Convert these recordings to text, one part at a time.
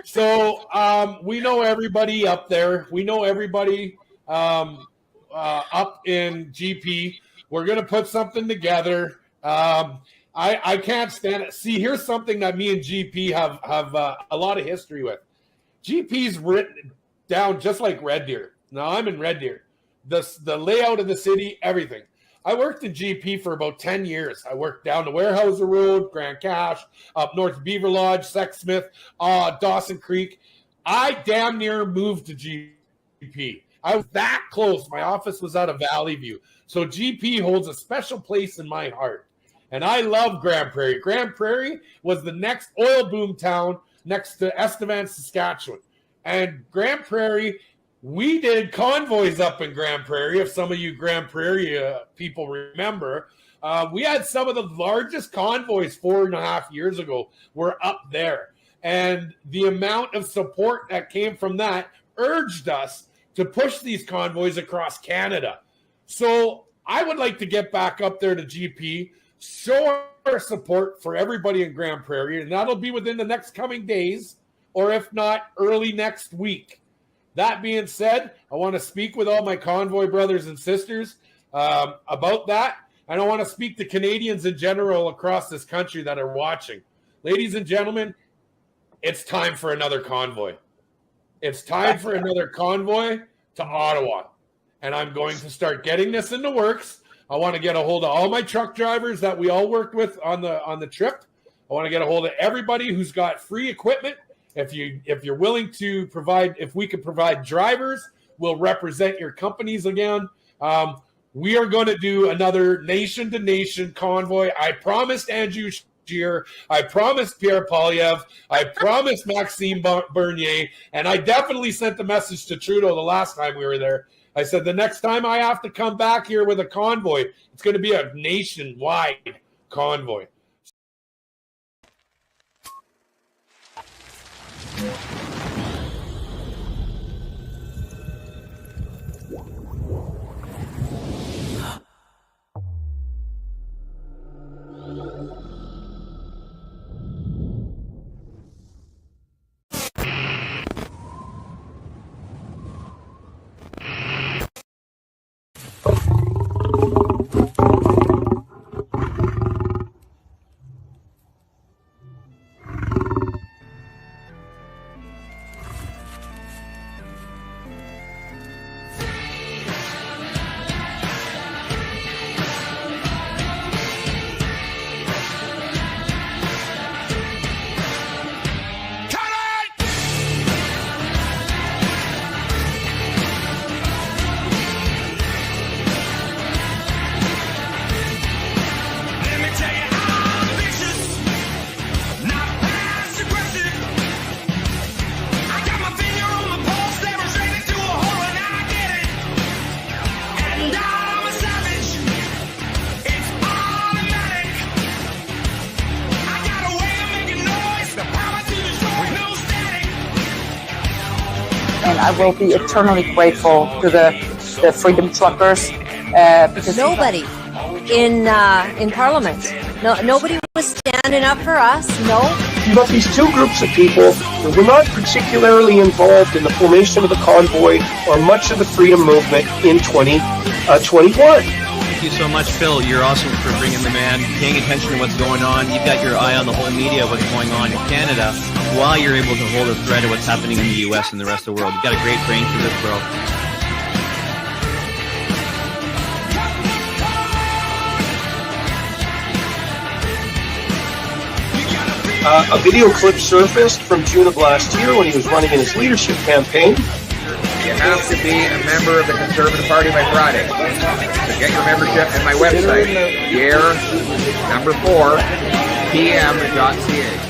So we know everybody up there. We know everybody up in GP. We're going to put something together. I can't stand it. See, here's something that me and GP have a lot of history with. GP's written down just like Red Deer. Now, I'm in Red Deer. The layout of the city, everything. I worked in GP for about 10 years. I worked down the Warehouser Road, Grand Cache, up north Beaver Lodge, Sexsmith, Dawson Creek. I damn near moved to GP. I was that close. My office was out of Valley View. So GP holds a special place in my heart. And I love Grand Prairie. Grand Prairie was the next oil boom town next to Estevan, Saskatchewan. And Grand Prairie, we did convoys up in Grand Prairie, if some of you Grand Prairie people remember. We had some of the largest convoys 4.5 years ago were up there. And the amount of support that came from that urged us to push these convoys across Canada. So I would like to get back up there to GP, show our support for everybody in Grand Prairie, and that'll be within the next coming days, or if not, early next week. That being said, I want to speak with all my convoy brothers and sisters about that, and I want to speak to Canadians in general across this country that are watching. Ladies and gentlemen, it's time for another convoy. It's time for another convoy to Ottawa, and I'm going to start getting this in the works. I want to get a hold of all my truck drivers that we all worked with on the trip. I want to get a hold of everybody who's got free equipment. If you're willing to provide, if we could provide drivers, we'll represent your companies again. We are going to do another nation-to-nation convoy. I promised Andrew Scheer, I promised Pierre Polyev, I promised Maxime Bernier, and I definitely sent the message to Trudeau the last time we were there. I said, the next time I have to come back here with a convoy, it's going to be a nationwide convoy. I will be eternally grateful to the Freedom Truckers. Because nobody in Parliament, nobody was standing up for us. No. You've got these two groups of people who were not particularly involved in the formation of the convoy or much of the freedom movement in 2021. Thank you so much, Phil. You're awesome for bringing the man, paying attention to what's going on. You've got your eye on the whole media of what's going on in Canada while you're able to hold a thread of what's happening in the U.S. and the rest of the world. You've got a great brain for this, bro. A video clip surfaced from June of last year when he was running in his leadership campaign. You have to be a member of the Conservative Party by Friday. So get your membership at my website, year4pm.ca.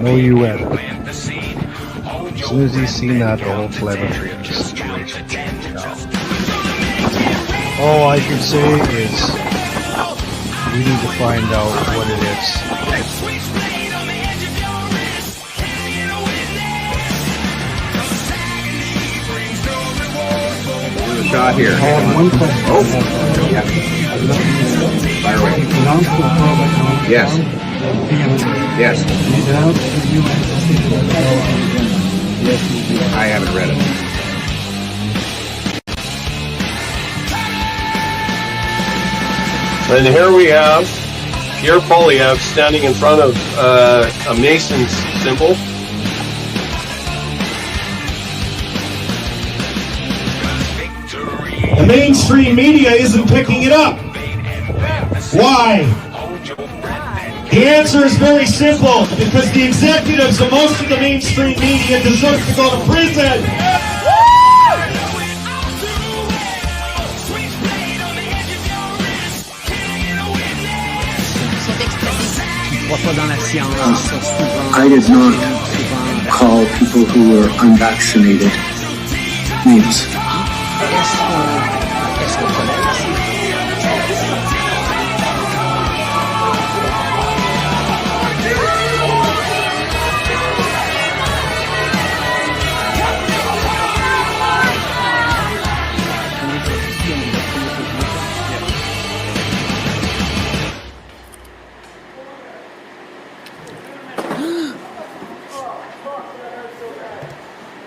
No, you will. As soon as he's seen that, the whole telemetry of the situation changed out. All I can say is we need to find out what it is. We shot here. I have one question. Oh, yeah. Fire away. Yes. Yes. I haven't read it. And here we have Pierre Polyev standing in front of a Mason's symbol. The mainstream media isn't picking it up. Why? The answer is very simple. Because the executives of most of the mainstream media deserve to go to prison. I did not call people who were unvaccinated names.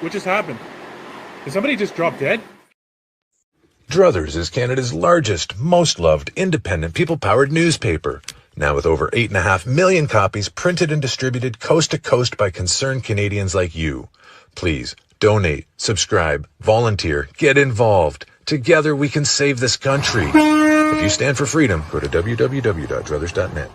What just happened? Did somebody just drop dead? Druthers is Canada's largest, most loved, independent, people-powered newspaper. Now with over 8.5 million copies printed and distributed coast to coast by concerned Canadians like you. Please, donate, subscribe, volunteer, get involved. Together we can save this country. If you stand for freedom, go to www.druthers.net.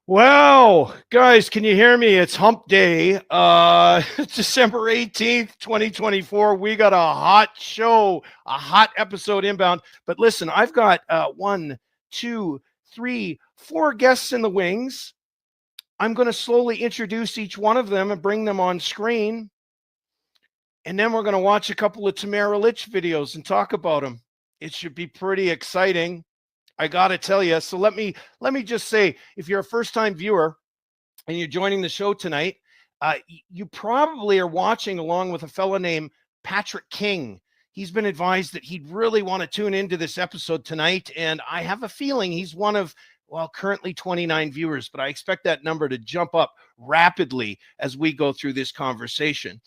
Wow, guys, can you hear me? It's hump day, December 18th, 2024. We got a hot show, a hot episode inbound. But listen, I've got 1, 2, 3, 4 guests in the wings. I'm going to slowly introduce each one of them and bring them on screen. And then we're going to watch a couple of Tamara Lich videos and talk about them. It should be pretty exciting. I got to tell you. So let me just say, if you're a first-time viewer and you're joining the show tonight, you probably are watching along with a fella named Patrick King. He's been advised that he'd really want to tune into this episode tonight, and I have a feeling he's one of, well, currently 29 viewers, but I expect that number to jump up rapidly as we go through this conversation.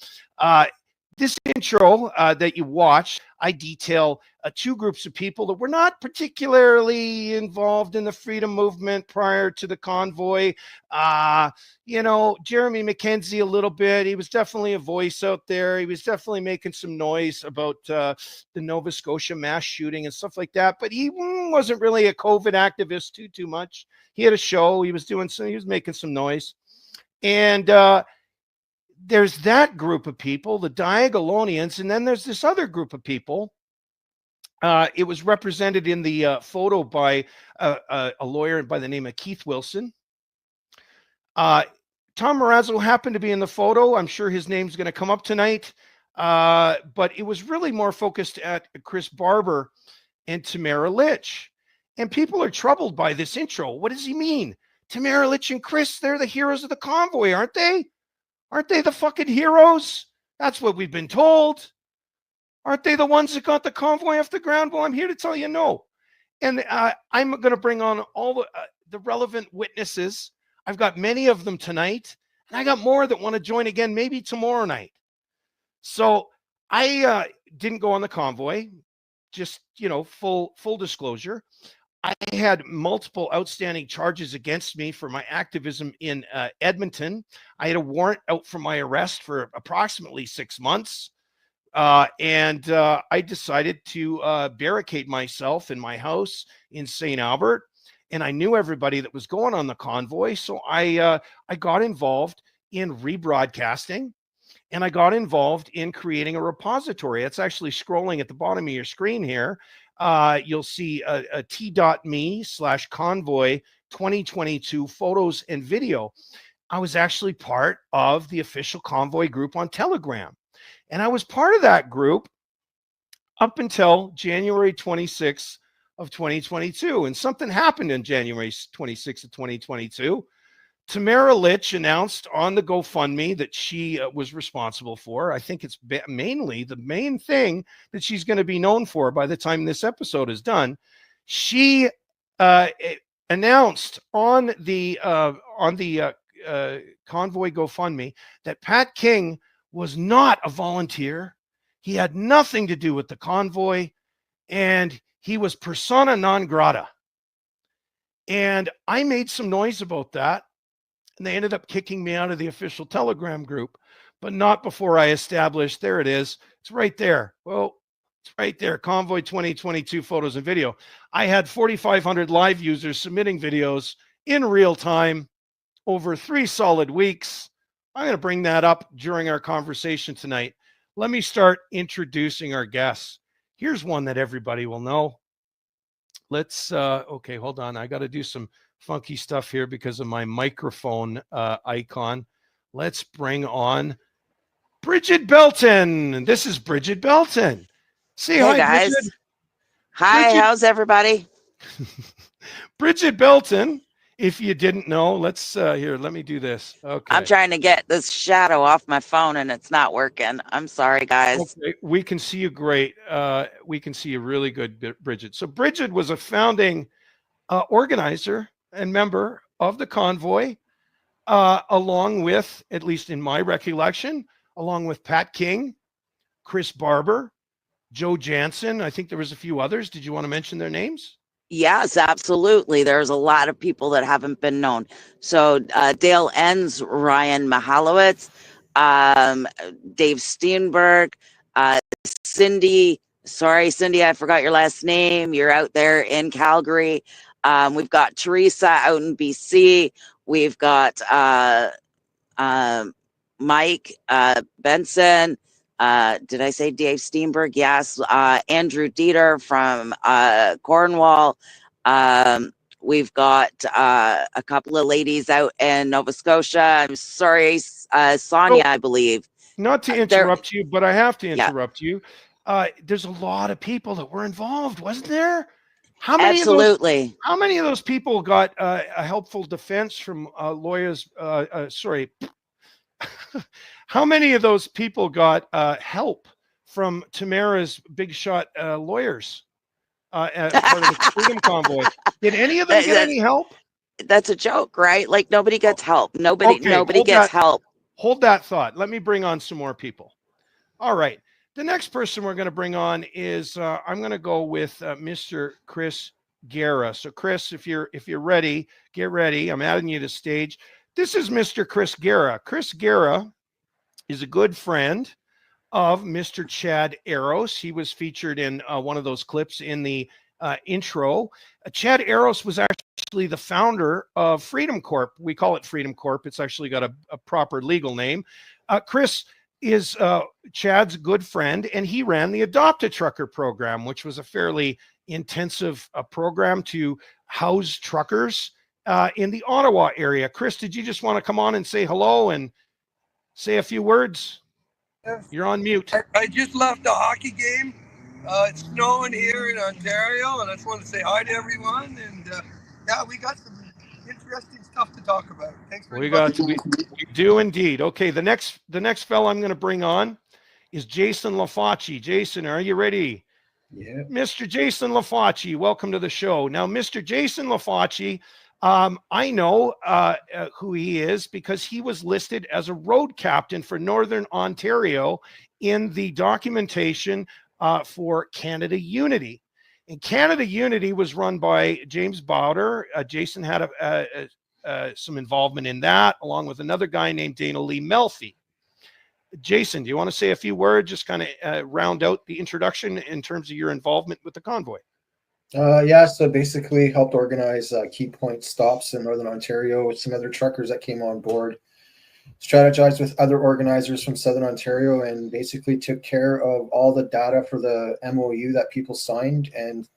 This intro that you watched, I detail 2 groups of people that were not particularly involved in the freedom movement prior to the convoy. Jeremy McKenzie a little bit. He was definitely a voice out there. He was definitely making some noise about the Nova Scotia mass shooting and stuff like that. But he wasn't really a COVID activist too much. He had a show. He was making some noise. And there's that group of people, the Diagolonians, and then there's this other group of people. It was represented in the photo by a lawyer by the name of Keith Wilson. Tom Marazzo happened to be in the photo. I'm sure his name's going to come up tonight. But it was really more focused at Chris Barber and Tamara Lich. And people are troubled by this intro. What does he mean? Tamara Lich and Chris, they're the heroes of the convoy, aren't they? Aren't they the fucking heroes? That's what we've been told. Aren't they the ones that got the convoy off the ground? Well, I'm here to tell you no. And I'm going to bring on all the relevant witnesses. I've got many of them tonight, and I got more that want to join again, maybe tomorrow night. So I didn't go on the convoy, just, full disclosure. I had multiple outstanding charges against me for my activism in Edmonton. I had a warrant out for my arrest for approximately 6 months. And I decided to barricade myself in my house in St. Albert. And I knew everybody that was going on the convoy. So I got involved in rebroadcasting. And I got involved in creating a repository. It's actually scrolling at the bottom of your screen here. You'll see a t.me/convoy 2022 photos and video. I was actually part of the official convoy group on Telegram. And I was part of that group up until January 26th of 2022. And something happened in January 26th of 2022 Tamara Lich announced on the GoFundMe that she was responsible for. I think it's mainly the main thing that she's going to be known for by the time this episode is done. She announced on the Convoy GoFundMe that Pat King was not a volunteer. He had nothing to do with the convoy, and he was persona non grata. And I made some noise about that, and they ended up kicking me out of the official Telegram group, but not before I established, there it is. It's right there. Well, it's right there. Convoy 2022 photos and video. I had 4,500 live users submitting videos in real time over 3 solid weeks. I'm going to bring that up during our conversation tonight. Let me start introducing our guests. Here's one that everybody will know. Let's, okay, hold on. I got to do some funky stuff here because of my microphone icon. Let's bring on Brigette Belton. This is Brigette Belton. Say hi, guys. Brigette. Hi, Brigette. how's everybody? Brigette Belton, if you didn't know, let's, here, let me do this. Okay. I'm trying to get this shadow off my phone and it's not working. I'm sorry, guys. Okay. We can see you great. We can see you really good, Brigette. So Brigette was a founding organizer and member of the convoy, along with, at least in my recollection, along with Pat King, Chris Barber, Joe Jansen. I think there was a few others. Did you want to mention their names? Yes, absolutely. There's a lot of people that haven't been known. So Dale Enns, Ryan Mihalowicz, Dave Steenberg, Cindy. Sorry, Cindy, I forgot your last name. You're out there in Calgary. We've got Teresa out in BC. We've got Mike Benson. Did I say Dave Steenberg? Yes. Andrew Dieter from Cornwall. We've got a couple of ladies out in Nova Scotia. I'm sorry, Sonia, I believe. Not to interrupt you, but I have to interrupt you. There's a lot of people that were involved, wasn't there? How many Absolutely. Of those, how many of those people got a helpful defense from lawyers? Sorry. How many of those people got help from Tamara's big shot lawyers as part of the Freedom Convoy? Did any of them get any help? That's a joke, right? Like nobody gets help. Nobody gets help. Hold that thought. Let me bring on some more people. All right. The next person we're going to bring on is I'm going to go with Mr. Chris Garrah. So Chris, if you're ready, get ready. I'm adding you to stage. This is Mr. Chris Garrah. Chris Garrah is a good friend of Mr. Chad Eros. He was featured in one of those clips in the intro. Chad Eros was actually the founder of Freedom Corp. We call it Freedom Corp. It's actually got a proper legal name. Chris is Chad's good friend, and he ran the Adopt a Trucker program, which was a fairly intensive program to house truckers in the Ottawa area. Chris, did you just want to come on and say hello and say a few words? Yes. You're on mute. I just left a hockey game. It's snowing here in Ontario, and I just want to say hi to everyone. And yeah, we got some interesting stuff to talk about. Thanks very much. We do indeed. Okay, the next fellow I'm going to bring on is Jason Laface. Jason, are you ready? Yeah. Mr. Jason Laface, welcome to the show. Now, Mr. Jason Laface, I know who he is because he was listed as a road captain for Northern Ontario in the documentation for Canada Unity. And Canada Unity was run by James Bowder. Jason had some involvement in that, along with another guy named Dana Lee Melfi. Jason, do you want to say a few words, just kind of round out the introduction in terms of your involvement with the convoy? Yeah, so basically helped organize key point stops in Northern Ontario with some other truckers that came on board, strategized with other organizers from Southern Ontario, and basically took care of all the data for the MOU that people signed and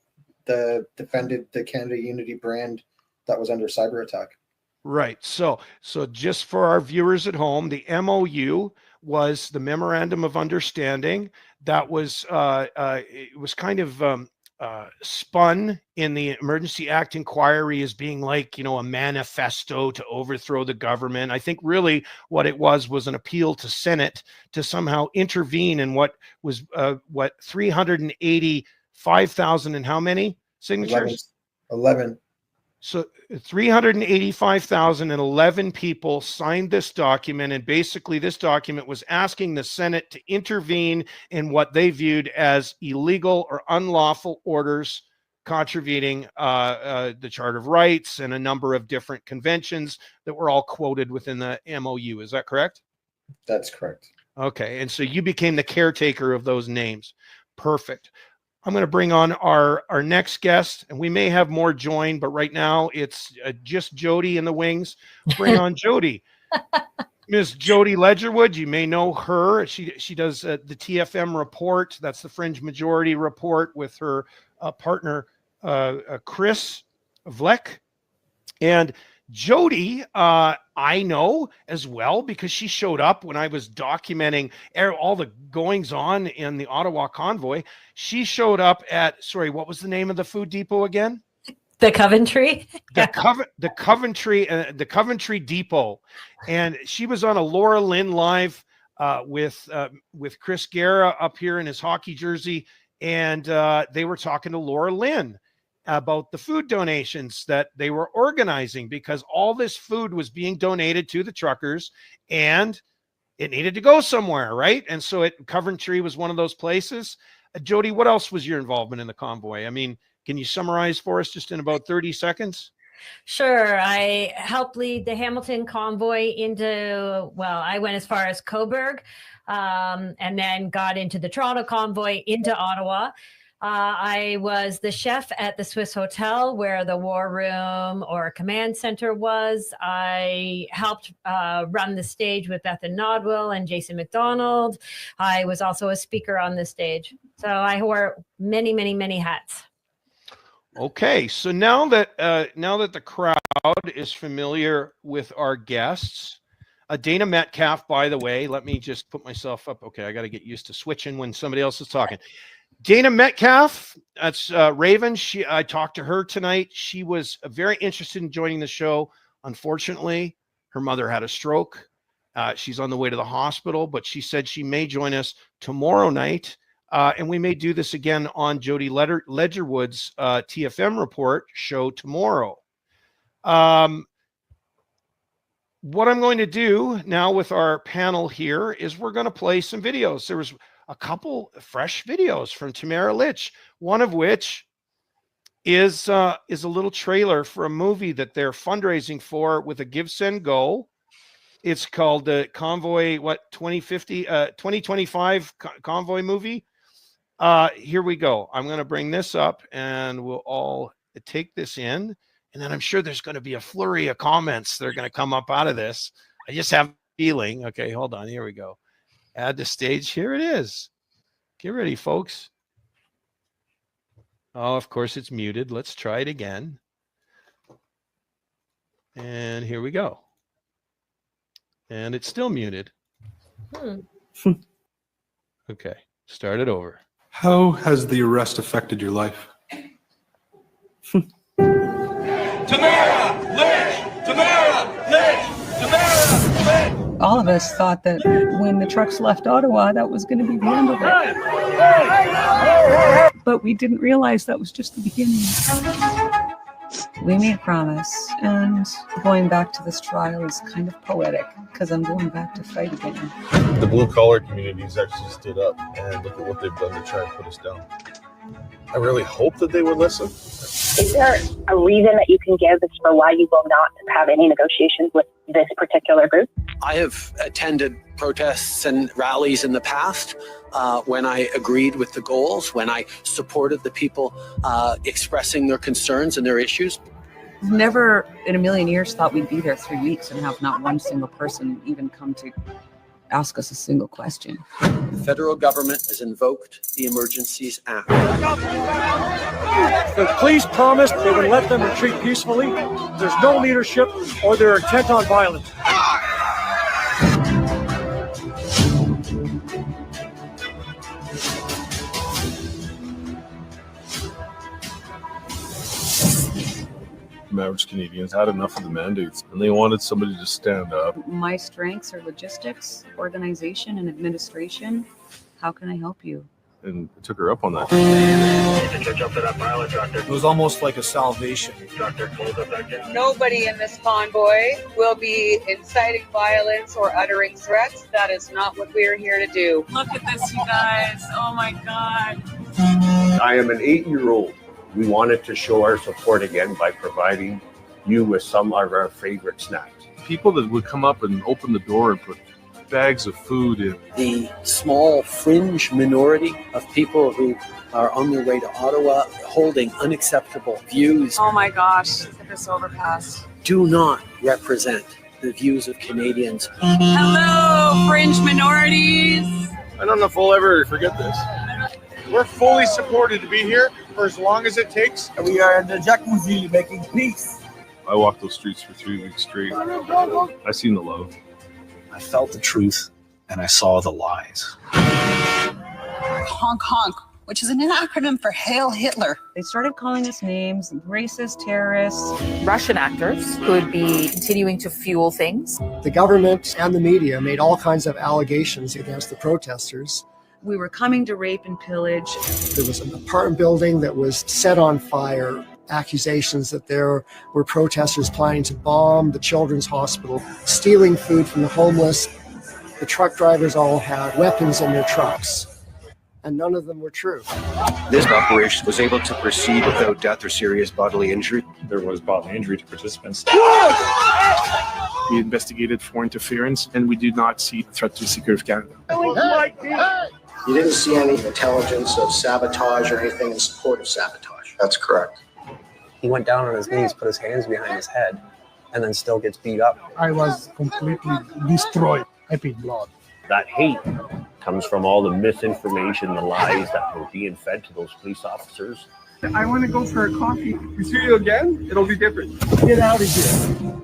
defended the Canada Unity brand that was under cyber attack. Right. So just for our viewers at home, the MOU was the Memorandum of Understanding that was it was kind of spun in the Emergency Act inquiry as being like, a manifesto to overthrow the government. I think really what it was an appeal to Senate to somehow intervene in what was 385,000 and how many signatures? 11. So 385,011 people signed this document, and basically this document was asking the Senate to intervene in what they viewed as illegal or unlawful orders contravening the Charter of Rights and a number of different conventions that were all quoted within the MOU. Is that correct? That's correct. Okay, and so you became the caretaker of those names. Perfect. I'm going to bring on our next guest, and we may have more join, but right now it's just Jody in the wings. Bring on Jody. Miss Jody Ledgerwood, you may know her. She does the TFM report. That's the Fringe Majority report with her partner, Chris Vleck. And Jody, I know as well because she showed up when I was documenting all the goings on in the Ottawa convoy. She showed up at, sorry, what was the name of the food depot again? The Coventry. The Coventry Depot. And she was on a Laura Lynn live with Chris Garrah up here in his hockey jersey. And they were talking to Laura Lynn about the food donations that they were organizing, because all this food was being donated to the truckers and it needed to go somewhere, right? And so Coventry was one of those places. Jody, what else was your involvement in the convoy? I mean, can you summarize for us just in about 30 seconds? Sure. I helped lead the Hamilton convoy into, I went as far as Cobourg, and then got into the Toronto convoy into Ottawa. I was the chef at the Swiss Hotel where the war room or command center was. I helped run the stage with Bethan Nodwell and Jason McDonald. I was also a speaker on the stage. So I wore many, many, many hats. Okay, so now that the crowd is familiar with our guests, Dana Metcalfe, by the way, let me just put myself up. Okay, I got to get used to switching when somebody else is talking. Dana Metcalfe, that's Raven. I talked to her tonight. She was very interested in joining the show. Unfortunately, her mother had a stroke. She's on the way to the hospital, but she said she may join us tomorrow night. And we may do this again on Jody Ledgerwood's TFM report show tomorrow. What I'm going to do now with our panel here is we're going to play some videos. There was a couple fresh videos from Tamara Lich, one of which is a little trailer for a movie that they're fundraising for with a Give, Send, Go. It's called the Convoy, 2025 Convoy movie. Here we go. I'm going to bring this up and we'll all take this in. And then I'm sure there's going to be a flurry of comments that are going to come up out of this. I just have a feeling. Okay, hold on. Here we go. Add to stage. Here it is. Get ready, folks. Oh, of course it's muted. Let's try it again. And here we go. And it's still muted. Okay, start it over. How has the arrest affected your life? Tamara Lich! Tamara Lich! Tamara Lich! All of us thought that when the trucks left Ottawa, that was going to be the end of it. But we didn't realize that was just the beginning. We made a promise, and going back to this trial is kind of poetic because I'm going back to fight again. The blue-collar community has actually stood up, and look at what they've done to try and put us down. I really hope that they would listen. Is there a reason that you can give as for why you will not have any negotiations with this particular group? I have attended protests and rallies in the past when I agreed with the goals, when I supported the people expressing their concerns and their issues. Never in a million years thought we'd be there 3 weeks and have not one single person even come to ask us a single question. The federal government has invoked the Emergencies Act. The police promised they would let them retreat peacefully. There's no leadership or they're intent on violence. average Canadians had enough of the mandates, and they wanted somebody to stand up. My strengths are logistics, organization, and administration. How can I help you? And I took her up on that. It was almost like a salvation. Nobody in this convoy will be inciting violence or uttering threats. That is not what we are here to do. Look at this, you guys. Oh my God. I am an 8-year-old. We wanted to show our support again by providing you with some of our favorite snacks. People that would come up and open the door and put bags of food in. The small fringe minority of people who are on their way to Ottawa holding unacceptable views. Oh my gosh. Look at this overpass. Do not represent the views of Canadians. Hello, fringe minorities. I don't know if we'll ever forget this. We're fully supported to be here for as long as it takes. We are in the jacuzzi making peace. I walked those streets for 3 weeks straight. I seen the love. I felt the truth and I saw the lies. Honk honk, which is an acronym for Hail Hitler. They started calling us names, racist, terrorists. Russian actors could be continuing to fuel things. The government and the media made all kinds of allegations against the protesters. We were coming to rape and pillage. There was an apartment building that was set on fire. Accusations that there were protesters planning to bomb the children's hospital, stealing food from the homeless. The truck drivers all had weapons in their trucks, and none of them were true. This operation was able to proceed without death or serious bodily injury. There was bodily injury to participants. We investigated for interference, and we did not see a threat to the security of Canada. You didn't see any intelligence of sabotage or anything in support of sabotage. That's correct. He went down on his knees, put his hands behind his head, and then still gets beat up. I was completely destroyed. I paid blood. That hate comes from all the misinformation, the lies that were being fed to those police officers. I want to go for a coffee. We see you again, it'll be different. Get out of here.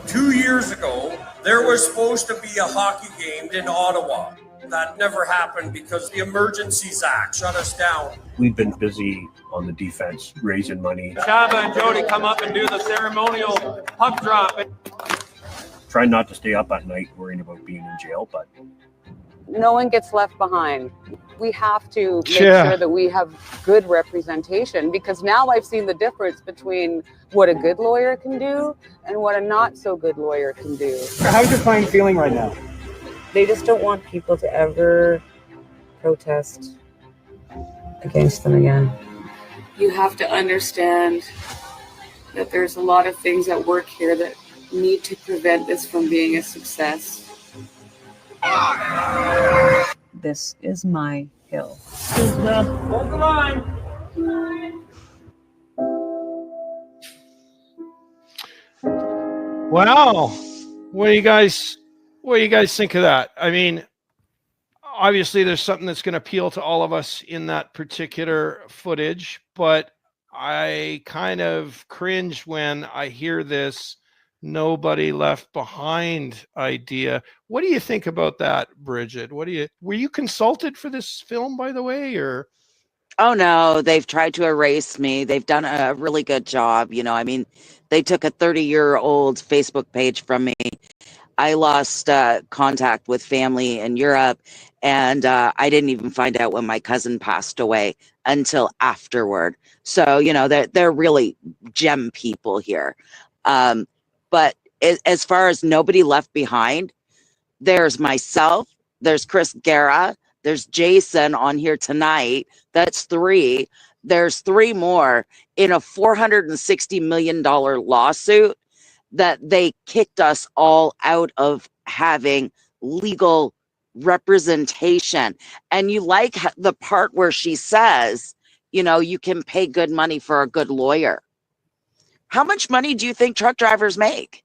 Two years ago, there was supposed to be a hockey game in Ottawa. That never happened because the Emergencies Act shut us down. We've been busy on the defense, raising money. Shaba and Jody come up and do the ceremonial puck drop. Try not to stay up at night worrying about being in jail, but No one gets left behind. We have to make sure that we have good representation, because now I've seen the difference between what a good lawyer can do and what a not so good lawyer can do. How's your client feeling right now? They just don't want people to ever protest against them again. You have to understand that there's a lot of things at work here that need to prevent this from being a success. This is my hill. Hold the line. Wow. What do you guys think of that? I mean, obviously there's something that's going to appeal to all of us in that particular footage, but I kind of cringe when I hear this nobody left behind idea. What do you think about that, Brigette? Were you consulted for this film, by the way, or? Oh no, they've tried to erase me. They've done a really good job. You know, I mean, they took a 30-year-old Facebook page from me. I lost contact with family in Europe, and I didn't even find out when my cousin passed away until afterward. So, you know, they're really gem people here. But as far as nobody left behind, there's myself, there's Chris Garrah, there's Jason on here tonight. That's 3. There's 3 more in a $460 million lawsuit that they kicked us all out of having legal representation. And you like the part where she says, you know, you can pay good money for a good lawyer. How much money do you think truck drivers make?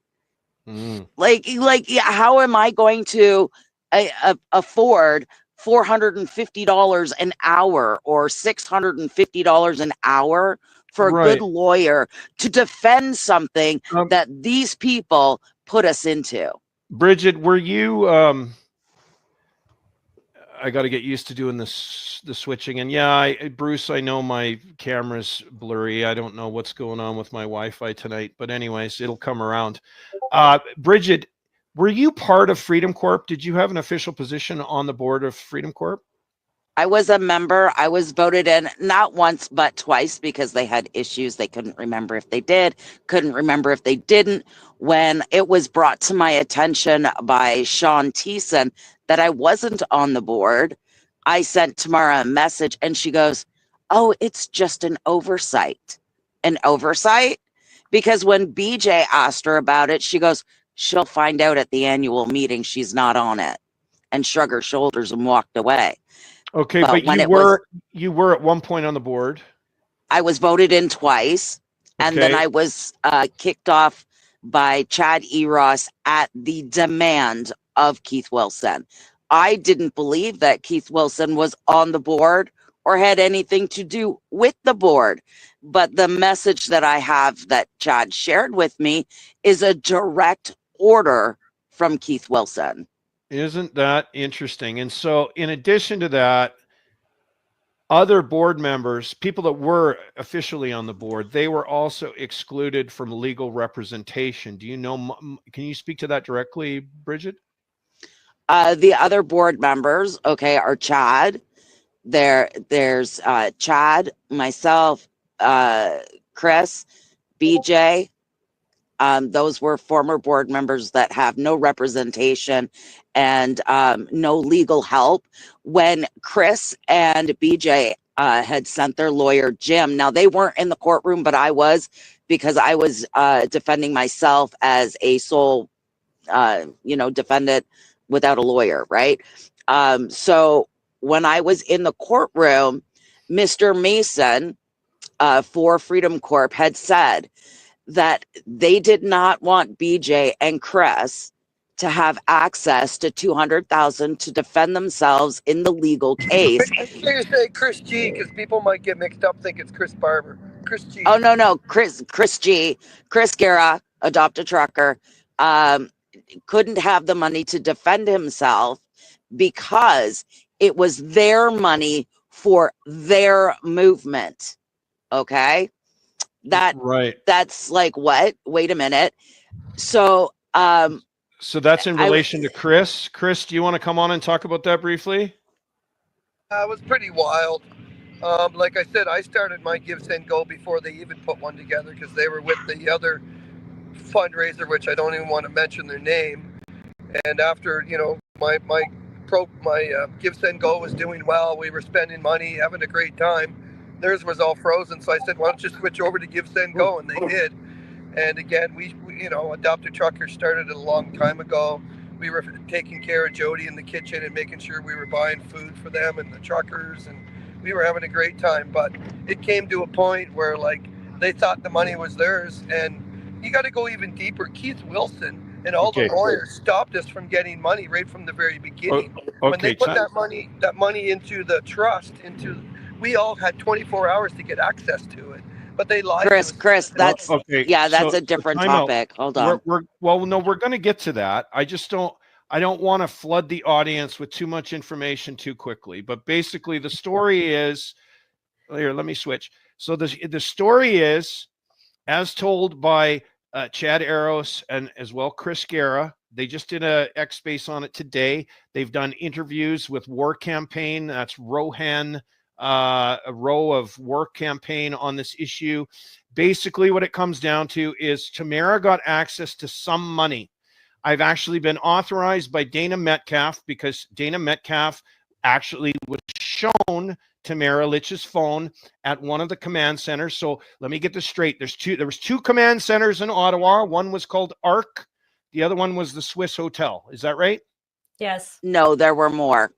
Like, how am I going to afford $450 an hour or $650 an hour for a good lawyer to defend something that these people put us into? Brigette, were you I got to get used to doing this, the switching. And yeah, Bruce, I know my camera's blurry. I don't know what's going on with my Wi-Fi tonight, but anyways, it'll come around. Brigette, were you part of Freedom Corp? Did you have an official position on the board of Freedom Corp? I was a member. I was voted in not once, but twice because they had issues. They couldn't remember if they did, couldn't remember if they didn't. When it was brought to my attention by Sean Thiessen that I wasn't on the board, I sent Tamara a message and she goes, "Oh, it's just an oversight." An oversight? Because when BJ asked her about it, she goes, "She'll find out at the annual meeting she's not on it," and shrugged her shoulders and walked away. Okay, but you were at one point on the board. I was voted in twice, and then I was kicked off by Chad Eros at the demand of Keith Wilson. I didn't believe that Keith Wilson was on the board or had anything to do with the board. But the message that I have that Chad shared with me is a direct order from Keith Wilson. Isn't that interesting? And so in addition to that, other board members, people that were officially on the board, they were also excluded from legal representation. Do you know, can you speak to that directly, Brigette? The other board members, are Chad. There's Chad, myself, Chris, BJ. Those were former board members that have no representation and no legal help. When Chris and BJ had sent their lawyer, Jim, now they weren't in the courtroom, but I was, because I was defending myself as a sole, defendant without a lawyer, right? So when I was in the courtroom, Mr. Mason for Freedom Corp had said that they did not want BJ and Chris to have access to $200,000 to defend themselves in the legal case. Make sure you say Chris G, because people might get mixed up, think it's Chris Barber. Chris G. Oh, no, Chris G. Chris Garrah, adopted trucker, couldn't have the money to defend himself because it was their money for their movement. Okay? That's like what? Wait a minute. So that's in relation to Chris. Chris, do you want to come on and talk about that briefly? It was pretty wild. Like I said, I started my Give, Send, Go before they even put one together because they were with the other fundraiser, which I don't even want to mention their name. And after, my Give, Send, Go was doing well. We were spending money, having a great time. Theirs was all frozen, so I said, "Why don't you switch over to Give, Send, Go?" And they did. And again, we Adopted Truckers started a long time ago. We were taking care of Jody in the kitchen and making sure we were buying food for them and the truckers, and we were having a great time. But it came to a point where they thought the money was theirs, and you got to go even deeper. Keith Wilson and all the lawyers stopped us from getting money right from the very beginning. When they put that money into the trust, we all had 24 hours to get access to it, but they lied. Chris, that's a different topic. Hold on. We're going to get to that. I don't want to flood the audience with too much information too quickly. But basically, the story is here. Let me switch. So the story is, as told by Chad Eros and as well Chris Garrah. They just did a X space on it today. They've done interviews with War Campaign. That's Rohan. A row of work campaign on this issue. Basically, what it comes down to is Tamara got access to some money. I've actually been authorized by Dana Metcalfe because Dana Metcalfe actually was shown Tamara Lich's phone at one of the command centers. So let me get this straight. There was two command centers in Ottawa. One was called ARC. The other one was the Swiss Hotel. Is that right? Yes. No, there were more.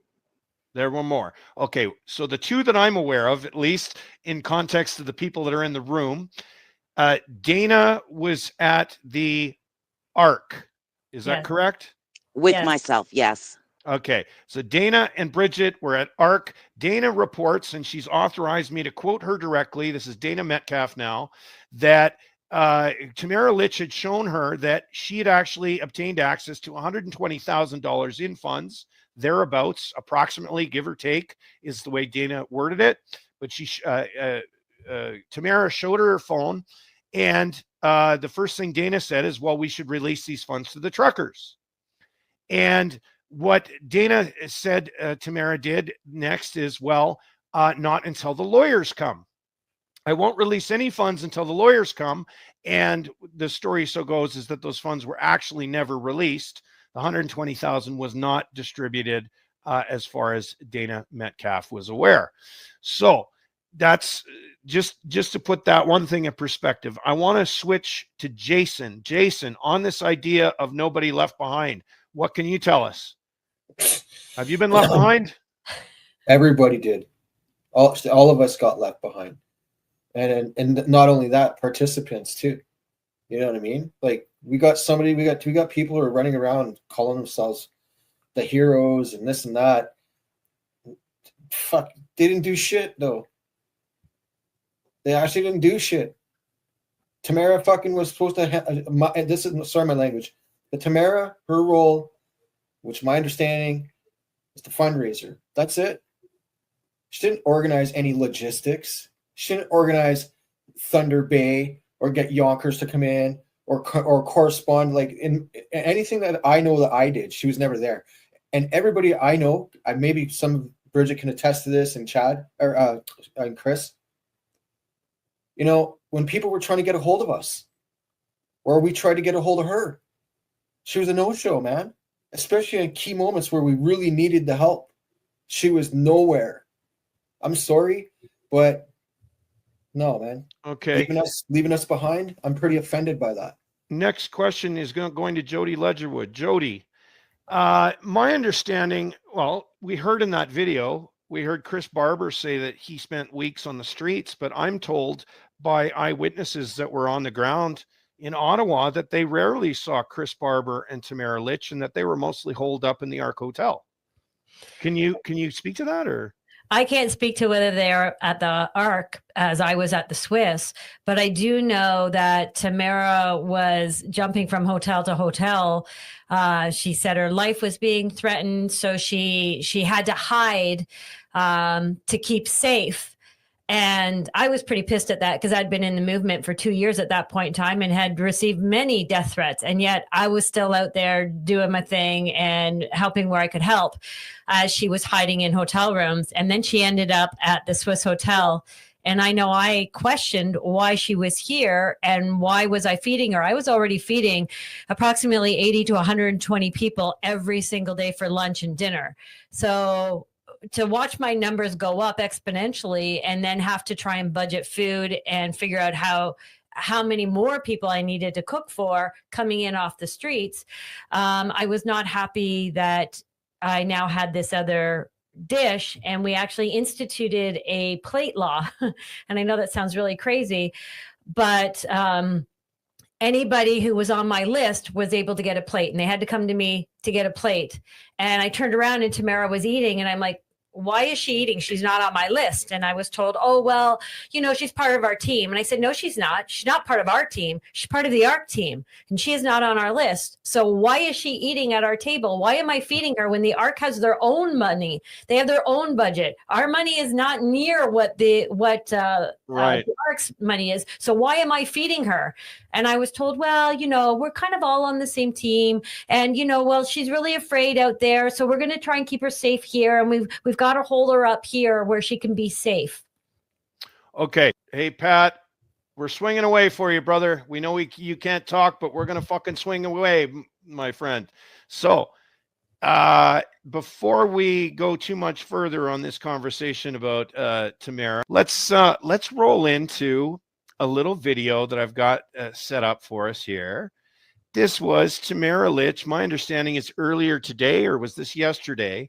There were more. Okay, so the two that I'm aware of, at least in context of the people that are in the room, Dana was at the ARC. Is that correct? With myself, yes. Okay, so Dana and Brigette were at ARC. Dana reports, and she's authorized me to quote her directly, this is Dana Metcalfe now, that Tamara Lich had shown her that she had actually obtained access to $120,000 in funds thereabouts, approximately, give or take, is the way Dana worded it. But Tamara showed her phone, and the first thing Dana said is, well, we should release these funds to the truckers. And what Dana said Tamara did next is, well, not until the lawyers come. I won't release any funds until the lawyers come. And the story so goes is that those funds were actually never released. The 120,000 was not distributed as far as Dana Metcalfe was aware. So that's just to put that one thing in perspective. I want to switch to Jason. Jason, on this idea of nobody left behind, what can you tell us? Have you been left behind? Everybody did. All of us got left behind. And not only that, participants too. You know what I mean? Like we got people who are running around calling themselves the heroes and this and that. Fuck, they didn't do shit though. They actually didn't do shit. Tamara fucking was supposed to sorry my language, but Tamara, her role, which my understanding is the fundraiser. That's it. She didn't organize any logistics. She didn't organize Thunder Bay or get Yonkers to come in or correspond. Like in anything that I know that I did, she was never there. And everybody I know, maybe some Bridget can attest to this, and Chad or and Chris. You know, when people were trying to get a hold of us, or we tried to get a hold of her, she was a no-show, man. Especially in key moments where we really needed the help. She was nowhere. I'm sorry, but no, man. Okay. Leaving us behind. I'm pretty offended by that. Next question is going to Jody Ledgerwood. Jody, my understanding, well, we heard in that video, we heard Chris Barber say that he spent weeks on the streets, but I'm told by eyewitnesses that were on the ground in Ottawa that they rarely saw Chris Barber and Tamara Lich, and that they were mostly holed up in the Ark Hotel. Can you speak to that, or? I can't speak to whether they're at the Ark as I was at the Swiss, but I do know that Tamara was jumping from hotel to hotel. She said her life was being threatened, so she had to hide to keep safe. And I was pretty pissed at that because I'd been in the movement for 2 years at that point in time and had received many death threats. And yet I was still out there doing my thing and helping where I could help as she was hiding in hotel rooms. And then she ended up at the Swiss Hotel. And I know I questioned why she was here and why was I feeding her. I was already feeding approximately 80 to 120 people every single day for lunch and dinner. So to watch my numbers go up exponentially and then have to try and budget food and figure out how many more people I needed to cook for coming in off the streets, I was not happy that I now had this other dish, and we actually instituted a plate law. And I know that sounds really crazy, but anybody who was on my list was able to get a plate, and they had to come to me to get a plate. And I turned around and Tamara was eating, and I'm like, why is she eating? She's not on my list. And I was told, oh, well, you know, she's part of our team. And I said, no, she's not. She's not part of our team. She's part of the ARC team, and she is not on our list. So why is she eating at our table? Why am I feeding her when the ARC has their own money? They have their own budget. Our money is not near what the ARC's money is. So why am I feeding her? And I was told, well, you know, we're kind of all on the same team. And, you know, well, she's really afraid out there. So we're going to try and keep her safe here. And we've got to hold her up here where she can be safe. Okay. Hey, Pat, we're swinging away for you, brother. We know you can't talk, but we're going to fucking swing away, my friend. So before we go too much further on this conversation about Tamara, let's roll into a little video that I've got set up for us here. This was Tamara Lich. My understanding is earlier today, or was this yesterday,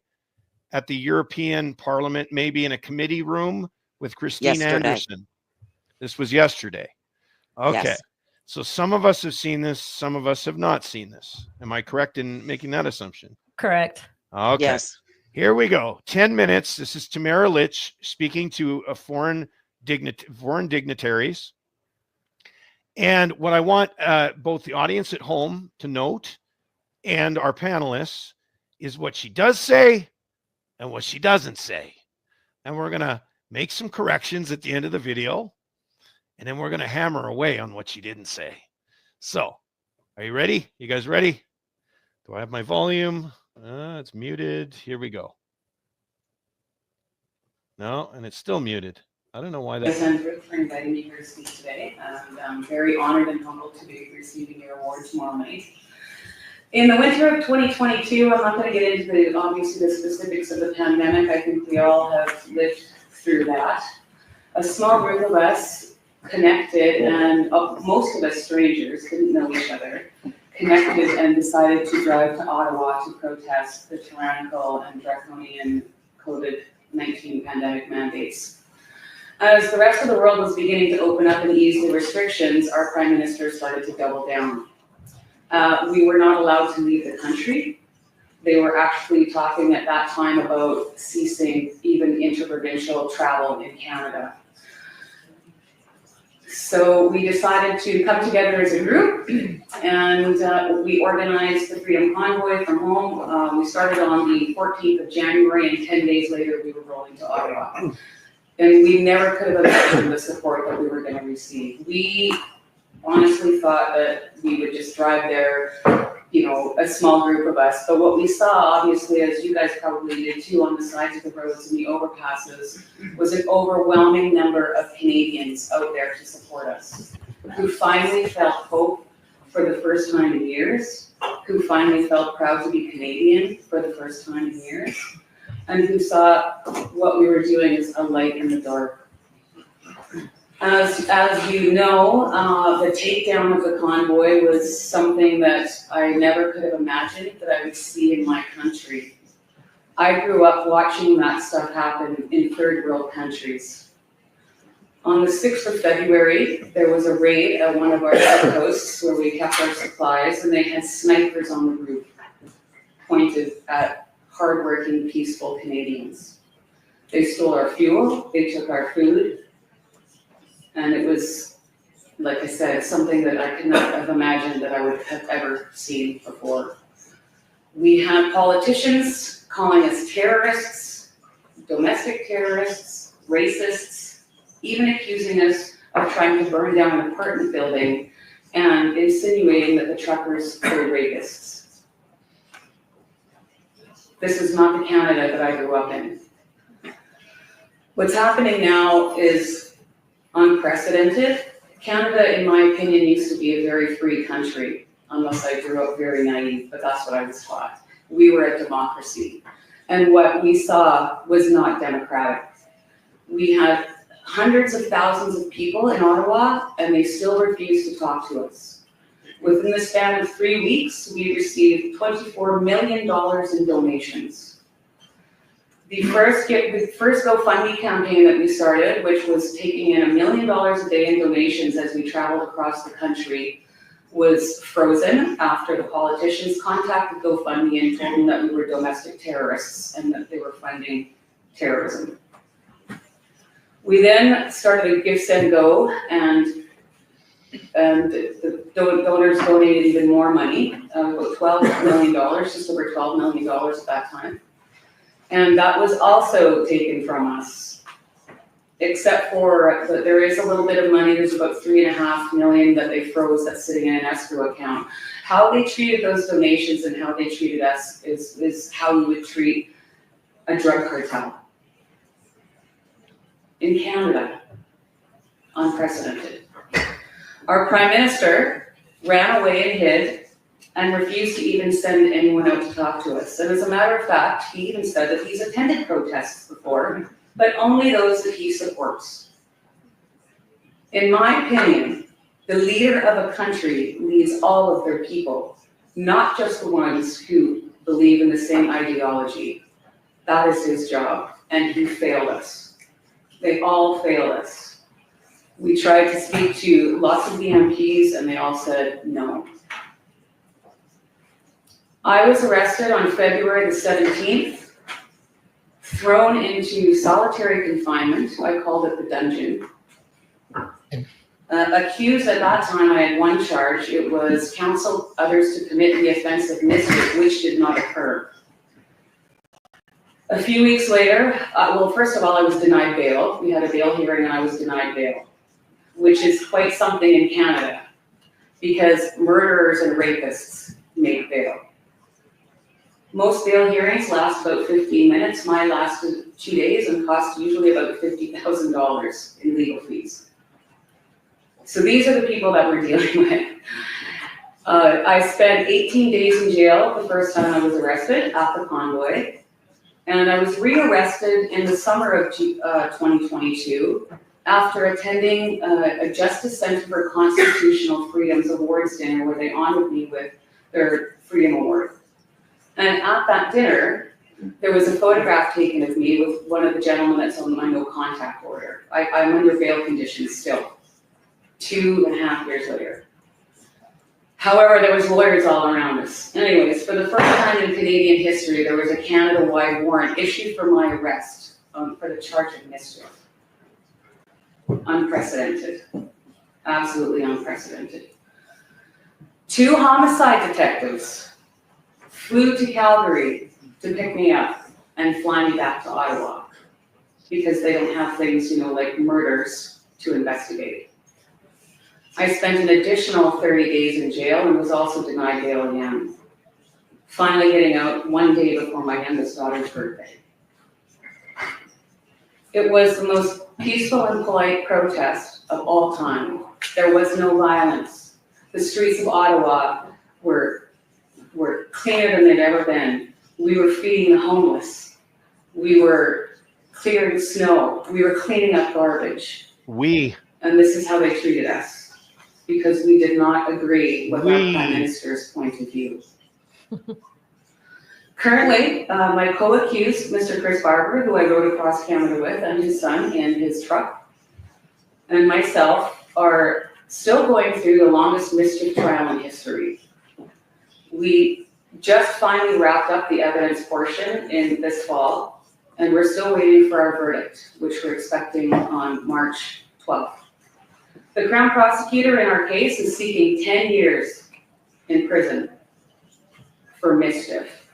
at the European Parliament, maybe in a committee room with Christine Anderson. This was yesterday. Okay. Yes. So some of us have seen this, some of us have not seen this. Am I correct in making that assumption? Correct. Okay. Yes. Here we go. 10 minutes. This is Tamara Lich speaking to a foreign dignitaries. And what I want both the audience at home to note and our panelists is what she does say and what she doesn't say. And we're going to make some corrections at the end of the video. And then we're going to hammer away on what she didn't say. So, are you ready? You guys ready? Do I have my volume? It's muted. Here we go. No, and it's still muted. I don't know why that. Thank you for inviting me here to speak today. And I'm very honored and humbled to be receiving your award tomorrow night. In the winter of 2022, I'm not going to get into obviously the specifics of the pandemic. I think we all have lived through that. A small group of us connected, and most of us strangers, didn't know each other, connected and decided to drive to Ottawa to protest the tyrannical and draconian COVID-19 pandemic mandates. As the rest of the world was beginning to open up and ease the restrictions, our Prime Minister started to double down. We were not allowed to leave the country. They were actually talking at that time about ceasing even interprovincial travel in Canada. So we decided to come together as a group, and we organized the Freedom Convoy from home. We started on the 14th of January, and 10 days later we were rolling to Ottawa. And we never could have imagined the support that we were going to receive. We honestly thought that we would just drive there, you know, a small group of us. But what we saw, obviously, as you guys probably did too, on the sides of the roads and the overpasses, was an overwhelming number of Canadians out there to support us, who finally felt hope for the first time in years, who finally felt proud to be Canadian for the first time in years, and who saw what we were doing as a light in the dark. As you know, the takedown of the convoy was something that I never could have imagined that I would see in my country. I grew up watching that stuff happen in third world countries. On the 6th of February, there was a raid at one of our outposts where we kept our supplies, and they had snipers on the roof pointed at hardworking, peaceful Canadians. They stole our fuel, they took our food, and it was, like I said, something that I could not have imagined that I would have ever seen before. We had politicians calling us terrorists, domestic terrorists, racists, even accusing us of trying to burn down an apartment building and insinuating that the truckers were rapists. This is not the Canada that I grew up in. What's happening now is unprecedented. Canada, in my opinion, used to be a very free country, unless I grew up very naive, but that's what I was taught. We were a democracy. And what we saw was not democratic. We had hundreds of thousands of people in Ottawa, and they still refused to talk to us. Within the span of 3 weeks, we received $24 million in donations. The first GoFundMe campaign that we started, which was taking in $1 million a day in donations as we traveled across the country, was frozen after the politicians contacted GoFundMe and told them that we were domestic terrorists and that they were funding terrorism. We then started a Give, Send, Go, and the donors donated even more money, about $12 million, just over $12 million at that time. And that was also taken from us, except for that there is a little bit of money. There's about $3.5 million that they froze that's sitting in an escrow account. How they treated those donations and how they treated us is how you would treat a drug cartel. In Canada, unprecedented. Our Prime Minister ran away and hid and refused to even send anyone out to talk to us. And as a matter of fact, he even said that he's attended protests before, but only those that he supports. In my opinion, the leader of a country leads all of their people, not just the ones who believe in the same ideology. That is his job, and he failed us. They all failed us. We tried to speak to lots of the MPs, and they all said no. I was arrested on February the 17th, thrown into solitary confinement. I called it the dungeon. Accused at that time, I had one charge. It was counsel others to commit the offense of mischief, which did not occur. A few weeks later, well, first of all, I was denied bail. We had a bail hearing and I was denied bail, which is quite something in Canada because murderers and rapists make bail. Most bail hearings last about 15 minutes. Mine lasted 2 days and cost usually about $50,000 in legal fees. So these are the people that we're dealing with. I spent 18 days in jail the first time I was arrested at the convoy. And I was rearrested in the summer of 2022 after attending a Justice Center for Constitutional Freedoms Awards dinner where they honored me with their Freedom Award. And at that dinner, there was a photograph taken of me with one of the gentlemen that's on my no contact order. I'm under bail conditions still, 2.5 years later. However, there was lawyers all around us. Anyways, for the first time in Canadian history, there was a Canada-wide warrant issued for my arrest for the charge of mischief. Unprecedented. Absolutely unprecedented. 2 homicide detectives flew to Calgary to pick me up and fly me back to Ottawa because they don't have things, like murders to investigate. I spent an additional 30 days in jail and was also denied bail again, finally getting out 1 day before my youngest daughter's birthday. It was the most peaceful and polite protest of all time. There was no violence. The streets of Ottawa were cleaner than they'd ever been. We were feeding the homeless. We were clearing snow. We were cleaning up garbage. And this is how they treated us, because we did not agree with our Prime Minister's point of view. Currently, my co-accused, Mr. Chris Barber, who I rode across Canada with, and his son in his truck, and myself are still going through the longest mischief trial in history. We just finally wrapped up the evidence portion in this fall, and we're still waiting for our verdict, which we're expecting on March 12th. The Crown Prosecutor in our case is seeking 10 years in prison for mischief,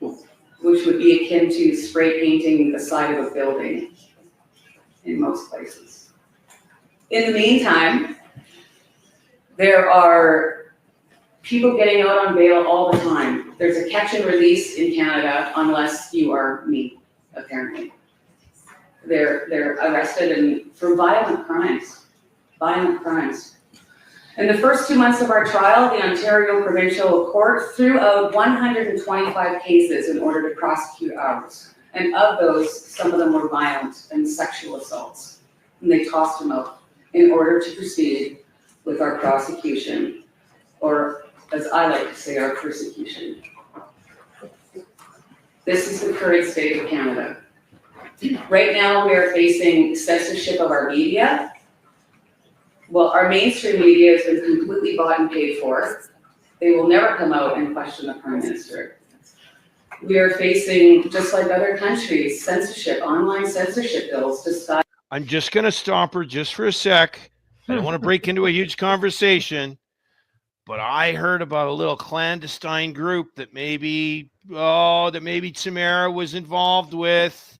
which would be akin to spray painting the side of a building in most places. In the meantime, there are people getting out on bail all the time. There's a catch and release in Canada unless you are me, apparently. They're arrested for violent crimes. In the first 2 months of our trial, the Ontario Provincial Court threw out 125 cases in order to prosecute ours. And of those, some of them were violent and sexual assaults. And they tossed them out in order to proceed with our prosecution, or as I like to say, our persecution. This is the current state of Canada. Right now, we are facing censorship of our media. Well, our mainstream media has been completely bought and paid for. They will never come out and question the Prime Minister. We are facing, just like other countries, censorship, online censorship bills to stop. I'm just going to stop her just for a sec. I don't want to break into a huge conversation, but I heard about a little clandestine group that maybe Tamara was involved with,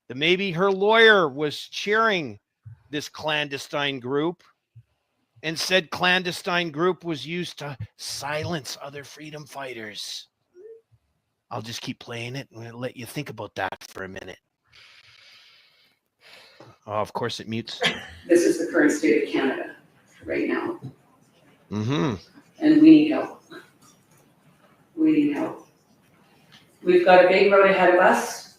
that maybe her lawyer was chairing this clandestine group, and said clandestine group was used to silence other freedom fighters. I'll just keep playing it and let you think about that for a minute. Oh, of course it mutes. This is the current state of Canada right now. Mm-hmm. And we need help. We need help. We've got a big road ahead of us,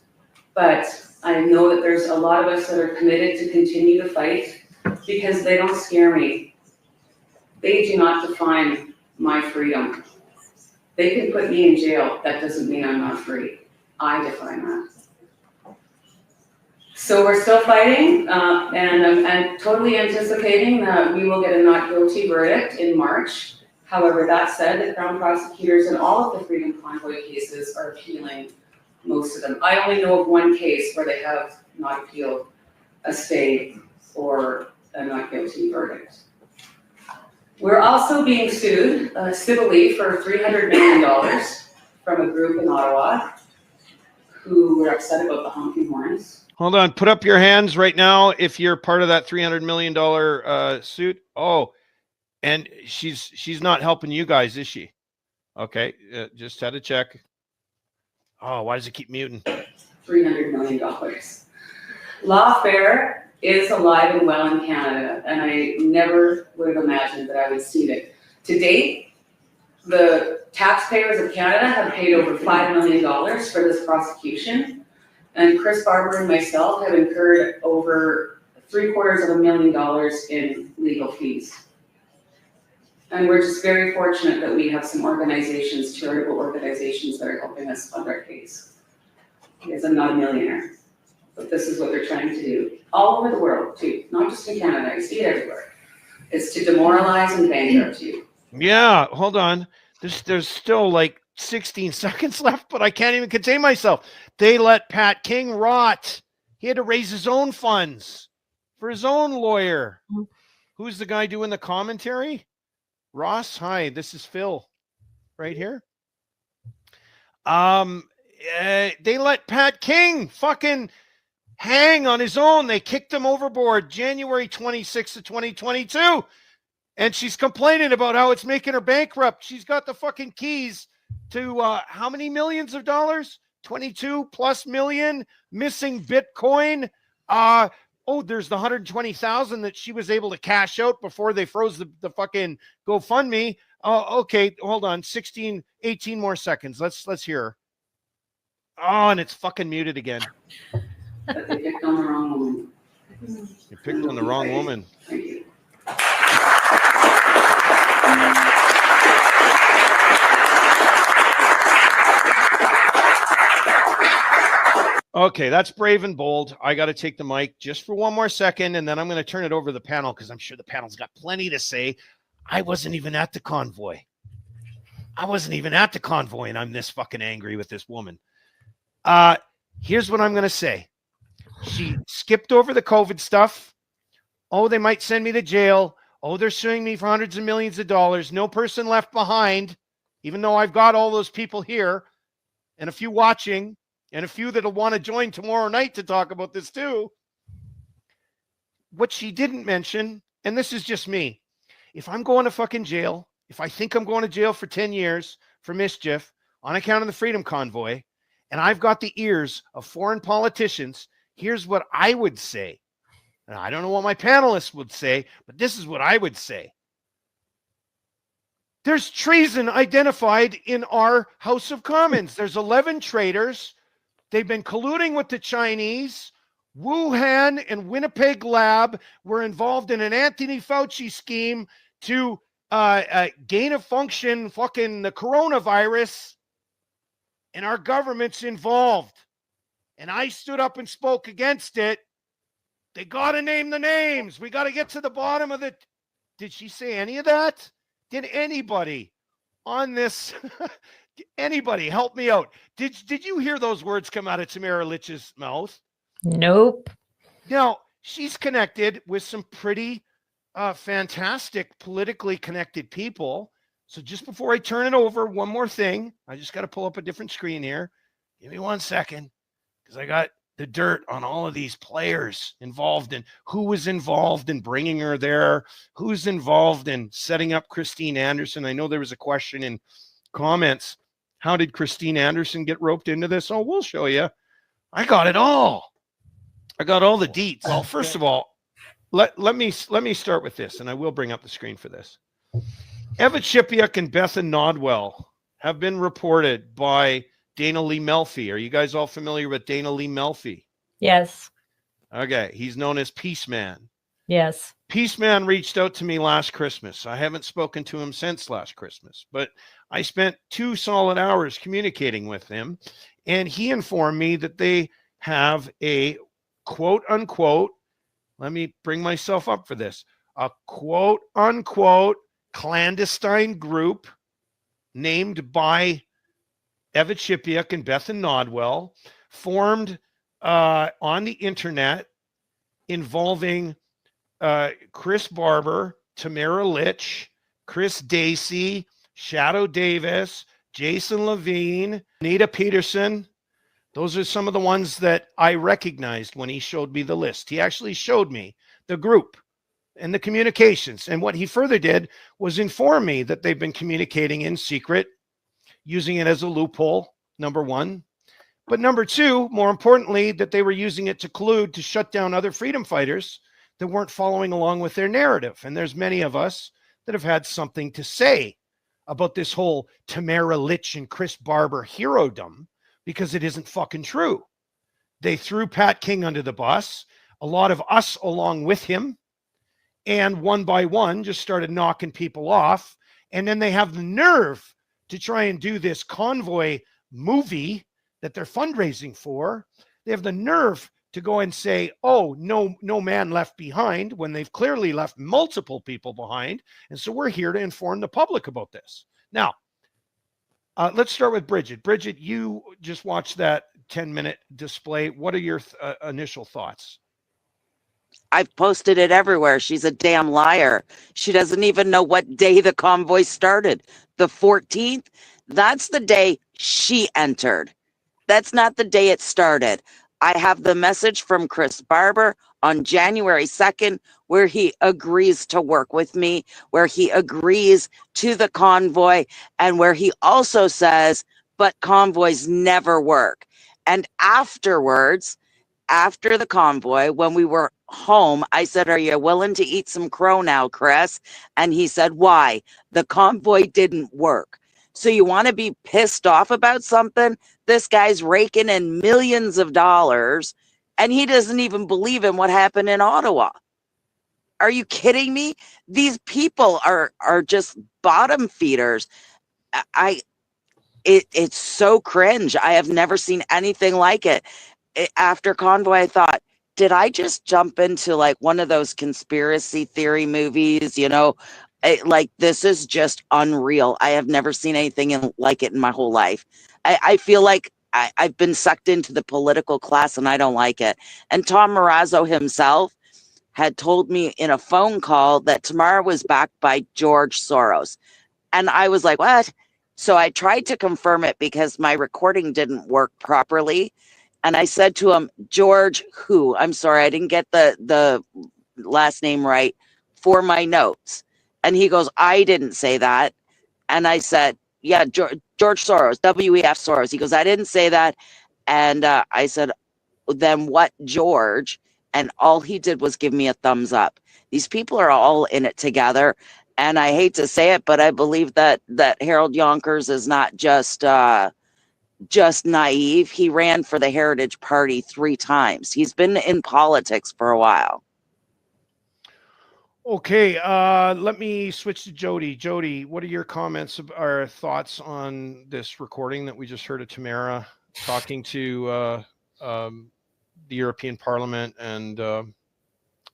but I know that there's a lot of us that are committed to continue to fight because they don't scare me. They do not define my freedom. They can put me in jail. That doesn't mean I'm not free. I define that. So we're still fighting, and I'm totally anticipating that we will get a not guilty verdict in March. However, that said, the Crown prosecutors in all of the Freedom Convoy cases are appealing most of them. I only know of one case where they have not appealed a stay or a not guilty verdict. We're also being sued civilly for $300 million from a group in Ottawa who were upset about the honking horns. Hold on. Put up your hands right now if you're part of that $300 million suit. Oh, and she's not helping you guys, is she? Okay, just had to check. Oh, why does it keep muting? $300 million. Lawfare is alive and well in Canada, and I never would have imagined that I would see it. To date, the taxpayers of Canada have paid over $5 million for this prosecution, and Chris Barber and myself have incurred over $750,000 in legal fees. And we're just very fortunate that we have some organizations, charitable organizations, that are helping us fund our case. Because I'm not a millionaire, but this is what they're trying to do. All over the world, too, not just in Canada, I see it everywhere. It's to demoralize and bankrupt you. Yeah, hold on. There's still like 16 seconds left, but I can't even contain myself. They let Pat King rot. He had to raise his own funds for his own lawyer. Who's the guy doing the commentary? Ross, hi, this is Phil right here. They let Pat King fucking hang on his own. They kicked him overboard January 26th of 2022. And she's complaining about how it's making her bankrupt. She's got the fucking keys to how many millions of dollars? 22 plus million missing Bitcoin. Oh, there's the 120,000 that she was able to cash out before they froze the fucking GoFundMe. Oh, okay. Hold on. 18 more seconds. Let's hear her. Oh, and it's fucking muted again. But they picked on the wrong woman. You picked on the wrong woman. Thank you. Okay, that's brave and bold. I got to take the mic just for one more second, and then I'm going to turn it over to the panel because I'm sure the panel's got plenty to say. I wasn't even at the convoy. And I'm this fucking angry with this woman. Here's what I'm going to say. She skipped over the COVID stuff. Oh, they might send me to jail. Oh, they're suing me for hundreds of millions of dollars. No person left behind, even though I've got all those people here and a few watching and a few that'll want to join tomorrow night to talk about this too. What she didn't mention, and this is just me, if I'm going to fucking jail, if I think I'm going to jail for 10 years for mischief on account of the Freedom Convoy, and I've got the ears of foreign politicians, here's what I would say. And I don't know what my panelists would say, but this is what I would say. There's treason identified in our House of Commons. There's 11 traitors. They've been colluding with the Chinese. Wuhan and Winnipeg Lab were involved in an Anthony Fauci scheme to gain a function, fucking the coronavirus, and our government's involved. And I stood up and spoke against it. They got to name the names. We got to get to the bottom of it. Did she say any of that? Did anybody on this, anybody help me out? Did you hear those words come out of Tamara Lich's mouth? Nope. Now, she's connected with some pretty fantastic politically connected people. So just before I turn it over, one more thing. I just got to pull up a different screen here. Give me 1 second, because I got the dirt on all of these players involved in who was involved in bringing her there, who's involved in setting up Christine Anderson. I know there was a question in comments. How did Christine Anderson get roped into this? Oh, we'll show you. I got it all. I got all the deets. Well, first of all, let me start with this, and I will bring up the screen for this. Eva Chipiuk and Bethan Nodwell have been reported by Dana Lee Melfi. Are you guys all familiar with Dana Lee Melfi? Yes. Okay. He's known as Peaceman. Yes. Peaceman reached out to me last Christmas. I haven't spoken to him since last Christmas, but I spent 2 solid hours communicating with him, and he informed me that they have a quote unquote, let me bring myself up for this, a quote unquote clandestine group named by Eva Chipiuk and Bethan Nodwell, formed on the internet, involving Chris Barber, Tamara Lich, Chris Dacey, Shadow Davis, Jason Levine, Anita Peterson, Those are some of the ones that I recognized when he showed me the list. He actually showed me the group and the communications. And what he further did was inform me that they've been communicating in secret, using it as a loophole, number one. But number two, more importantly, that they were using it to collude to shut down other freedom fighters that weren't following along with their narrative. And there's many of us that have had something to say about this whole Tamara Lich and Chris Barber herodom, because it isn't fucking true. They threw Pat King under the bus, a lot of us along with him, and one by one just started knocking people off. And then they have the nerve to try and do this Convoy movie that they're fundraising for. They have the nerve to go and say, oh, no man left behind, when they've clearly left multiple people behind. And so we're here to inform the public about this. Now, let's start with Brigette. Brigette, you just watched that 10-minute display. What are your initial thoughts? I've posted it everywhere. She's a damn liar. She doesn't even know what day the convoy started. The 14th? That's the day she entered. That's not the day it started. I have the message from Chris Barber on January 2nd, where he agrees to work with me, where he agrees to the convoy, and where he also says, but convoys never work. And afterwards, after the convoy, when we were home, I said, are you willing to eat some crow now, Chris? And he said, why? The convoy didn't work. So you want to be pissed off about something? This guy's raking in millions of dollars, and he doesn't even believe in what happened in Ottawa. Are you kidding me? These people are just bottom feeders. It's so cringe. I have never seen anything like it. After Convoy, I thought, did I just jump into like one of those conspiracy theory movies? You know, like this is just unreal. I have never seen anything like it in my whole life. I feel like I've been sucked into the political class, and I don't like it. And Tom Marazzo himself had told me in a phone call that Tamara was backed by George Soros. And I was like, what? So I tried to confirm it because my recording didn't work properly. And I said to him, George who? I'm sorry, I didn't get the last name right for my notes. And he goes, I didn't say that. And I said, yeah, George Soros, W.E.F. Soros. He goes, I didn't say that. And I said, then what, George? And all he did was give me a thumbs up. These people are all in it together. And I hate to say it, but I believe that Harold Yonkers is not just naive. He ran for the Heritage Party 3 times. He's been in politics for a while. Okay, let me switch to Jody. Jody, what are your comments or thoughts on this recording that we just heard of Tamara talking to the European Parliament and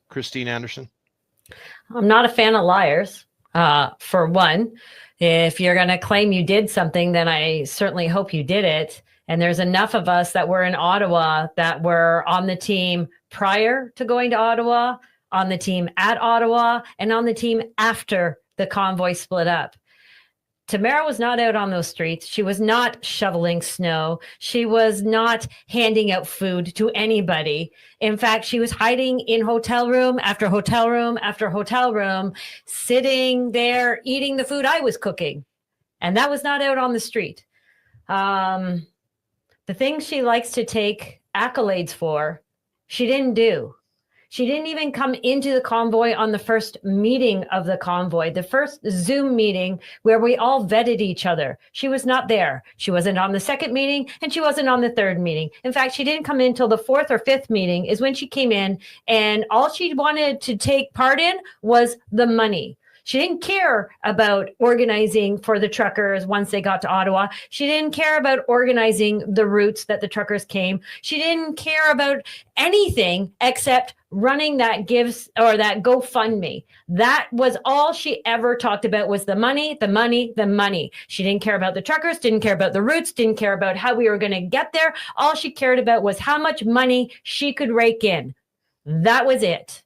Christine Anderson? I'm not a fan of liars. For one, if you're going to claim you did something, then I certainly hope you did it. And there's enough of us that were in Ottawa that were on the team prior to going to Ottawa, on the team at Ottawa, and on the team after the convoy split up. Tamara was not out on those streets. She was not shoveling snow. She was not handing out food to anybody. In fact, she was hiding in hotel room after hotel room after hotel room, sitting there eating the food I was cooking. And that was not out on the street. The things she likes to take accolades for, she didn't do. She didn't even come into the convoy on the first meeting of the convoy, the first Zoom meeting where we all vetted each other. She was not there. She wasn't on the second meeting, and she wasn't on the third meeting. In fact, she didn't come in until the 4th or 5th meeting is when she came in, and all she wanted to take part in was the money. She didn't care about organizing for the truckers once they got to Ottawa. She didn't care about organizing the routes that the truckers came. She didn't care about anything except running that that GoFundMe. That was all she ever talked about, was the money, the money, the money. She didn't care about the truckers, didn't care about the routes, didn't care about how we were going to get there. All she cared about was how much money she could rake in. That was it.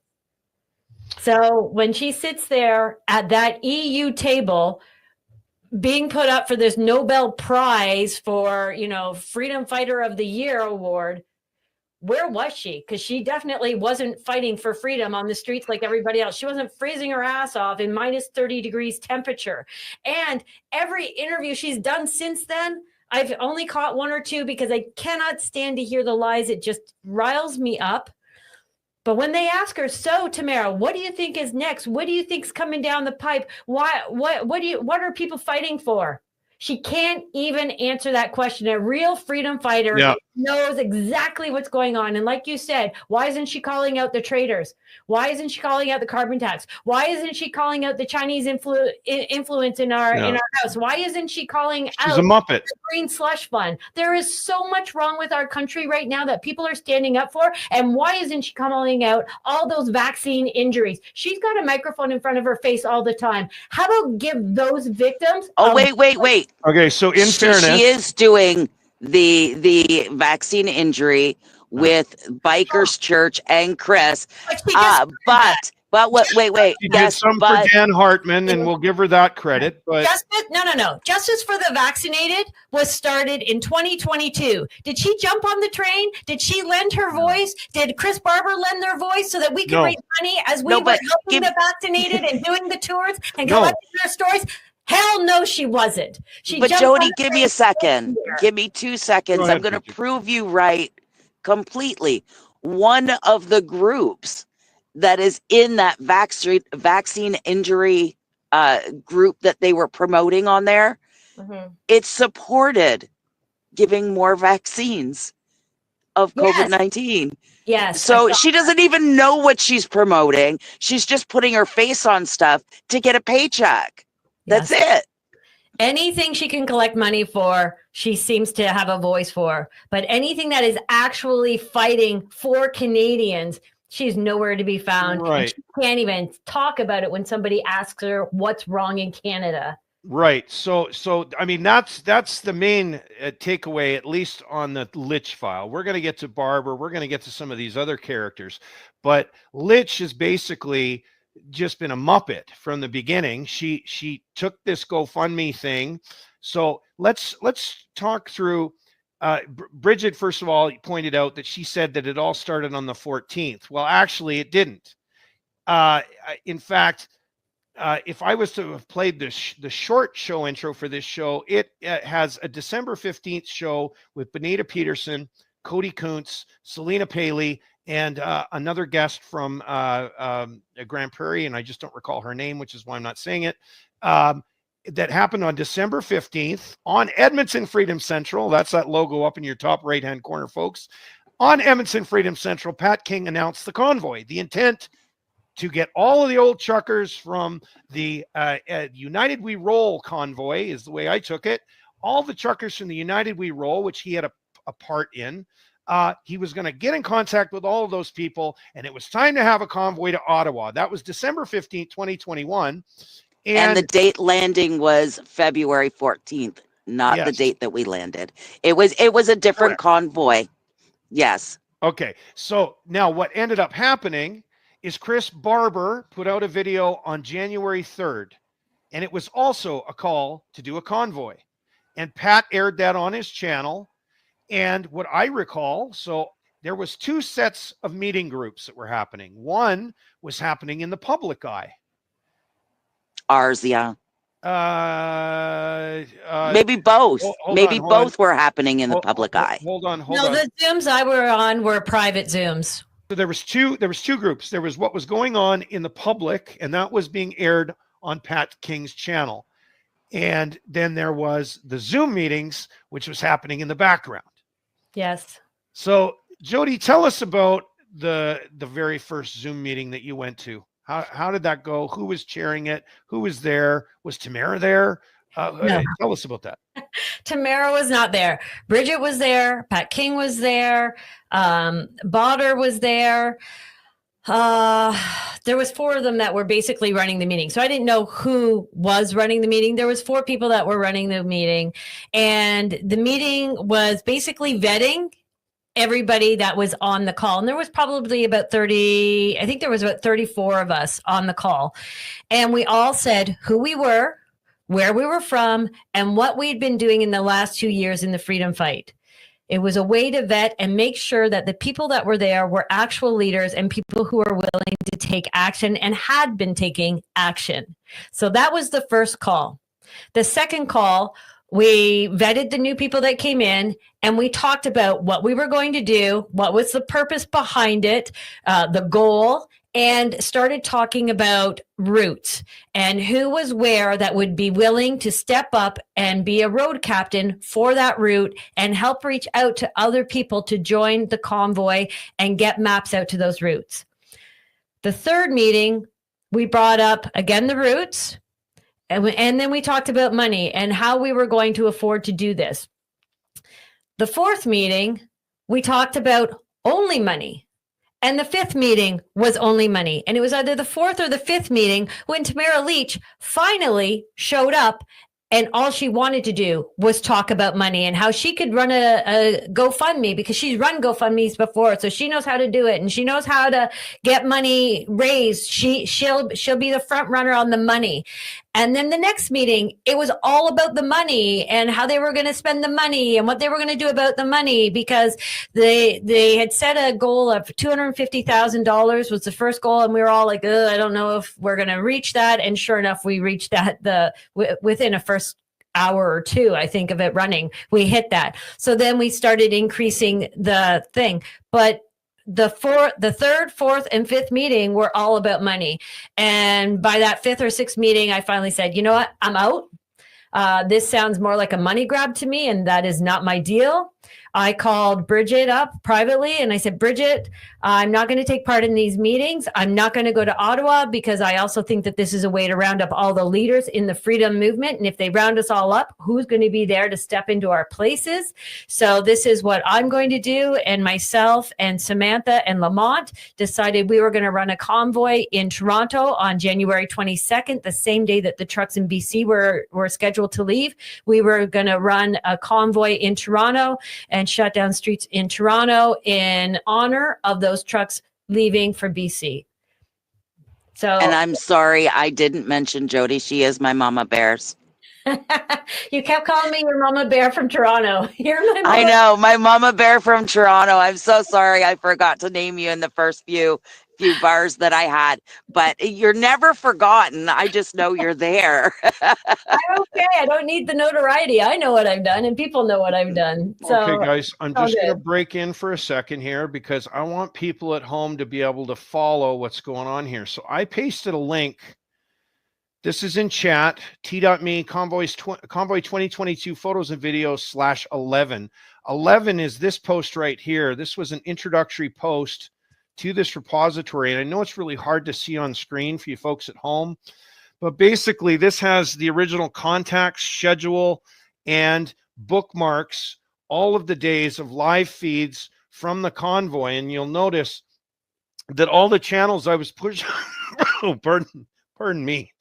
So when she sits there at that EU table, being put up for this Nobel Prize for, Freedom Fighter of the Year award. Where was she? Because she definitely wasn't fighting for freedom on the streets like everybody else. She wasn't freezing her ass off in minus 30 degrees temperature. And every interview she's done since then, I've only caught one or two because I cannot stand to hear the lies. It just riles me up. But when they ask her, so Tamara, what do you think is next? What do you think's coming down the pipe? What are people fighting for? She can't even answer that question. A real freedom fighter knows exactly what's going on. And like you said, why isn't she calling out the traitors? Why isn't she calling out the carbon tax? Why isn't she calling out the Chinese influence in our house? Why isn't she calling out a Muppet. the green slush fund? There is so much wrong with our country right now that people are standing up for. And why isn't she calling out all those vaccine injuries? She's got a microphone in front of her face all the time. How about give those victims? Oh, wait. Okay, so in fairness, she is doing the vaccine injury with Bikers Church and Chris. But wait. She did some for Dan Hartman, and we'll give her that credit. But Justice for the vaccinated was started in 2022. Did she jump on the train? Did she lend her voice? Did Chris Barber lend their voice so that we could raise money as we were helping the vaccinated and doing the tours and collecting their stories? Hell no, she wasn't. But Jody, give me a second. Give me 2 seconds. I'm going to prove you right completely. One of the groups that is in that vaccine injury group that they were promoting on there, it supported giving more vaccines of COVID-19. Yes. So she doesn't even know what she's promoting. She's just putting her face on stuff to get a paycheck. That's it. Anything she can collect money for, she seems to have a voice for. But anything that is actually fighting for Canadians, she's nowhere to be found. Right. And she can't even talk about it when somebody asks her what's wrong in Canada. Right. So I mean, that's the main takeaway, at least on the Lich file. We're going to get to Barber. We're going to get to some of these other characters. But Lich is basically just been a Muppet from the beginning. She took this GoFundMe thing. So let's talk through. Brigette, first of all, pointed out that she said that it all started on the 14th. Well, actually, it didn't. In fact, if I was to have played the short show intro for this show, it has a December 15th show with Benita Peterson, Cody Kuntz, Selena Paley, and another guest from Grand Prairie, and I just don't recall her name, which is why I'm not saying it. That happened on December 15th on Edmonton Freedom Central. That's that logo up in your top right-hand corner, folks. On Edmonton Freedom Central, Pat King announced the convoy. The intent to get all of the old truckers from the United We Roll convoy is the way I took it. All the truckers from the United We Roll, which he had a part in, he was going to get in contact with all of those people, and it was time to have a convoy to Ottawa. That was December 15th, 2021. And the date landing was February 14th, not the date that we landed. It was a different convoy. Yes. Okay. So now what ended up happening is Chris Barber put out a video on January 3rd, and it was also a call to do a convoy. And Pat aired that on his channel. And what I recall, so there was two sets of meeting groups that were happening. One was happening in the public eye. Ours, yeah. Maybe both. Maybe both were happening in the public eye. Hold on. No, the Zooms I were on were private Zooms. So there was two groups. There was what was going on in the public, and that was being aired on Pat King's channel. And then there was the Zoom meetings, which was happening in the background. Yes. So Jody, tell us about the very first Zoom meeting that you went to. How did that go? Who was chairing it? Who was there? Was Tamara there? No. Tell us about that. Tamara was not there. Brigette was there. Pat King was there. Barber was there. There was four of them that were basically running the meeting. So I didn't know who was running the meeting. There was four people that were running the meeting. And the meeting was basically vetting everybody that was on the call. And there was probably about 30, I think there was about 34 of us on the call. And we all said who we were, where we were from, and what we'd been doing in the last 2 years in the freedom fight. It was a way to vet and make sure that the people that were there were actual leaders and people who are willing to take action and had been taking action. So that was the first call. The second call, we vetted the new people that came in, and we talked about what we were going to do, what was the purpose behind it, the goal, and started talking about routes and who was where that would be willing to step up and be a road captain for that route and help reach out to other people to join the convoy and get maps out to those routes. The third meeting, we brought up again the routes, and then we talked about money and how we were going to afford to do this. The fourth meeting, we talked about only money. And the fifth meeting was only money. And it was either the fourth or the fifth meeting when Tamara Lich finally showed up, and all she wanted to do was talk about money and how she could run a GoFundMe, because she's run GoFundMes before. So she knows how to do it, and she knows how to get money raised. She'll be the front runner on the money. And then the next meeting, it was all about the money and how they were going to spend the money and what they were going to do about the money, because they had set a goal of $250,000 was the first goal. And we were all like, I don't know if we're going to reach that. And sure enough, we reached that within a first hour or two, I think, of it running. We hit that. So then we started increasing the thing. But the third, fourth, and fifth meeting were all about money. And by that fifth or sixth meeting, I finally said, you know what, I'm out. This sounds more like a money grab to me, and that is not my deal. I called Brigette up privately and I said, Brigette, I'm not going to take part in these meetings. I'm not going to go to Ottawa, because I also think that this is a way to round up all the leaders in the freedom movement. And if they round us all up, who's going to be there to step into our places? So this is what I'm going to do. And myself and Samantha and Lamont decided we were going to run a convoy in Toronto on January 22nd, the same day that the trucks in BC were scheduled to leave. We were going to run a convoy in Toronto and shut down streets in Toronto in honor of those trucks leaving for BC. So, and I'm sorry I didn't mention Jody. She is my mama bears. You kept calling me your mama bear from Toronto. You're my mama. I know, my mama bear from Toronto. I'm so sorry I forgot to name you in the first few bars that I had, but you're never forgotten. I just know you're there. I'm okay. I don't need the notoriety. I know what I've done, and people know what I've done. So, okay, guys, I'm just going to break in for a second here, because I want people at home to be able to follow what's going on here. So I pasted a link. This is in chat, t.me, Convoy 2022 photos and videos /11. 11 is this post right here. This was an introductory post to this repository. And I know it's really hard to see on screen for you folks at home, but basically this has the original contacts, schedule, and bookmarks, all of the days of live feeds from the convoy. And you'll notice that all the channels I was pushing, oh, pardon me.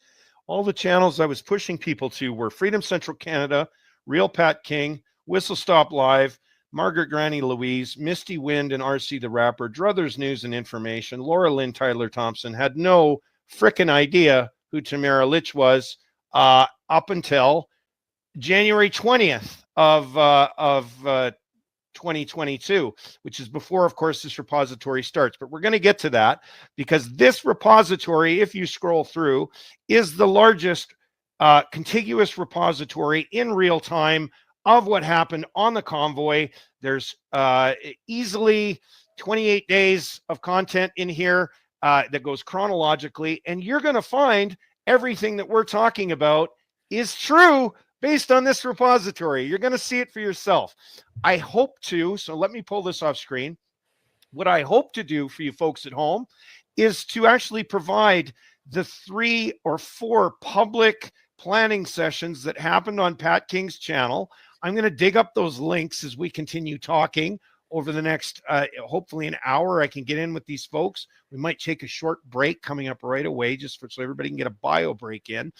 All the channels I was pushing people to were Freedom Central Canada, Real Pat King, Whistle Stop Live, Margaret Granny Louise, Misty Wind and RC the Rapper, Druthers News and Information, Laura Lynn Tyler Thompson. Had no frickin' idea who Tamara Lich was up until January 20th of 2022, which is before, of course, this repository starts. But we're going to get to that, because this repository, if you scroll through, is the largest contiguous repository in real time of what happened on the convoy. There's easily 28 days of content in here that goes chronologically, and you're going to find everything that we're talking about is true based on this repository. You're going to see it for yourself. I hope to, so let me pull this off screen. What I hope to do for you folks at home is to actually provide the 3 or 4 public planning sessions that happened on Pat King's channel. I'm going to dig up those links as we continue talking over the next, hopefully an hour. I can get in with these folks. We might take a short break coming up right away, just so everybody can get a bio break in.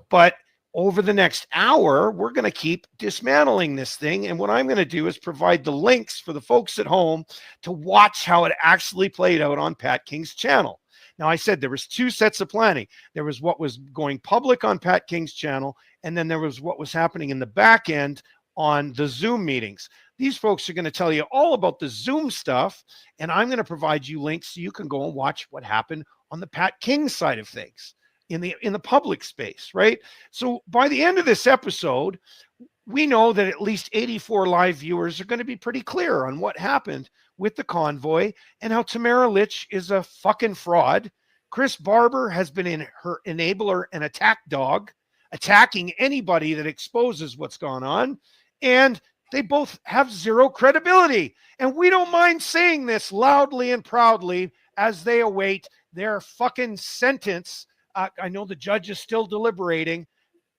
But over the next hour, we're going to keep dismantling this thing. And what I'm going to do is provide the links for the folks at home to watch how it actually played out on Pat King's channel. Now, I said there was 2 sets of planning. There was what was going public on Pat King's channel, and then there was what was happening in the back end on the Zoom meetings. These folks are going to tell you all about the Zoom stuff, and I'm going to provide you links so you can go and watch what happened on the Pat King side of things in the public space, right? So by the end of this episode, we know that at least 84 live viewers are going to be pretty clear on what happened with the convoy and how Tamara Lich is a fucking fraud. Chris Barber has been in her enabler and attack dog, attacking anybody that exposes what's gone on. And they both have zero credibility. And we don't mind saying this loudly and proudly as they await their fucking sentence. I know the judge is still deliberating.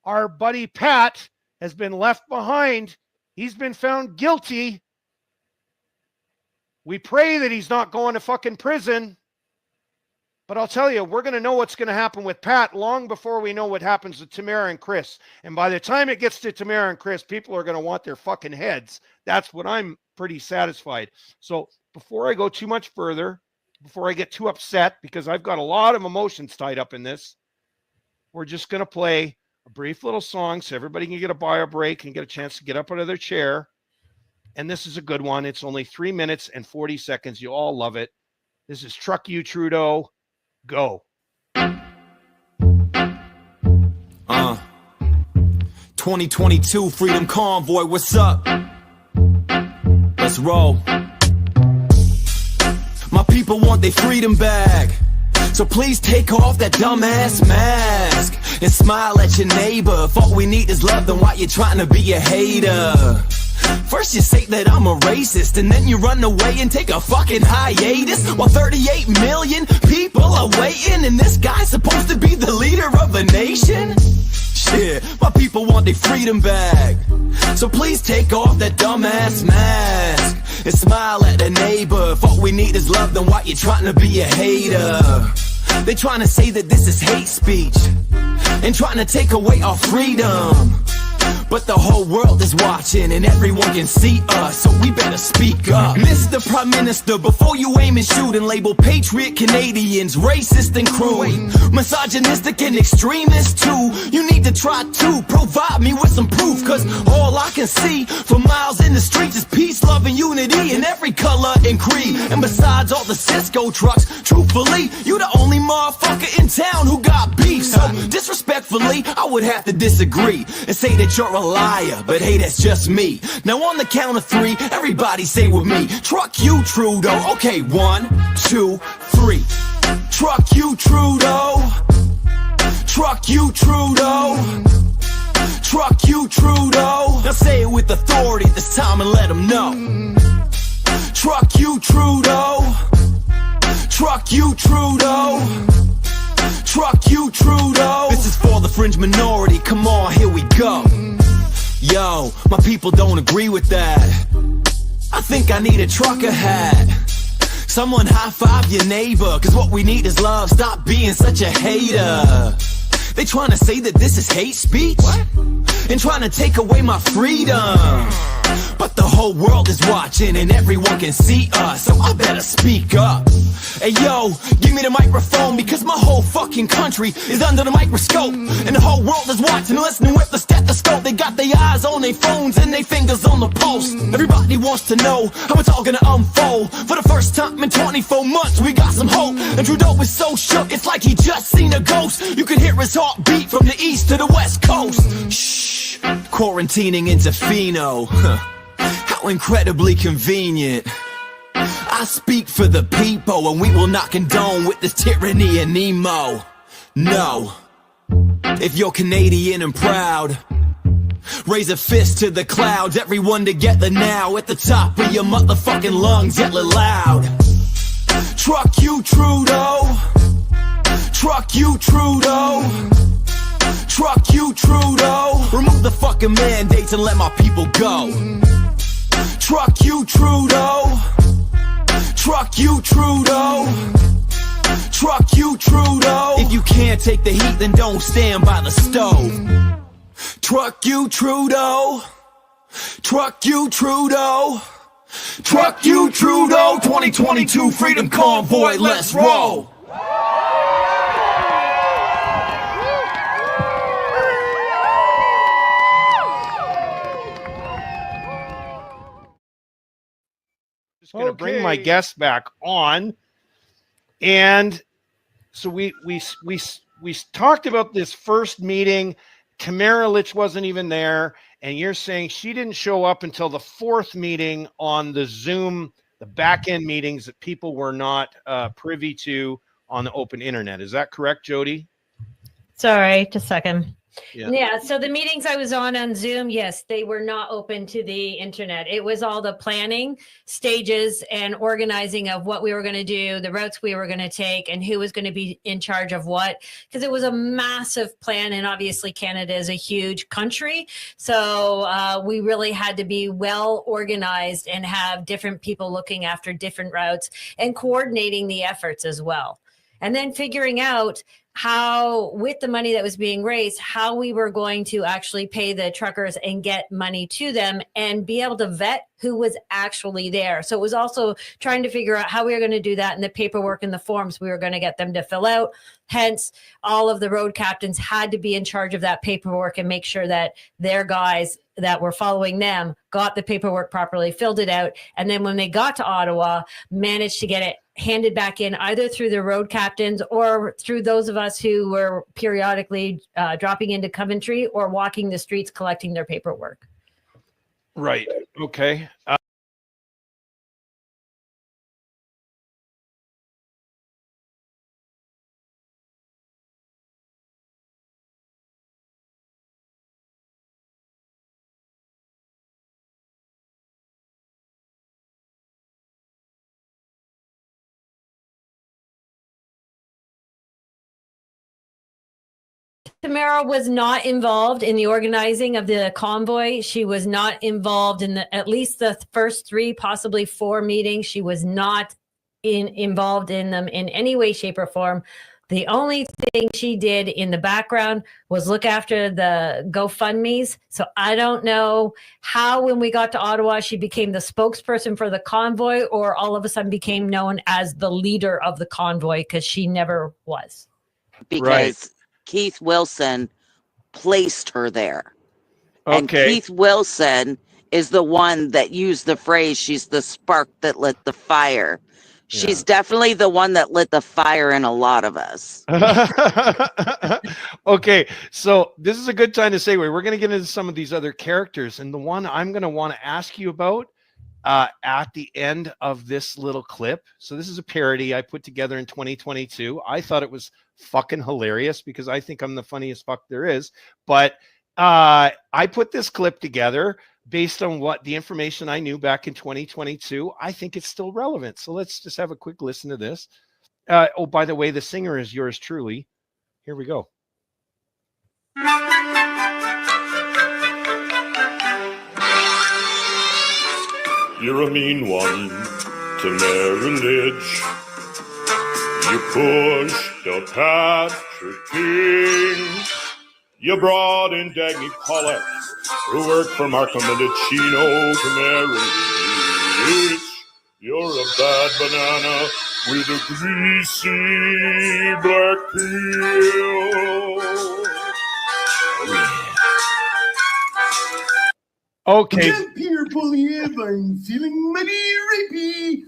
Our buddy Pat has been left behind. He's been found guilty. We pray that he's not going to fucking prison. But I'll tell you, we're going to know what's going to happen with Pat long before we know what happens to Tamara and Chris. And by the time it gets to Tamara and Chris, people are going to want their fucking heads. That's what I'm pretty satisfied. So before I go too much further, before I get too upset, because I've got a lot of emotions tied up in this, we're just going to play a brief little song so everybody can get a bio break and get a chance to get up out of their chair. And this is a good one. It's only 3 minutes and 40 seconds. You all love it. This is Truck You Trudeau. Go. 2022 Freedom Convoy, what's up? Let's roll. My people want their freedom back, so please take off that dumbass mask and smile at your neighbor. If all we need is love, then why you trying to be a hater? First you say that I'm a racist, and then you run away and take a fucking hiatus, while 38 million people are waiting, and this guy's supposed to be the leader of a nation? Shit, my people want their freedom back, so please take off that dumbass mask and smile at a neighbor. If all we need is love, then why you trying to be a hater? They trying to say that this is hate speech and trying to take away our freedom, but the whole world is watching and everyone can see us, so we better speak up. Mr. Prime Minister, before you aim and shoot and label patriot Canadians racist and cruel, misogynistic and extremist too, you need to try to provide me with some proof, cause all I can see for miles in the streets is peace, love and unity in every color and creed. And besides all the Cisco trucks, truthfully, you the only motherfucker in town who got beef. So disrespectfully, I would have to disagree and say that you're a liar, but hey, that's just me. Now on the count of 3, everybody say with me, Truck You Trudeau. Okay, 1, 2, 3. Truck You Trudeau. Truck You Trudeau. Truck You Trudeau. Now say it with authority this time and let them know. Truck You Trudeau. Truck You Trudeau. Truck You Trudeau. This is for the fringe minority, come on, here we go. Yo, my people don't agree with that. I think I need a trucker hat. Someone high five your neighbor, cause what we need is love, stop being such a hater. They trying to say that this is hate speech? What? And trying to take away my freedom, but the whole world is watching and everyone can see us, so I better speak up. Hey yo, give me the microphone, because my whole fucking country is under the microscope, and the whole world is watching, listening with the stethoscope. They got their eyes on their phones and their fingers on the pulse. Everybody wants to know how it's all gonna unfold. For the first time in 24 months, we got some hope. And Trudeau is so shook, it's like he just seen a ghost. You can hear his heartbeat from the east to the west coast. Shh, quarantining into Fino. How incredibly convenient. I speak for the people, and we will not condone with this tyranny and Nemo. No. If you're Canadian and proud, raise a fist to the clouds. Everyone together now, at the top of your motherfucking lungs, yell it loud. Truck You Trudeau. Truck You Trudeau. Truck You Trudeau. Remove the fucking mandates and let my people go. Truck You Trudeau. Truck You Trudeau. Truck You Trudeau. If you can't take the heat, then don't stand by the stove. Truck You Trudeau. Truck You Trudeau. Truck You Trudeau. 2022 Freedom Convoy, let's roll. Just going to bring my guest back on. And so we talked about this first meeting. Tamara Lich wasn't even there. And you're saying she didn't show up until the fourth meeting on the Zoom, the back-end meetings that people were not privy to on the open internet. Is that correct, Jody? Sorry, just a second. Yeah. So the meetings I was on Zoom, yes, they were not open to the internet. It was all the planning stages and organizing of what we were going to do, the routes we were going to take, and who was going to be in charge of what, because it was a massive plan. And obviously Canada is a huge country. So we really had to be well organized and have different people looking after different routes and coordinating the efforts as well. And then figuring out how, with the money that was being raised, how we were going to actually pay the truckers and get money to them and be able to vet who was actually there. So it was also trying to figure out how we were going to do that, and the paperwork and the forms we were going to get them to fill out. Hence, all of the road captains had to be in charge of that paperwork and make sure that their guys that were following them got the paperwork properly, filled it out, and then when they got to Ottawa, managed to get it handed back in either through the road captains or through those of us who were periodically dropping into Coventry or walking the streets collecting their paperwork. Right. Okay. Tamara was not involved in the organizing of the convoy. She was not involved in at least the first 3, possibly 4 meetings. She was not involved in them in any way, shape, or form. The only thing she did in the background was look after the GoFundMes. So I don't know how, when we got to Ottawa, she became the spokesperson for the convoy, or all of a sudden became known as the leader of the convoy, because she never was. Because Keith Wilson placed her there. Okay. And Keith Wilson is the one that used the phrase, she's the spark that lit the fire. She's definitely the one that lit the fire in a lot of us. Okay, so this is a good time to segue. We're going to get into some of these other characters, and the one I'm going to want to ask you about at the end of this little clip. So this is a parody I put together in 2022. I thought it was fucking hilarious because I think I'm the funniest fuck there is. But I put this clip together based on what the information I knew back in 2022. I think it's still relevant. So let's just have a quick listen to this. Oh, by the way, the singer is yours truly. Here we go. You're a mean one, Tamara Lich. You pushed the Patrick King. You brought in Dagny Pollock, who worked for Markham and Ticino. Tamara Lich, you're a bad banana with a greasy black peel. Okay. Come here, bully, I'm feeling mighty rapey.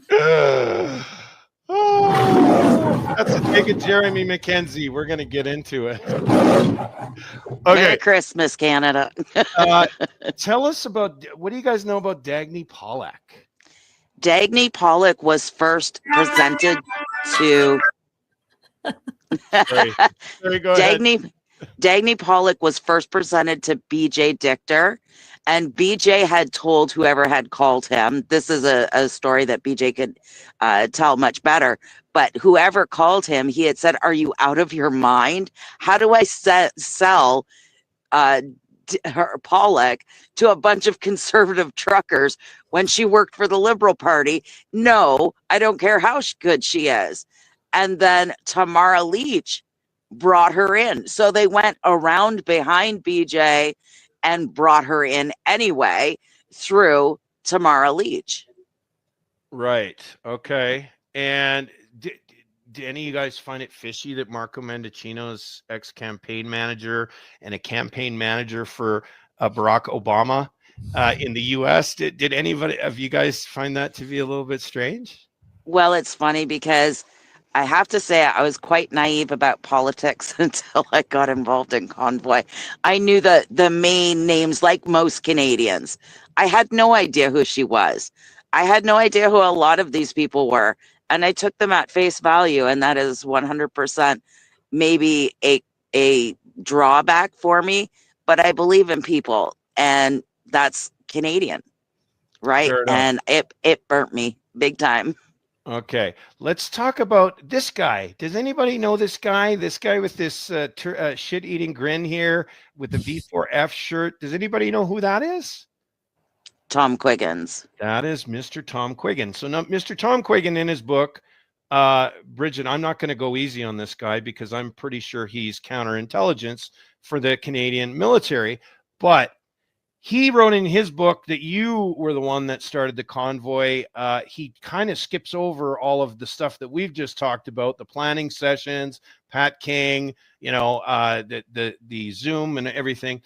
That's a take of Jeremy McKenzie. We're going to get into it. Okay. Merry Christmas, Canada. Tell us about, what do you guys know about Dagny Pollock? Dagny Pollock was first presented to... Sorry, go ahead. Dagny Pollock was first presented to BJ Dichter, and BJ had told whoever had called him, this is a story that BJ could tell much better, but whoever called him, he had said, "Are you out of your mind? How do I sell her Pollock to a bunch of conservative truckers when she worked for the Liberal Party? No, I don't care how good she is." And then Tamara Lich brought her in. So they went around behind BJ and brought her in anyway through Tamara Lich. Right. Okay. And did any of you guys find it fishy that Marco Mendocino's ex-campaign manager and a campaign manager for Barack Obama in the U.S. Did anybody of you guys find that to be a little bit strange? Well, it's funny because I have to say I was quite naive about politics until I got involved in Convoy. I knew the main names like most Canadians. I had no idea who she was. I had no idea who a lot of these people were. And I took them at face value. And that is 100% maybe a drawback for me. But I believe in people. And that's Canadian, right? And it burnt me big time. Okay, let's talk about this guy. Does anybody know this guy? This guy with this shit-eating grin here with the V4F shirt. Does anybody know who that is? Tom Quiggins. That is Mr. Tom Quiggin. So now, Mr. Tom Quiggin in his book, Brigette, I'm not going to go easy on this guy because I'm pretty sure he's counterintelligence for the Canadian military, but he wrote in his book that you were the one that started the convoy. He kind of skips over all of the stuff that we've just talked about, the planning sessions, Pat King, you know, the Zoom and everything.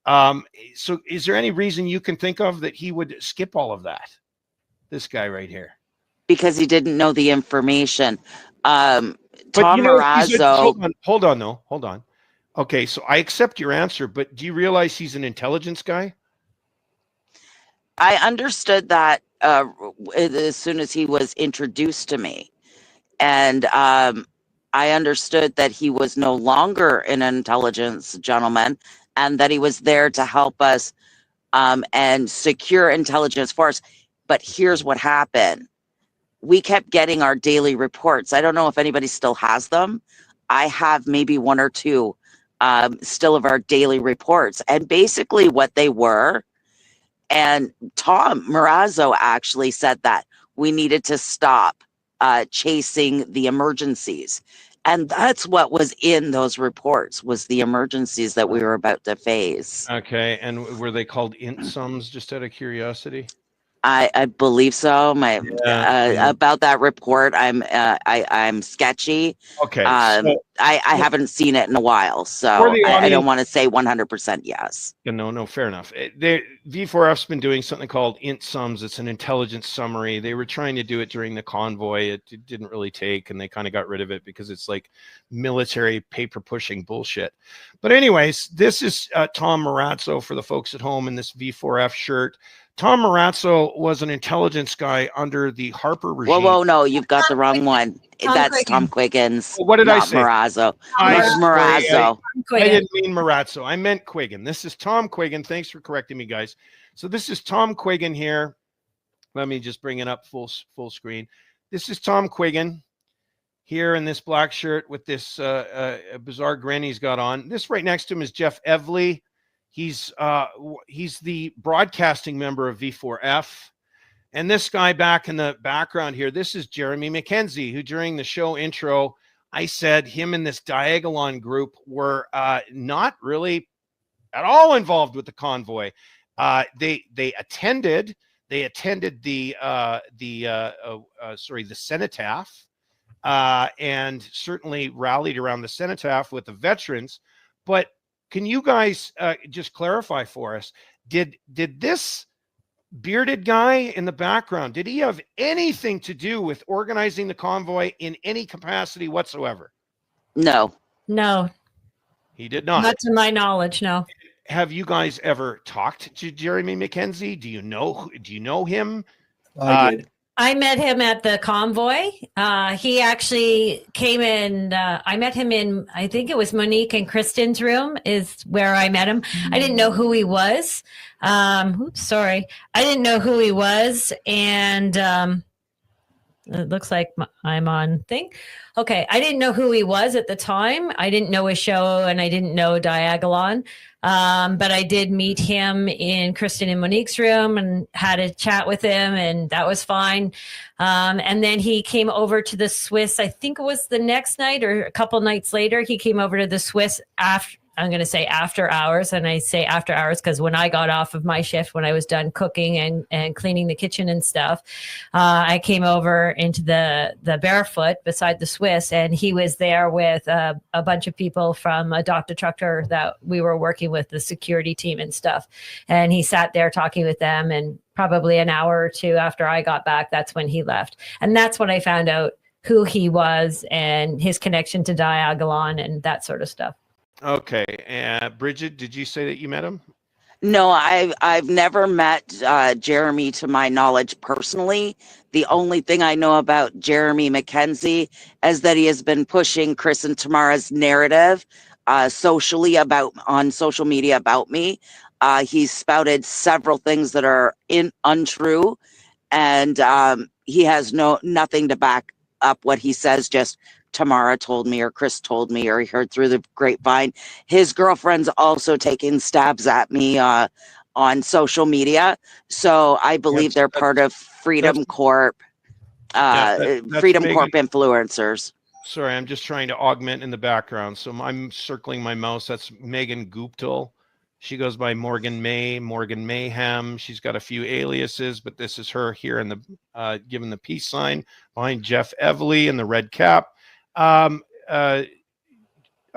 So is there any reason you can think of that he would skip all of that? This guy right here. Because he didn't know the information. Tom Marazzo. Hold on. Okay, so I accept your answer, but do you realize he's an intelligence guy? I understood that as soon as he was introduced to me. And I understood that he was no longer an intelligence gentleman and that he was there to help us and secure intelligence for us. But here's what happened. We kept getting our daily reports. I don't know if anybody still has them. I have maybe one or two still of our daily reports. And basically what they were, and Tom Marazzo actually said that we needed to stop chasing the emergencies. And that's what was in those reports, was the emergencies that we were about to face. Okay, and were they called int sums, just out of curiosity? I believe so. About that report, I'm sketchy. Okay, I haven't seen it in a while, so I don't want to say 100% yes. No, fair enough. V4F's been doing something called int sums. It's an intelligence summary. They were trying to do it during the convoy. It didn't really take, and they kind of got rid of it because it's like military paper pushing bullshit. But anyways, this is Tom Marazzo for the folks at home in this V4F shirt. Tom Marazzo was an intelligence guy under the Harper regime. Whoa, no, you've got the wrong one. That's Tom Quiggins. What did I say? Marazzo. Marazzo. I didn't mean Marazzo. I meant Quiggin. This is Tom Quiggin. Thanks for correcting me, guys. So this is Tom Quiggin here. Let me just bring it up full screen. This is Tom Quiggin here in this black shirt with this bizarre grin he's got on. This right next to him is Jeff Evely. He's the broadcasting member of V4F. And this guy back in the background here, this is Jeremy McKenzie, who during the show intro, I said him and this Diagolon group were not really at all involved with the convoy. They attended the cenotaph and certainly rallied around the cenotaph with the veterans. But can you guys just clarify for us, did this bearded guy in the background, did he have anything to do with organizing the convoy in any capacity whatsoever? No. He did not. Not to my knowledge, no. Have you guys ever talked to Jeremy McKenzie? Do you know him? I did. I met him at the convoy. He actually came in. I met him in, I think it was Monique and Kristen's room is where I met him. I didn't know who he was. I didn't know who he was. And it looks like I'm on thing. Okay. I didn't know who he was at the time. I didn't know his show and I didn't know Diagolon. But I did meet him in Kristen and Monique's room and had a chat with him, and that was fine. And then he came over to the Swiss, I think it was the next night or a couple nights later, he came over to the Swiss I'm going to say after hours. And I say after hours because when I got off of my shift, when I was done cooking and cleaning the kitchen and stuff, I came over into the Barefoot beside the Swiss, and he was there with a bunch of people from a Dr. Trucker that we were working with, the security team and stuff. And he sat there talking with them, and probably an hour or two after I got back, that's when he left. And that's when I found out who he was and his connection to Diagolon and that sort of stuff. Okay. Brigette, did you say that you met him? No, I've never met Jeremy to my knowledge personally. The only thing I know about Jeremy Mackenzie is that he has been pushing Chris and Tamara's narrative socially on social media about me. He's spouted several things that are untrue, and he has nothing to back up what he says. Just Tamara told me, or Chris told me, or he heard through the grapevine. His girlfriend's also taking stabs at me on social media. So I believe they're part of Freedom Corp, Freedom Corp influencers. Sorry, I'm just trying to augment in the background. So I'm circling my mouse. That's Megan Guptill. She goes by Morgan Mayhem. She's got a few aliases, but this is her here in the given the peace sign behind Jeff Evely in the red cap. I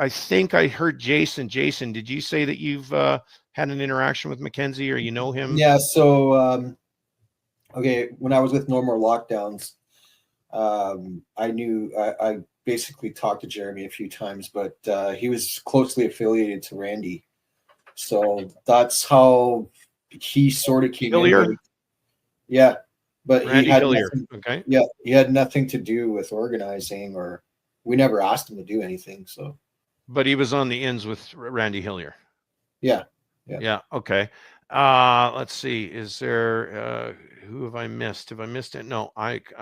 think I heard Jason. Jason, did you say that you've had an interaction with Mackenzie, or you know him? Yeah. So, okay, when I was with No More Lockdowns, I basically talked to Jeremy a few times, but he was closely affiliated to Randy. So that's how he sort of came in. Yeah. But Randy he had Hillier. nothing, Okay. Yeah, he had nothing to do with organizing, or we never asked him to do anything. So, but he was on the ins with Randy Hillier. Yeah. Okay. Let's see. Is there who have I missed? Have I missed it? No,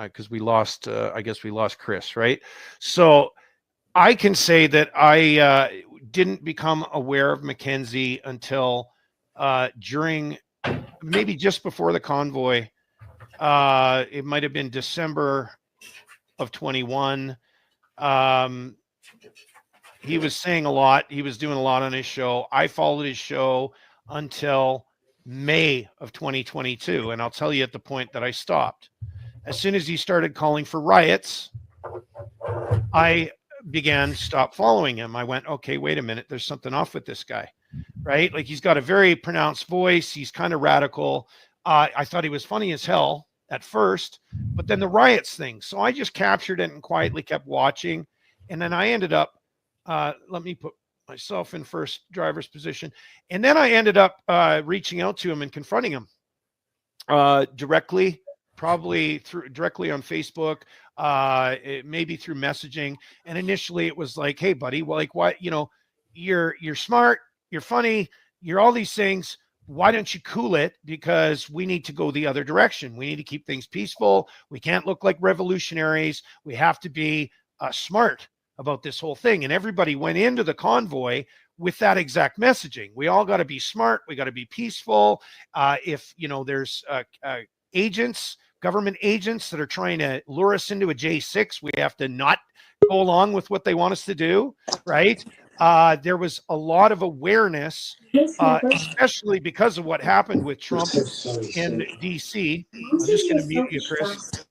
because we lost. I guess we lost Chris, right? So I can say that I didn't become aware of Mackenzie until during, maybe just before the convoy. It might have been December of 21. He was saying a lot. He was doing a lot on his show. I followed his show until May of 2022. And I'll tell you at the point that I stopped. As soon as he started calling for riots, I began to stop following him. I went, okay, wait a minute. There's something off with this guy, right? Like, he's got a very pronounced voice. He's kind of radical. I thought he was funny as hell at first, but then the riots thing. So I just captured it and quietly kept watching. And then I ended up, let me put myself in first driver's position. And then I ended up reaching out to him and confronting him directly, probably directly on Facebook, maybe through messaging. And initially it was like, hey buddy, well, like, what, you're smart, you're funny, you're all these things. Why don't you cool it? Because we need to go the other direction. We need to keep things peaceful. We can't look like revolutionaries. We have to be smart about this whole thing. And everybody went into the convoy with that exact messaging. We all got to be smart. We got to be peaceful. If, there's agents, government agents that are trying to lure us into a J6, we have to not go along with what they want us to do, right? There was a lot of awareness, especially because of what happened with Trump in DC. I'm just going to mute you, Chris.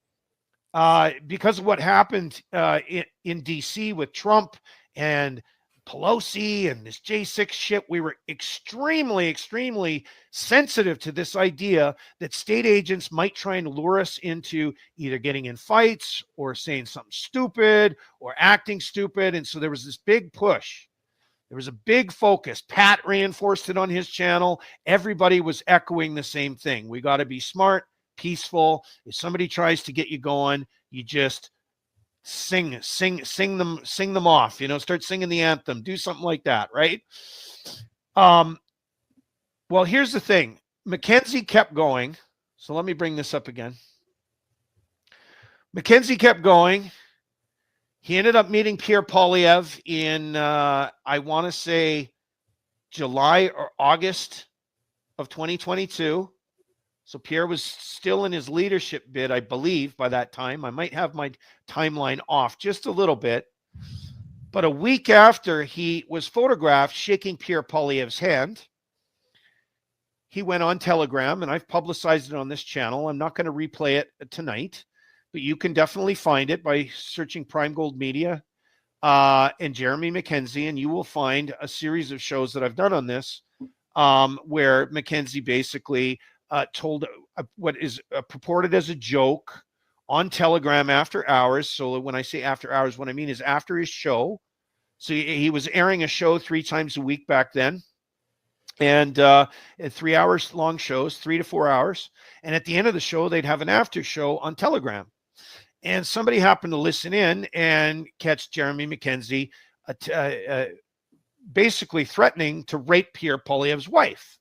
Because of what happened in DC with Trump and Pelosi and this J6 shit, we were extremely, extremely sensitive to this idea that state agents might try and lure us into either getting in fights or saying something stupid or acting stupid. And so there was this big push. There was a big focus. Pat reinforced it on his channel. Everybody was echoing the same thing. We got to be smart, peaceful. If somebody tries to get you going, you just sing them off, start singing the anthem, do something like that, right? Well, here's the thing. Mackenzie kept going. So let me bring this up again. Mackenzie kept going. He ended up meeting Pierre Poilievre in, I want to say, July or August of 2022. So Pierre was still in his leadership bid, I believe, by that time. I might have my timeline off just a little bit. But a week after he was photographed shaking Pierre Poilievre's hand, he went on Telegram, and I've publicized it on this channel. I'm not going to replay it tonight, but you can definitely find it by searching Prime Gold Media and Jeremy Mackenzie, and you will find a series of shows that I've done on this, where Mackenzie basically told what is purported as a joke on Telegram after hours. So when I say after hours, what I mean is after his show. So he was airing a show 3 times a week back then, and 3 hours long shows, 3 to 4 hours. And at the end of the show, they'd have an after show on Telegram. And somebody happened to listen in and catch Jeremy Mackenzie basically threatening to rape Pierre Poilievre's wife.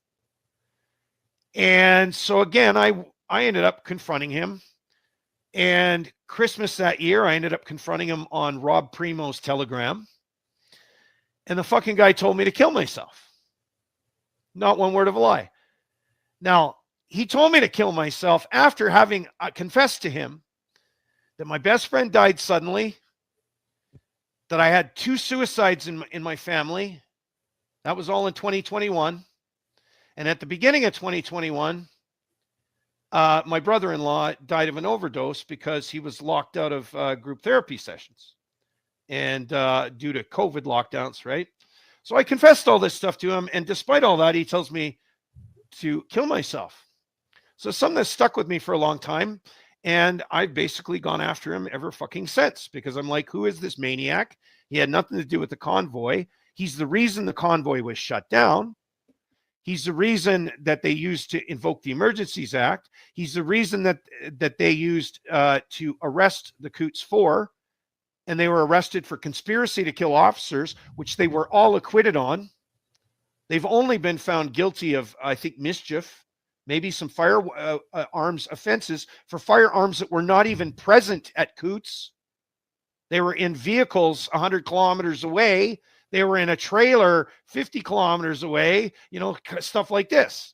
And so again, I ended up confronting him. And Christmas that year, I ended up confronting him on Rob Primo's Telegram. And the fucking guy told me to kill myself. Not one word of a lie. Now, he told me to kill myself after having confessed to him that my best friend died suddenly, that I had 2 suicides in my family. That was all in 2021. And at the beginning of 2021, my brother-in-law died of an overdose because he was locked out of group therapy sessions, and due to COVID lockdowns, right? So I confessed all this stuff to him, and despite all that, he tells me to kill myself. So something that stuck with me for a long time, and I've basically gone after him ever fucking since, because I'm like, who is this maniac? He had nothing to do with the convoy. He's the reason the convoy was shut down. He's the reason that they used to invoke the Emergencies Act. He's the reason that they used to arrest the Coots 4, and they were arrested for conspiracy to kill officers, which they were all acquitted on. They've only been found guilty of, I think, mischief, maybe some firearms offenses for firearms that were not even present at Coots. They were in vehicles 100 kilometers away. They were in a trailer 50 kilometers away, you know, stuff like this.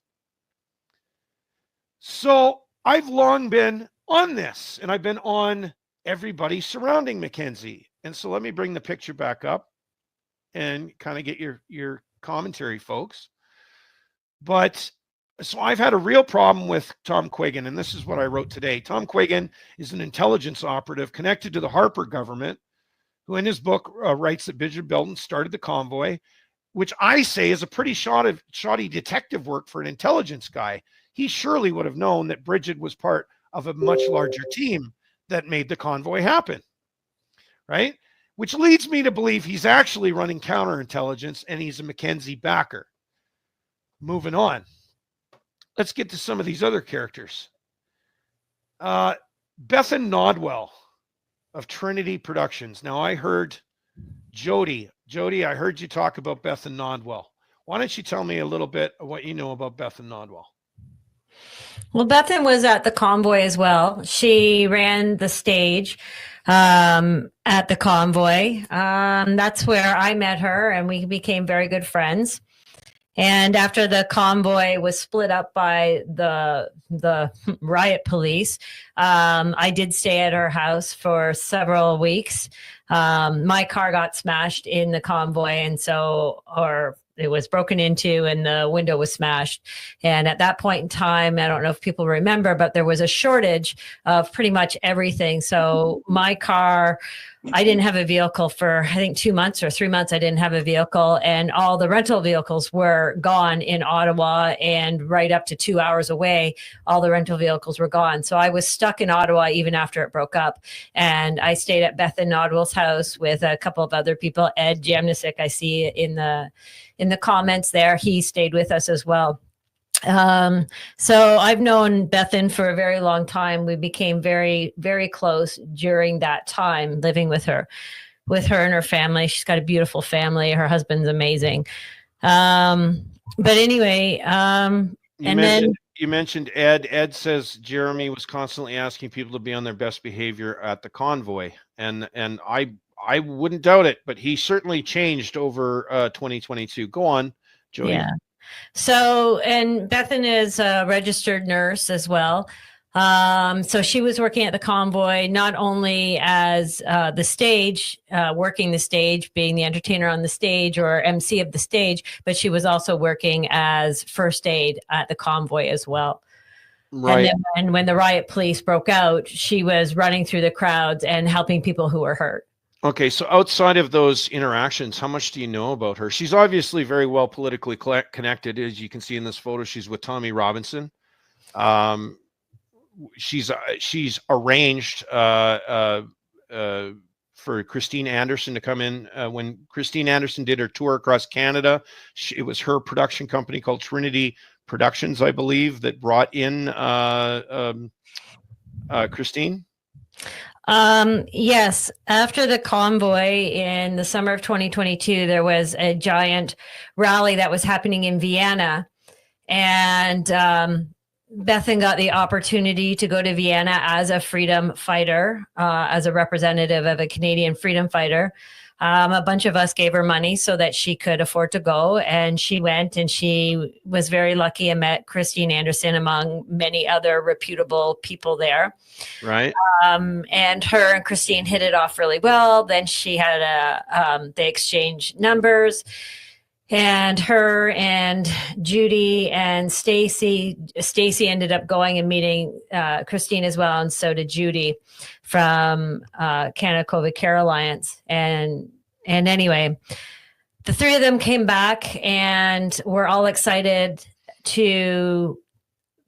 So I've long been on this, and I've been on everybody surrounding Mackenzie. And so let me bring the picture back up and kind of get your commentary, folks. But so I've had a real problem with Tom Quiggin, and this is what I wrote today. Tom Quiggin is an intelligence operative connected to the Harper government, who in his book writes that Bishop Belton started the convoy, which I say is a pretty shoddy detective work for an intelligence guy. He surely would have known that Brigette was part of a much larger team that made the convoy happen, right? Which leads me to believe he's actually running counterintelligence, and he's a Mackenzie backer. Moving on. Let's get to some of these other characters. Bethan Nodwell of Trinity Productions. Now, I heard Jody, I heard you talk about Bethan Nodwell. Why don't you tell me a little bit of what you know about Bethan Nodwell? Well, Bethan was at the convoy as well. She ran the stage at the convoy. That's where I met her, and we became very good friends. And after the convoy was split up by the riot police, I did stay at her house for several weeks. My car got smashed in the convoy, and it was broken into, and the window was smashed. And at that point in time, I don't know if people remember, but there was a shortage of pretty much everything. So my car, I didn't have a vehicle for, I think, 2 months or 3 months. I didn't have a vehicle, and all the rental vehicles were gone in Ottawa, and right up to 2 hours away, all the rental vehicles were gone. So I was stuck in Ottawa even after it broke up. And I stayed at Bethan Nodwell's house with a couple of other people. Ed Jamnisic, I see in the comments there, he stayed with us as well. So I've known Bethan for a very long time. We became very, very close during that time living with her and her family. She's got a beautiful family. Her husband's amazing. But anyway, you mentioned Ed. Ed says Jeremy was constantly asking people to be on their best behavior at the convoy. And I wouldn't doubt it, but he certainly changed over 2022. Go on, Jody. Yeah. So, and Bethan is a registered nurse as well. So she was working at the Convoy, not only as the stage, working the stage, being the entertainer on the stage or MC of the stage, but she was also working as first aid at the Convoy as well. Right. And then when the riot police broke out, she was running through the crowds and helping people who were hurt. Okay, so outside of those interactions, how much do you know about her? She's obviously very well politically connected. As you can see in this photo, she's with Tommy Robinson. She's arranged for Christine Anderson to come in. When Christine Anderson did her tour across Canada, it was her production company called Trinity Productions, I believe, that brought in Christine. Yes. After the Convoy in the summer of 2022, there was a giant rally that was happening in Vienna. And Bethan got the opportunity to go to Vienna as a freedom fighter, as a representative of a Canadian freedom fighter. A bunch of us gave her money so that she could afford to go. And she went, and she was very lucky and met Christine Anderson among many other reputable people there. Right. And her and Christine hit it off really well. Then she had they exchanged numbers. And her and Jody and Stacy ended up going and meeting Christine as well, and so did Jody from Canada COVID Care Alliance. And anyway, the three of them came back and were all excited to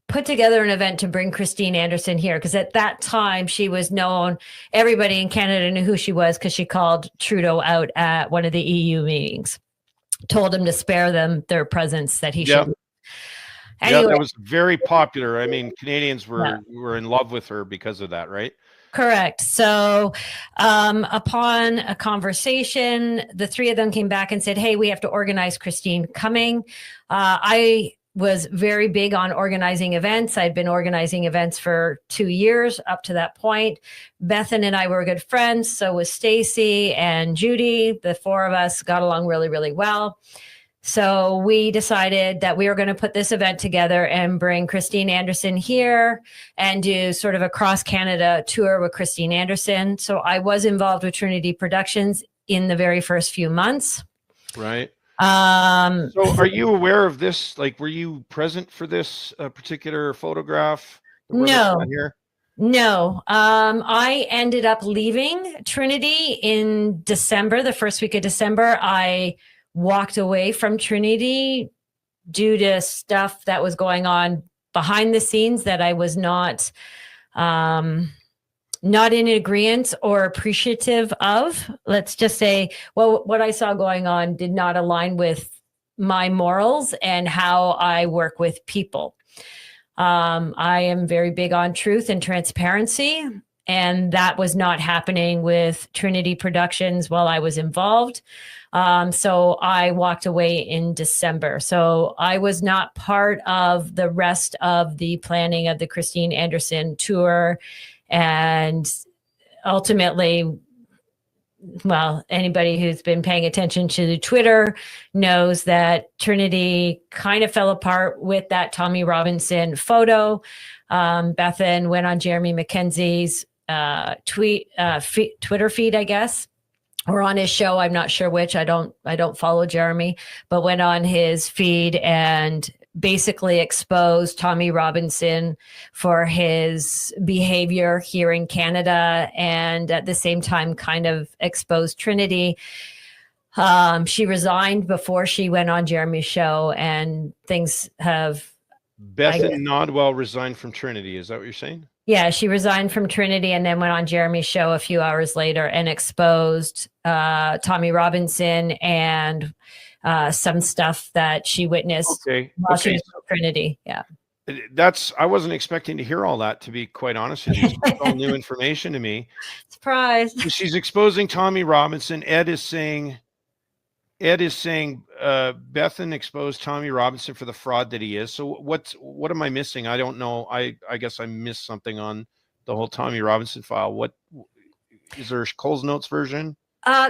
put together an event to bring Christine Anderson here, because at that time she was known. Everybody in Canada knew who she was because she called Trudeau out at one of the EU meetings. Told him to spare them their presence, that he should. Anyway. Yeah, that was very popular. I mean, Canadians were in love with her because of that, right? Correct. So upon a conversation, the three of them came back and said, hey, we have to organize Christine coming. I was very big on organizing events. I'd been organizing events for 2 years up to that point. Bethan and I were good friends. So was Stacy and Judy. The four of us got along really, really well. So we decided that we were going to put this event together and bring Christine Anderson here and do sort of a cross Canada tour with Christine Anderson. So I was involved with Trinity Productions in the very first few months. Right. So are you aware of this? Like, were you present for this particular photograph? No. I ended up leaving Trinity in December, the first week of December. I walked away from Trinity due to stuff that was going on behind the scenes that I was not in agreement or appreciative of. Let's just say, well, what I saw going on did not align with my morals and how I work with people. I am very big on truth and transparency, and that was not happening with Trinity Productions while I was involved. So I walked away in December. So I was not part of the rest of the planning of the Christine Anderson tour. And ultimately, well, anybody who's been paying attention to Twitter knows that Trinity kind of fell apart with that Tommy Robinson photo. Bethan went on Jeremy Mackenzie's Twitter feed, I guess, or on his show. I'm not sure which. I don't follow Jeremy, but went on his feed and basically exposed Tommy Robinson for his behavior here in Canada, and at the same time kind of exposed Trinity. She resigned before she went on Jeremy's show, and things have... Bethan Nodwell resigned from Trinity. Is that what you're saying? Yeah, she resigned from Trinity and then went on Jeremy's show a few hours later and exposed Tommy Robinson and some stuff that she witnessed while she was with Trinity. Yeah. I wasn't expecting to hear all that, to be quite honest with you. It's all new information to me. Surprise. She's exposing Tommy Robinson. Ed is saying Bethan exposed Tommy Robinson for the fraud that he is. So what am I missing? I don't know. I guess I missed something on the whole Tommy Robinson file. What is there? Cole's Notes version?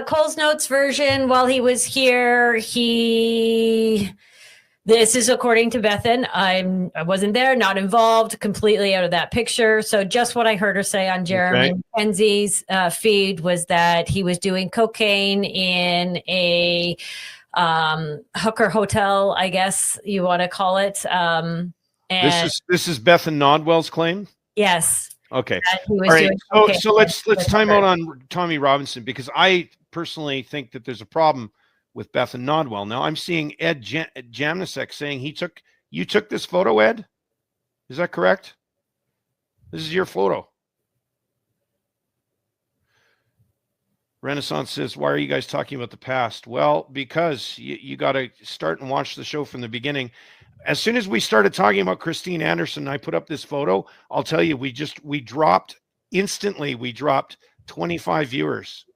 Cole's Notes version. While he was here, he This is according to Bethan. I wasn't there, not involved, completely out of that picture. So just what I heard her say on Jeremy Mackenzie's feed was that he was doing cocaine in a hooker hotel, I guess you want to call it. And this is Bethan Nodwell's claim. Yes. Okay. All right. So let's time out on Tommy Robinson, because I personally think that there's a problem with Bethan Nodwell. Now I'm seeing Ed Jamnisek saying you took this photo, Ed. Is that correct? This is your photo. Renaissance says, why are you guys talking about the past? Well, because you got to start and watch the show from the beginning. As soon as we started talking about Christine Anderson, I put up this photo. I'll tell you, we dropped 25 viewers.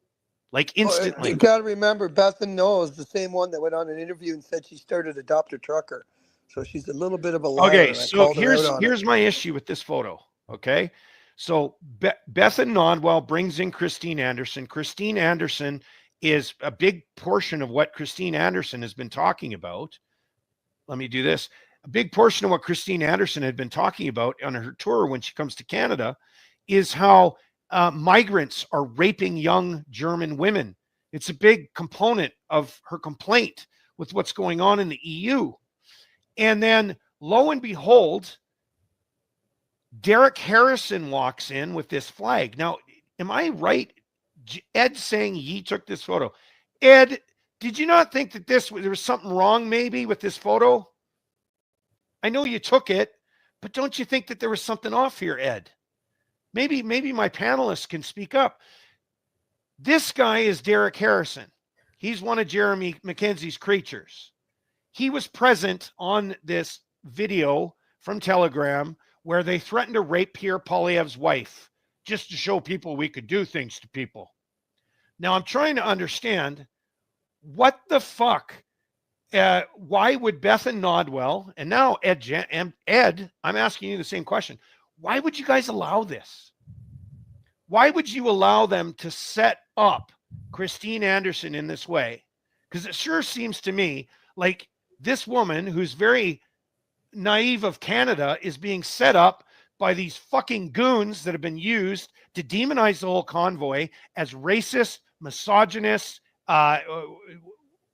Like instantly. You got to remember, Bethan Noah is the same one that went on an interview and said she started Adopt a Trucker. So she's a little bit of a liar. Okay, so here's my issue with this photo. Okay, so Bethan Nodwell brings in Christine Anderson. Christine Anderson is a big portion of what Christine Anderson has been talking about. Let me do this. A big portion of what Christine Anderson had been talking about on her tour when she comes to Canada is how migrants are raping young German women. It's a big component of her complaint with what's going on in the EU. And then lo and behold, Derek Harrison walks in with this flag. Now, am I right? Ed saying he took this photo. Ed, did you not think that there was something wrong maybe with this photo? I know you took it, but don't you think that there was something off here, Ed? Maybe my panelists can speak up. This guy is Derek Harrison. He's one of Jeremy Mackenzie's creatures. He was present on this video from Telegram where they threatened to rape Pierre Poilievre's wife just to show people we could do things to people. Now, I'm trying to understand what the fuck. Why would Bethan Nodwell, and now Ed, I'm asking you the same question. Why would you guys allow this? Why would you allow them to set up Christine Anderson in this way? Because it sure seems to me like this woman, who's very naive of Canada, is being set up by these fucking goons that have been used to demonize the whole convoy as racist, misogynist.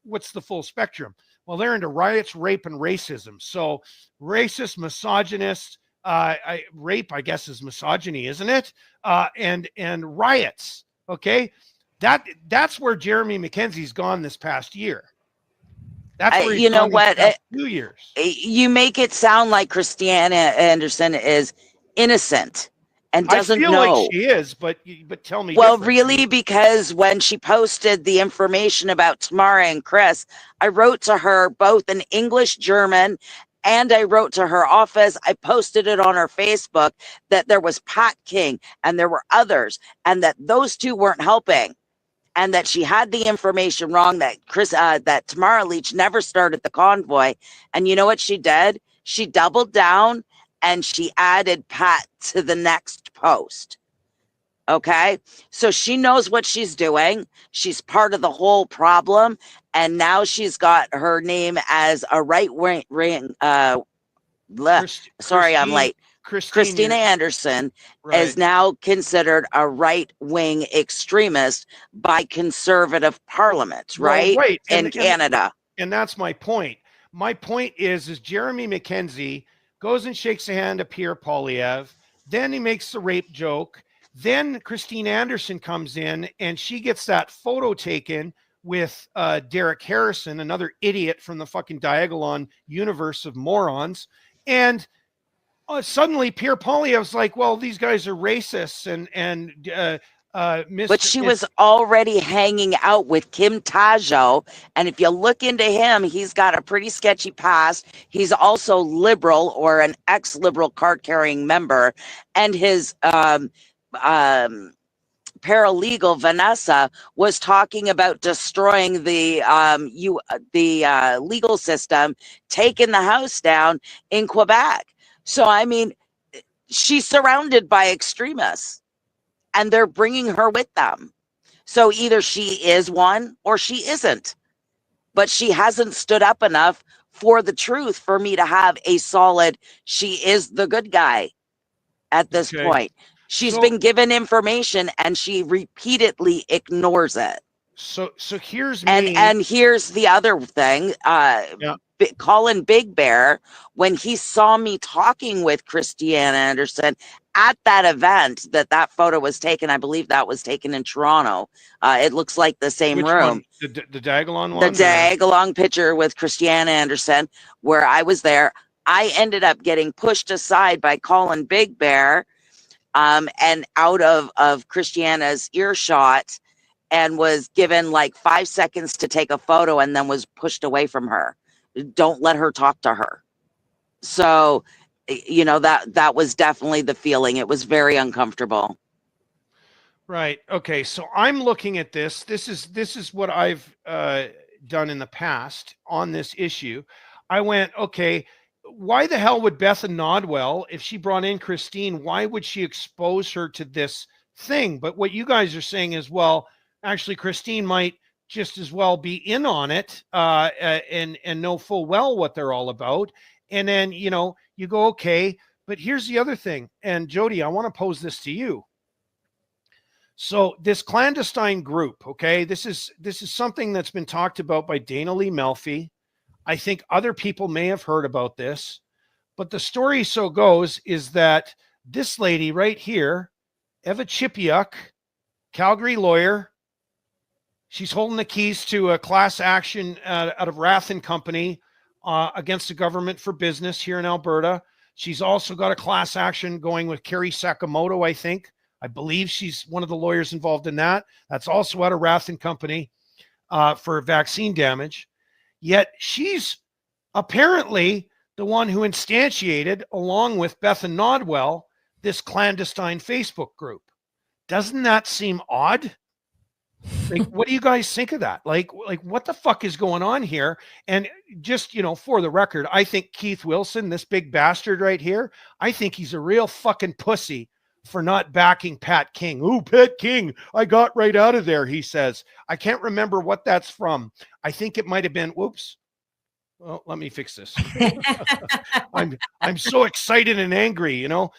What's the full spectrum? Well, they're into riots, rape, and racism. So racist, misogynist, rape, I guess, is misogyny, isn't it? And riots. Okay, that's where Jeremy Mackenzie's gone this past year. That's where you know what? 2 years. You make it sound like Christiana Anderson is innocent and doesn't I feel know. like she is, but tell me. Well, really, because when she posted the information about Tamara and Chris, I wrote to her both in English, German, and I wrote to her office. I posted it on her Facebook that there was Pat King and there were others, and that those two weren't helping, and that she had the information wrong, that that Tamara Lich never started the convoy. And you know what she did? She doubled down and she added Pat to the next post. Okay, so she knows what she's doing. She's part of the whole problem, and now she's got her name as a right-wing. Sorry, I'm late. Christina Anderson is now considered a right-wing extremist by conservative parliament, right? Well, right. In Canada. And that's my point. My point is Jeremy Mackenzie goes and shakes the hand of Pierre Poilievre. Then he makes the rape joke. Then Christine Anderson comes in and she gets that photo taken with Derek Harrison, another idiot from the fucking Diagolon universe of morons. And suddenly Pierre Poilievre's like, well, these guys are racists but she was already hanging out with Kim Tajo, and if you look into him, he's got a pretty sketchy past. He's also liberal, or an ex-liberal card-carrying member, and his paralegal Vanessa was talking about destroying the legal system, taking the house down in Quebec. So I mean, she's surrounded by extremists, and they're bringing her with them. So either she is one or she isn't, but she hasn't stood up enough for the truth for me to have a solid, she is the good guy at this point. She's been given information and she repeatedly ignores it. So here's me. And here's the other thing. Colin Big Bear, when he saw me talking with Christiane Anderson at that event that photo was taken, I believe that was taken in Toronto. It looks like the same Which room. one? The Dag-along one? The Dag-along picture with Christiane Anderson, where I was there. I ended up getting pushed aside by Colin Big Bear and out of Christiana's earshot, and was given like 5 seconds to take a photo and then was pushed away from her. Don't let her talk to her. So, you know, that was definitely the feeling. It was very uncomfortable. Right. Okay. So I'm looking at this. This is what I've done in the past on this issue. I went, okay, why the hell would Beth and Nodwell, if she brought in Christine, why would she expose her to this thing? But what you guys are saying is, well, actually, Christine might just as well be in on it and know full well what they're all about. And then, you know, you go, okay, but here's the other thing. And Jody, I want to pose this to you. So this clandestine group, okay, this is something that's been talked about by Dana Lee Melfi. I think other people may have heard about this, but the story so goes is that this lady right here, Eva Chipiuk, Calgary lawyer, she's holding the keys to a class action out of Rath and Company against the government for business here in Alberta. She's also got a class action going with Kerry Sakamoto, I think. I believe she's one of the lawyers involved in that. That's also out of Rath and Company for vaccine damage. Yet she's apparently the one who instantiated, along with Beth and Nodwell, this clandestine Facebook group. Doesn't that seem odd? Like, what do you guys think of that? Like what the fuck is going on here? And just, you know, for the record, I think Keith Wilson, this big bastard right here, I think he's a real fucking pussy for not backing Pat King. Ooh, Pat King, I got right out of there, he says. I can't remember what that's from. I think it might have been, whoops. Well, let me fix this. I'm so excited and angry, you know.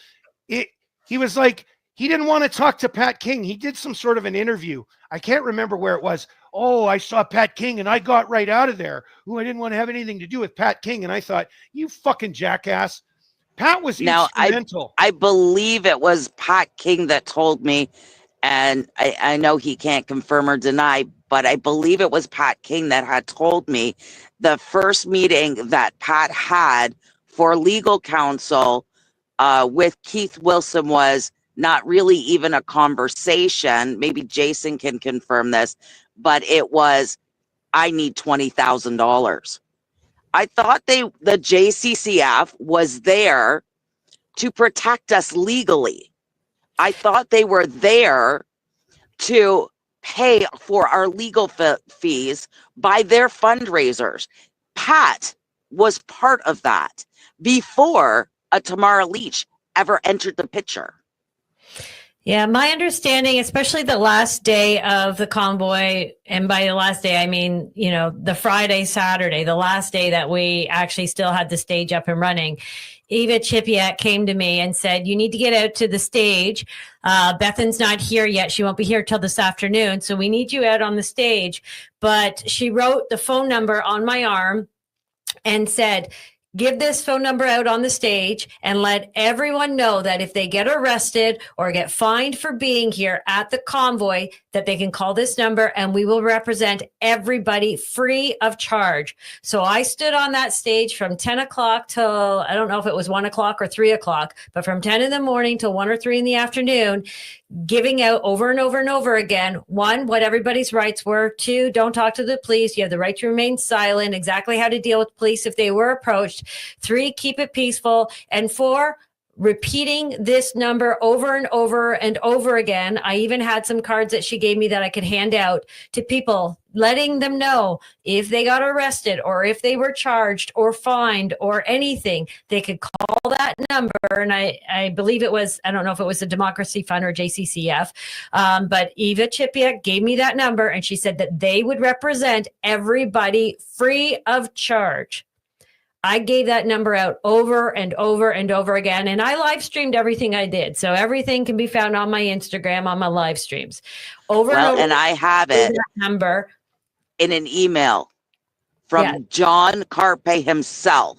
He was like, he didn't want to talk to Pat King. He did some sort of an interview. I can't remember where it was. Oh, I saw Pat King and I got right out of there. Ooh, I didn't want to have anything to do with Pat King. And I thought, you fucking jackass. Pat was instrumental. I believe it was Pat King that told me, and I know he can't confirm or deny, but I believe it was Pat King that had told me the first meeting that Pat had for legal counsel with Keith Wilson was not really even a conversation. Maybe Jason can confirm this, but it was, I need $20,000. I thought the JCCF was there to protect us legally. I thought they were there to pay for our legal fees by their fundraisers. Pat was part of that before a Tamara Lich ever entered the picture. Yeah, my understanding, especially the last day of the convoy, and by the last day, I mean, you know, the Friday, Saturday, the last day that we actually still had the stage up and running, Eva Chipiuk came to me and said, you need to get out to the stage. Bethan's not here yet. She won't be here till this afternoon. So we need you out on the stage. But she wrote the phone number on my arm and said, give this phone number out on the stage and let everyone know that if they get arrested or get fined for being here at the convoy, that they can call this number and we will represent everybody free of charge. So I stood on that stage from 10 o'clock till, I don't know if it was 1 o'clock or 3 o'clock, but from 10 in the morning till 1 or 3 in the afternoon, giving out over and over and over again, 1, what everybody's rights were, 2, don't talk to the police. You have the right to remain silent, exactly how to deal with police if they were approached. 3, keep it peaceful. And 4, repeating this number over and over and over again. I even had some cards that she gave me that I could hand out to people, letting them know if they got arrested or if they were charged or fined or anything, they could call that number. And I believe it was, I don't know if it was the Democracy Fund or JCCF, but Eva Chipiuk gave me that number and she said that they would represent everybody free of charge. I gave that number out over and over and over again, and I live streamed everything I did. So everything can be found on my Instagram, on my live streams. Over and over. And I have it that number in an email from John Carpe himself.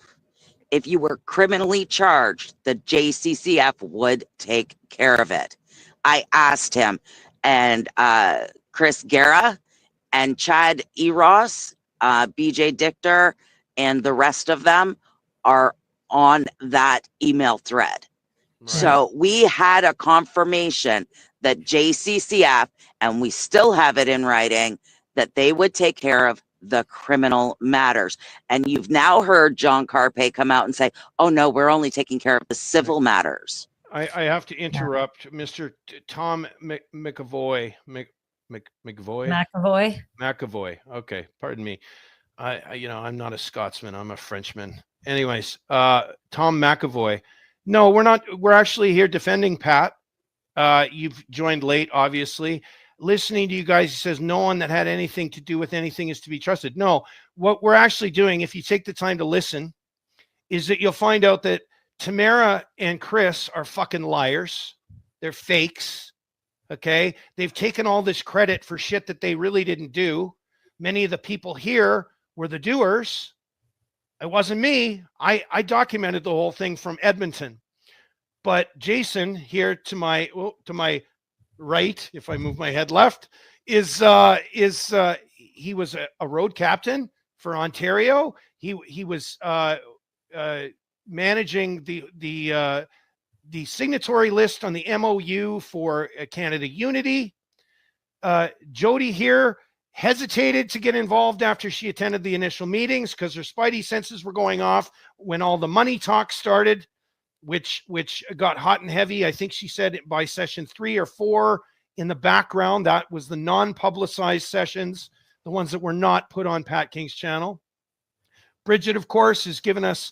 If you were criminally charged, the JCCF would take care of it. I asked him, and Chris Garrah and Chad Eros, BJ Dichter, and the rest of them are on that email thread. Right. So we had a confirmation that JCCF, and we still have it in writing, that they would take care of the criminal matters. And you've now heard John Carpe come out and say, oh no, we're only taking care of the civil matters. I have to interrupt Mr. Tom McAvoy. McAvoy. Okay, pardon me. I'm not a Scotsman. I'm a Frenchman. Anyways, Tom McAvoy. No, we're not. We're actually here defending Pat. You've joined late, obviously. Listening to you guys, he says no one that had anything to do with anything is to be trusted. No, what we're actually doing, if you take the time to listen, is that you'll find out that Tamara and Chris are fucking liars. They're fakes. Okay. They've taken all this credit for shit that they really didn't do. Many of the people here were the doers. It wasn't me. I documented the whole thing from Edmonton. But Jason here to my right, if I move my head left, is he was a road captain for Ontario. He was managing the signatory list on the MOU for Canada Unity. Jody here hesitated to get involved after she attended the initial meetings because her spidey senses were going off when all the money talk started, which got hot and heavy. I think she said by session 3 or 4 in the background. That was the non-publicized sessions, the ones that were not put on Pat King's channel. Brigette, of course, has given us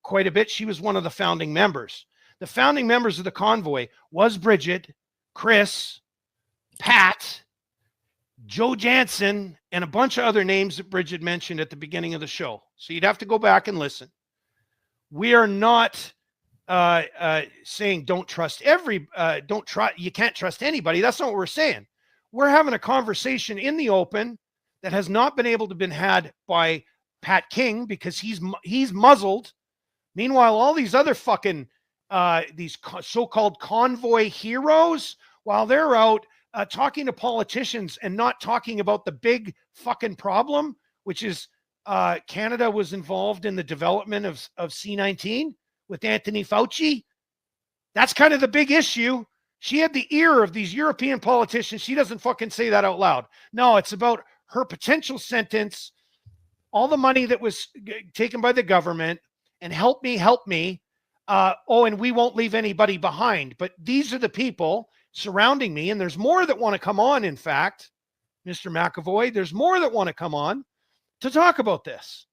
quite a bit. She was one of the founding members. The founding members of the convoy was Brigette, Chris, Pat, Joe Jansen, and a bunch of other names that Brigette mentioned at the beginning of the show. So you'd have to go back and listen. We are not saying don't trust you can't trust anybody. That's not what we're saying. We're having a conversation in the open that has not been able to be had by Pat King because he's muzzled. Meanwhile, all these other fucking these so-called convoy heroes, while they're out talking to politicians and not talking about the big fucking problem, which is Canada was involved in the development of C-19 with Anthony Fauci. That's kind of the big issue. She had the ear of these European politicians. She doesn't fucking say that out loud. No, it's about her potential sentence, all the money that was taken by the government, and help me. And we won't leave anybody behind. But these are the people surrounding me, and there's more that want to come on, in fact, Mr. McAvoy. There's more that want to come on to talk about this,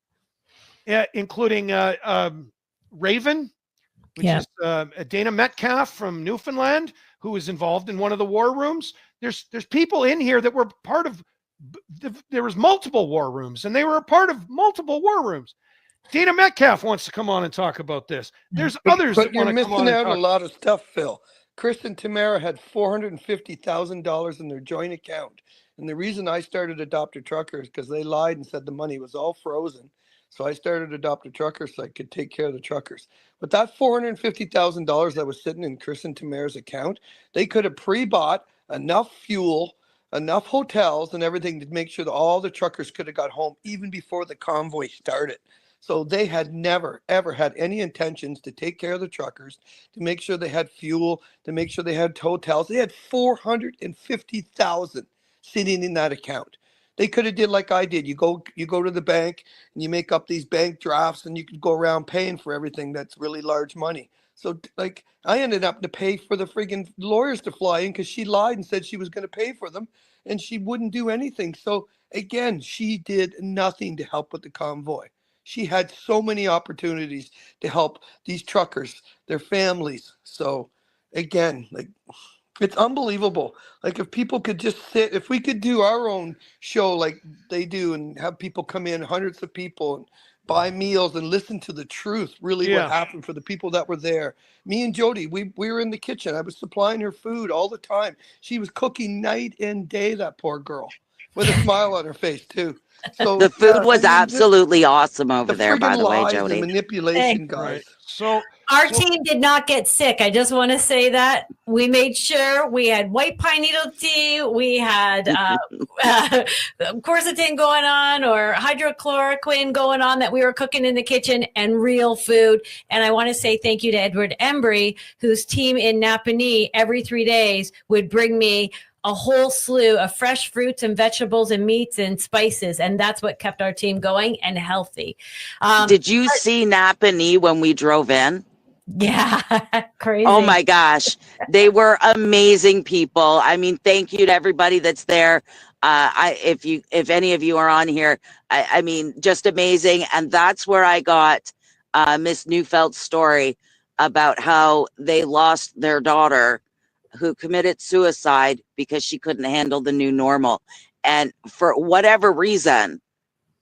including Raven, which is Dana Metcalfe from Newfoundland, who was involved in one of the war rooms. There's people in here that were part of, there was multiple war rooms, and they were a part of multiple war rooms. Dana Metcalfe wants to come on and talk about this. There's others that want to come on. You're missing out a lot of stuff, Phil. Chris and Tamara had $450,000 in their joint account. And the reason I started Adopt a Trucker is because they lied and said the money was all frozen. So I started Adopt a Trucker so I could take care of the truckers. But that $450,000 that was sitting in Chris and Tamara's account, they could have pre-bought enough fuel, enough hotels and everything to make sure that all the truckers could have got home even before the convoy started. So they had never, ever had any intentions to take care of the truckers, to make sure they had fuel, to make sure they had hotels. They had $450,000 sitting in that account. They could have did like I did. You go to the bank and you make up these bank drafts and you could go around paying for everything that's really large money. So like I ended up to pay for the friggin' lawyers to fly in because she lied and said she was going to pay for them and she wouldn't do anything. So again, she did nothing to help with the convoy. She had so many opportunities to help these truckers, their families. So again, like it's unbelievable. Like if people could just sit, if we could do our own show like they do and have people come in, hundreds of people, and buy meals and listen to the truth, really what happened for the people that were there. Me and Jody, we were in the kitchen. I was supplying her food all the time. She was cooking night and day, that poor girl, with a smile on her face too. So The food was I mean, absolutely awesome over the there, by friggin' the way, lies Jody. and manipulation, guys. Right. So our team did not get sick. I just want to say that we made sure we had white pine needle tea. We had quercetin going on or hydrochloroquine going on that we were cooking in the kitchen, and real food. And I want to say thank you to Edward Embry, whose team in Napanee every 3 days would bring me a whole slew of fresh fruits and vegetables and meats and spices. And that's what kept our team going and healthy. Did you see Napanee when we drove in? Yeah, crazy. Oh my gosh. They were amazing people. I mean, thank you to everybody that's there. If any of you are on here, I mean, just amazing. And that's where I got Miss Neufeld's story about how they lost their daughter, who committed suicide because she couldn't handle the new normal. And for whatever reason,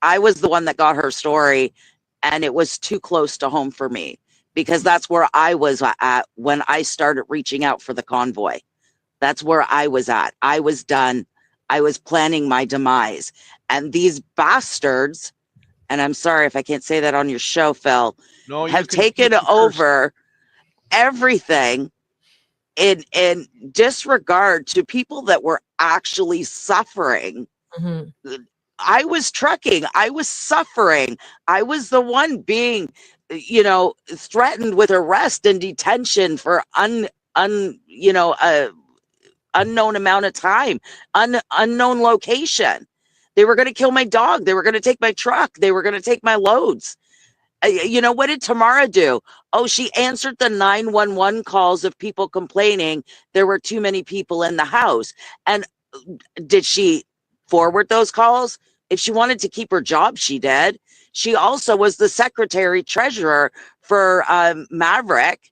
I was the one that got her story, and it was too close to home for me, because that's where I was at when I started reaching out for the convoy. That's where I was at. I was done. I was planning my demise. And these bastards, and I'm sorry if I can't say that on your show, Phil, have taken over everything in disregard to people that were actually suffering. Mm-hmm. I was trucking. I was suffering. I was the one being, threatened with arrest and detention for unknown amount of time, unknown location. They were going to kill my dog. They were going to take my truck. They were going to take my loads. What did Tamara do? Oh, she answered the 911 calls of people complaining there were too many people in the house. And did she forward those calls? If she wanted to keep her job, she did. She also was the secretary treasurer for Maverick,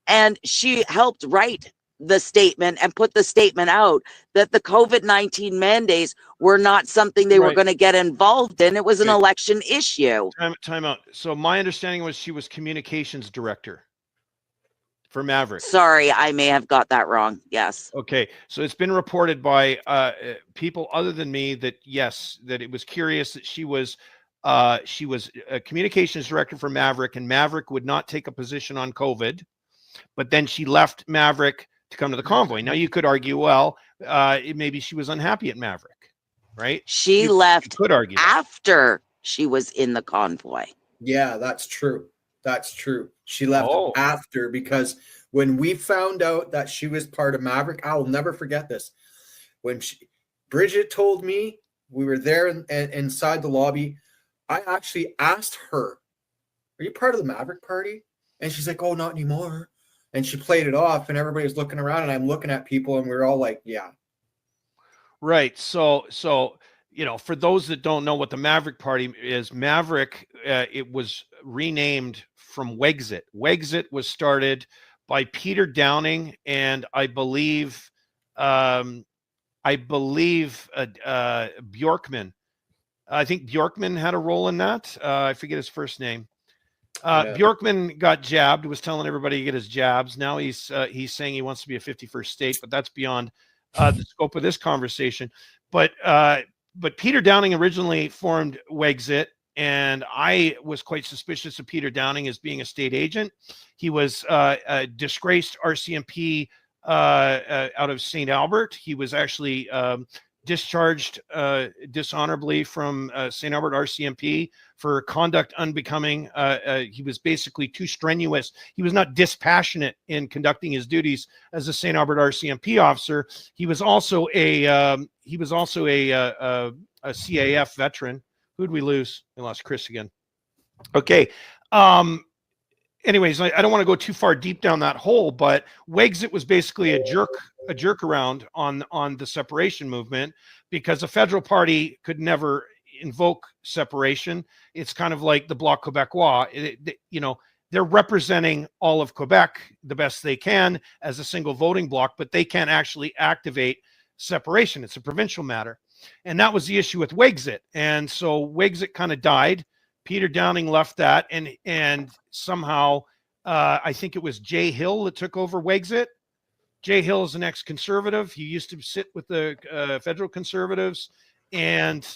and she helped write the statement and put the statement out that the COVID-19 mandates were not something they were going to get involved in. It was an election issue. Time out. So my understanding was she was communications director for Maverick. Sorry, I may have got that wrong. Yes. Okay. So it's been reported by people other than me that, yes, that it was curious that she was a communications director for Maverick, and Maverick would not take a position on COVID, but then she left Maverick to come to the convoy. Now you could argue, well, maybe she was unhappy at Maverick, right? She left could argue after she was in the convoy. Yeah, that's true. That's true. She left after, because when we found out that she was part of Maverick, I'll never forget this. When Brigette told me, we were there inside the lobby, I actually asked her, "Are you part of the Maverick party?" And she's like, "Oh, not anymore." And she played it off, and everybody's looking around, and I'm looking at people, and we're all like, yeah. Right. So, for those that don't know what the Maverick Party is, Maverick, it was renamed from Wexit. Wexit was started by Peter Downing, and I believe Bjorkman. I think Bjorkman had a role in that. I forget his first name. Bjorkman got jabbed, was telling everybody to get his jabs. Now he's saying he wants to be a 51st state, but that's beyond the scope of this conversation. But Peter Downing originally formed Wexit, and I was quite suspicious of Peter Downing as being a state agent. He was a disgraced RCMP out of St. Albert. He was actually discharged dishonorably from St. Albert RCMP for conduct unbecoming. He was basically too strenuous. He was not dispassionate in conducting his duties as a St. Albert RCMP officer. He was also a CAF veteran. Who'd we lose? We lost Chris again. Okay. Anyways, I don't want to go too far deep down that hole, but Wexit was basically a jerk around on the separation movement, because the federal party could never invoke separation. It's kind of like the Bloc Québécois. They're representing all of Quebec the best they can as a single voting bloc, but they can't actually activate separation. It's a provincial matter. And that was the issue with Wexit. And so Wexit kind of died Peter Downing left that, and somehow I think it was Jay Hill that took over Wexit. Jay Hill is an ex-conservative. He used to sit with the federal conservatives, and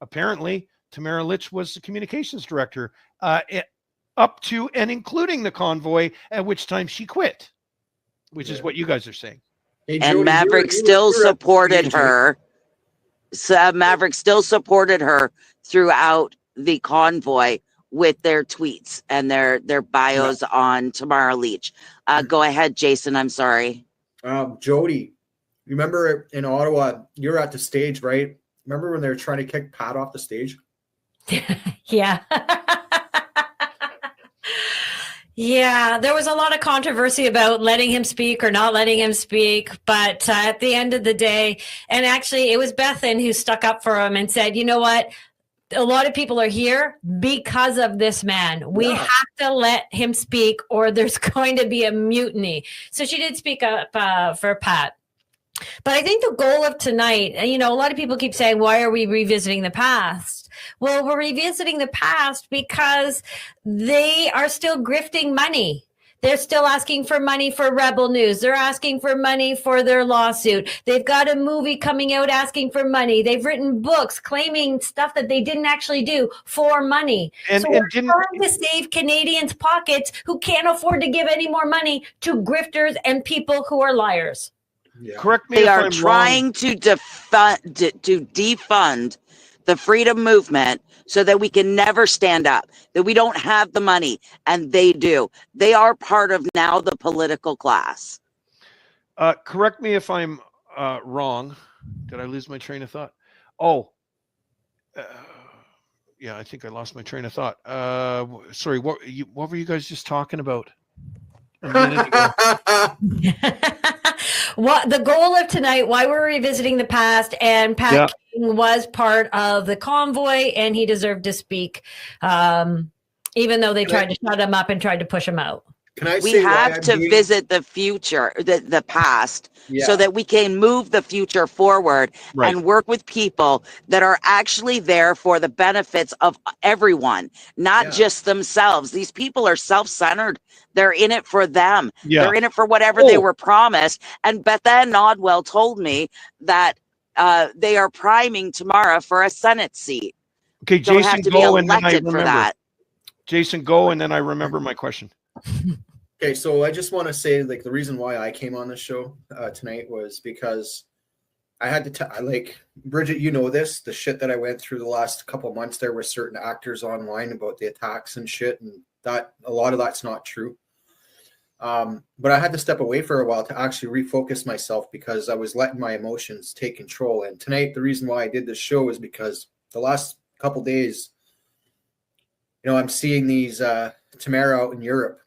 apparently Tamara Lich was the communications director up to and including the Convoy, at which time she quit, which is what you guys are saying. Hey, And Jody, Maverick still supported her. So Maverick still supported her throughout the convoy with their tweets and their bios on Tamara Lich. Go ahead, Jason. I'm sorry. Jody, remember in Ottawa, you're at the stage, right? Remember when they were trying to kick Pat off the stage? Yeah. Yeah, there was a lot of controversy about letting him speak or not letting him speak. But at the end of the day, and actually it was Bethan who stuck up for him and said, you know what? A lot of people are here because of this man. We have to let him speak or there's going to be a mutiny. So she did speak up for Pat. But I think the goal of tonight, a lot of people keep saying, why are we revisiting the past? Well, we're revisiting the past because they are still grifting money. They're still asking for money for Rebel News. They're asking for money for their lawsuit. They've got a movie coming out asking for money. They've written books claiming stuff that they didn't actually do for money. So we're trying to save Canadians' pockets who can't afford to give any more money to grifters and people who are liars. Yeah. Correct me They if are I'm trying wrong. to defund the freedom movement so that we can never stand up, that we don't have the money, and they do. They are part of now the political class. Correct me if I'm wrong. Did I lose my train of thought? Oh, yeah, I think I lost my train of thought. Sorry, what were you guys just talking about a minute ago? What the goal of tonight, why we're revisiting the past, and Pat King was part of the convoy and he deserved to speak, even though they tried to shut him up and tried to push him out. We have to visit the future, the past, so that we can move the future forward and work with people that are actually there for the benefits of everyone, not just themselves. These people are self-centered. They're in it for them. They're in it for whatever they were promised. And Bethan Nodwell told me that they are priming Tamara for a Senate seat. Okay, Don't Jason, have to go be and then I elected for remember. that. Jason, go and then I remember my question. Okay, so I just want to say, like, the reason why I came on the show tonight was because I had to Brigette, you know this, the shit that I went through the last couple of months there with certain actors online about the attacks and shit, and that a lot of that's not true. But I had to step away for a while to actually refocus myself because I was letting my emotions take control. And tonight, the reason why I did this show is because the last couple days, I'm seeing these Tamara out in Europe.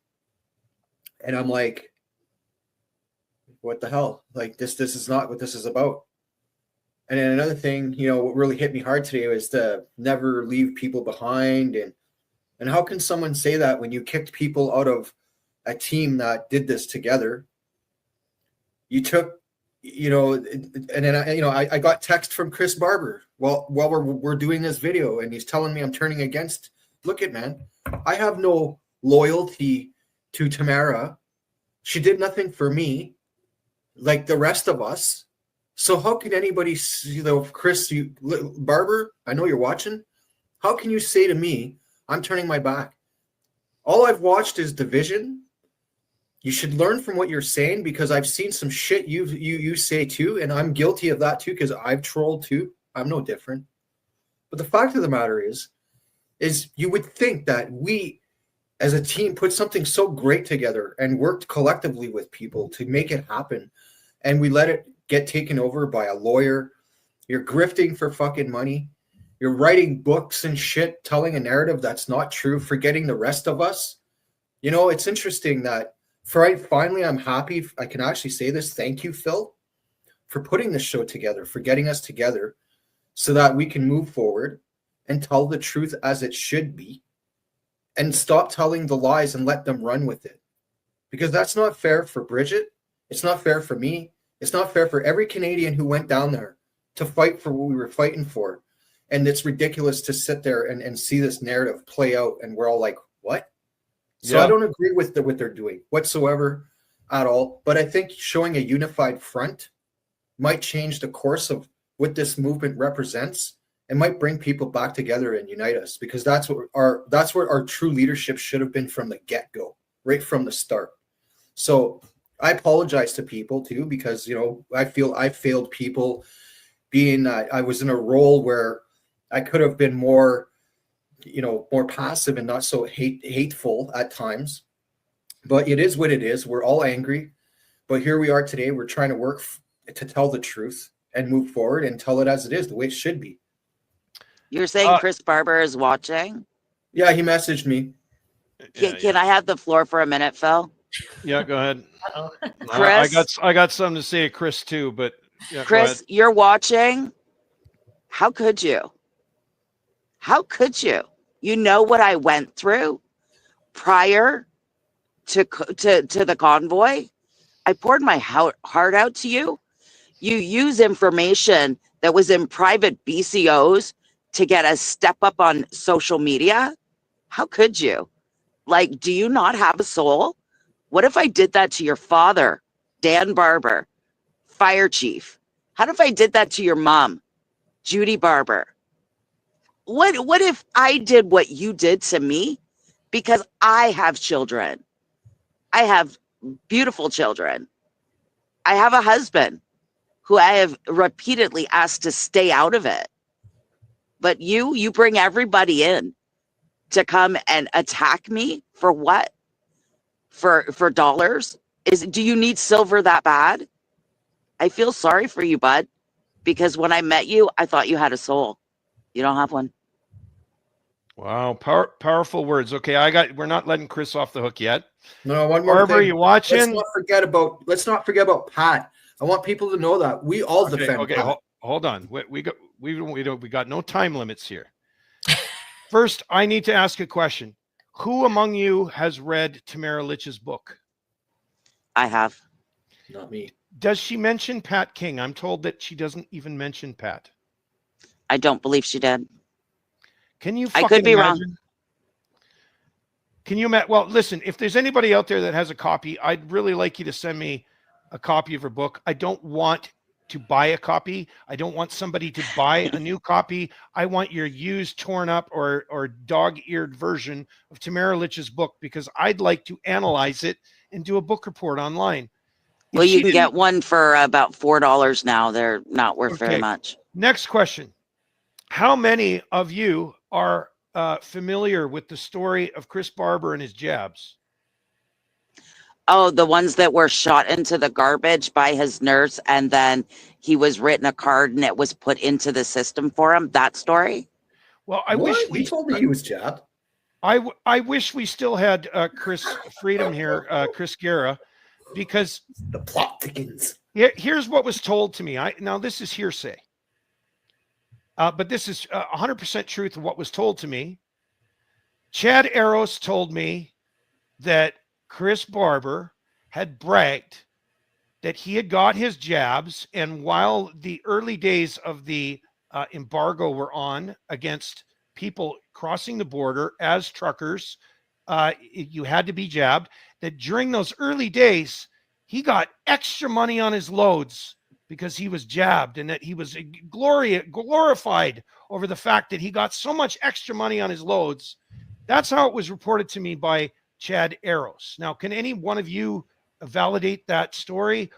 And I'm like, what the hell? Like, this is not what this is about. And then another thing, what really hit me hard today was to never leave people behind. And how can someone say that when you kicked people out of a team that did this together? You took, and then I got text from Chris Barber while we're doing this video, and he's telling me I'm turning against. Look at, man, I have no loyalty to Tamara. She did nothing for me like the rest of us. So how can anybody, Chris, Barber, I know you're watching. How can you say to me, I'm turning my back? All I've watched is division. You should learn from what you're saying because I've seen some shit you say too, and I'm guilty of that too because I've trolled too. I'm no different. But the fact of the matter is you would think that we as a team put something so great together and worked collectively with people to make it happen, and we let it get taken over by a lawyer. You're grifting for fucking money. You're writing books and shit, telling a narrative that's not true, forgetting the rest of us. It's interesting that finally I'm happy I can actually say this. Thank you, Phil, for putting this show together, for getting us together so that we can move forward and tell the truth as it should be and stop telling the lies and let them run with it. Because that's not fair for Brigette. It's not fair for me. It's not fair for every Canadian who went down there to fight for what we were fighting for. And it's ridiculous to sit there and see this narrative play out, and we're all like, what? So Yeah. I don't agree with what they're doing whatsoever at all. But I think showing a unified front might change the course of what this movement represents, and might bring people back together and unite us, because that's what our true leadership should have been from the get-go, right from the start. So I apologize to people too, because I feel I failed people, being I was in a role where I could have been more more passive and not so hateful at times. But it is what it is. We're all angry, but here we are today. We're trying to work to tell the truth and move forward and tell it as it is, the way it should be. You're saying Chris Barber is watching? Yeah, he messaged me. Can I have the floor for a minute, Phil? Yeah, go ahead. Chris? I got something to say, Chris, too, but yeah, Chris, you're watching. How could you? How could you? You know what I went through prior to the convoy? I poured my heart out to you. You use information that was in private BCOs to get a step up on social media. How could you? Like, do you not have a soul? What if I did that to your father, Dan Barber, fire chief? How if I did that to your mom, Judy Barber? What if I did what you did to me? Because I have children. I have beautiful children. I have a husband who I have repeatedly asked to stay out of it. But you bring everybody in to come and attack me for what? For dollars? Do you need silver that bad? I feel sorry for you, bud, because when I met you, I thought you had a soul. You don't have one. Wow, powerful words. Okay, we're not letting Chris off the hook yet. No, one more Barber, thing. you watching? Let's not forget about Pat. I want people to know that we all defend Pat. Hold on. We got no time limits here. First, I need to ask a question. Who among you has read Tamara Lich's book? I have. Not me. Does she mention Pat King? I'm told that she doesn't even mention Pat. I don't believe she did. Can you? I could be imagine? wrong. Can you? Well, listen. If there's anybody out there that has a copy, I'd really like you to send me a copy of her book. I don't want to buy a copy. I don't want somebody to buy a new copy. I want your used, torn up, or dog-eared version of Tamara Lich's book, because I'd like to analyze it and do a book report online. Well, you can get one for about $4 now. They're not worth very much. Next question. How many of you are familiar with the story of Chris Barber and his jabs? Oh, the ones that were shot into the garbage by his nurse, and then he was written a card and it was put into the system for him. That story? Well, I wish we told me he was jabbed. I wish we still had Chris Freedom here, Chris Garrah, because the plot thickens. Here's what was told to me. Now this is hearsay, but this is 100% truth of what was told to me. Chad Eros told me that Chris Barber had bragged that he had got his jabs, and while the early days of the embargo were on against people crossing the border as truckers, you had to be jabbed, that during those early days, he got extra money on his loads because he was jabbed, and that he was glorified over the fact that he got so much extra money on his loads. That's how it was reported to me by Chad Eros. Now, can any one of you validate that story?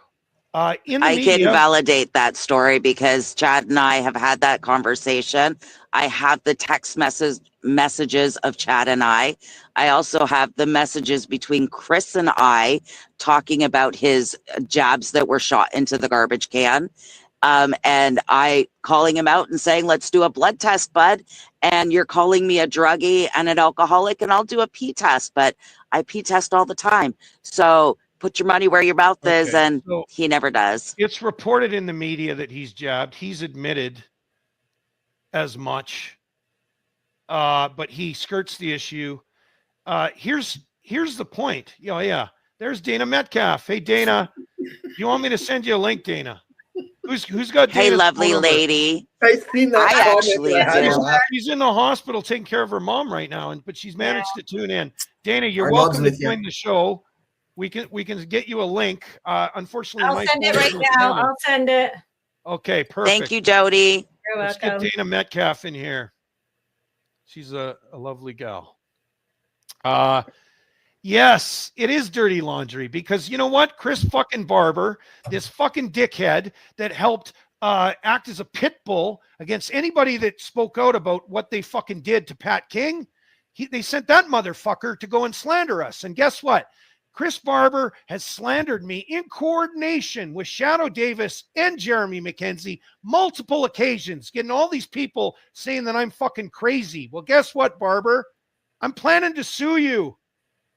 I can validate that story because Chad and I have had that conversation. I have the text messages of Chad and I. I also have the messages between Chris and I talking about his jabs that were shot into the garbage can. And I calling him out and saying, let's do a blood test, bud. And you're calling me a druggie and an alcoholic, and I'll do a pee test, but I pee test all the time. So put your money where your mouth is, and so he never does. It's reported in the media that he's jabbed. He's admitted as much, but he skirts the issue. Here's the point. Yeah. There's Dana Metcalfe. Hey, Dana, you want me to send you a link, Dana? Who's got Hey, Dana's lovely phone number? lady. I seen that I comment actually and I had to do. laugh. She's in the hospital taking care of her mom right now, but she's managed to tune in. Dana, you're Our welcome mom's to with you. join the show. We can get you a link. Unfortunately, I'll my send it phone right isn't now. sending. I'll send it. Okay, perfect. Thank you, Jody. You're Let's welcome. get Dana Metcalfe in here. She's a lovely gal. Yes, it is dirty laundry because you know what? Chris fucking Barber, this fucking dickhead that helped act as a pit bull against anybody that spoke out about what they fucking did to Pat King. They sent that motherfucker to go and slander us. And guess what? Chris Barber has slandered me in coordination with Shadow Davis and Jeremy McKenzie multiple occasions, getting all these people saying that I'm fucking crazy. Well, guess what, Barber? I'm planning to sue you,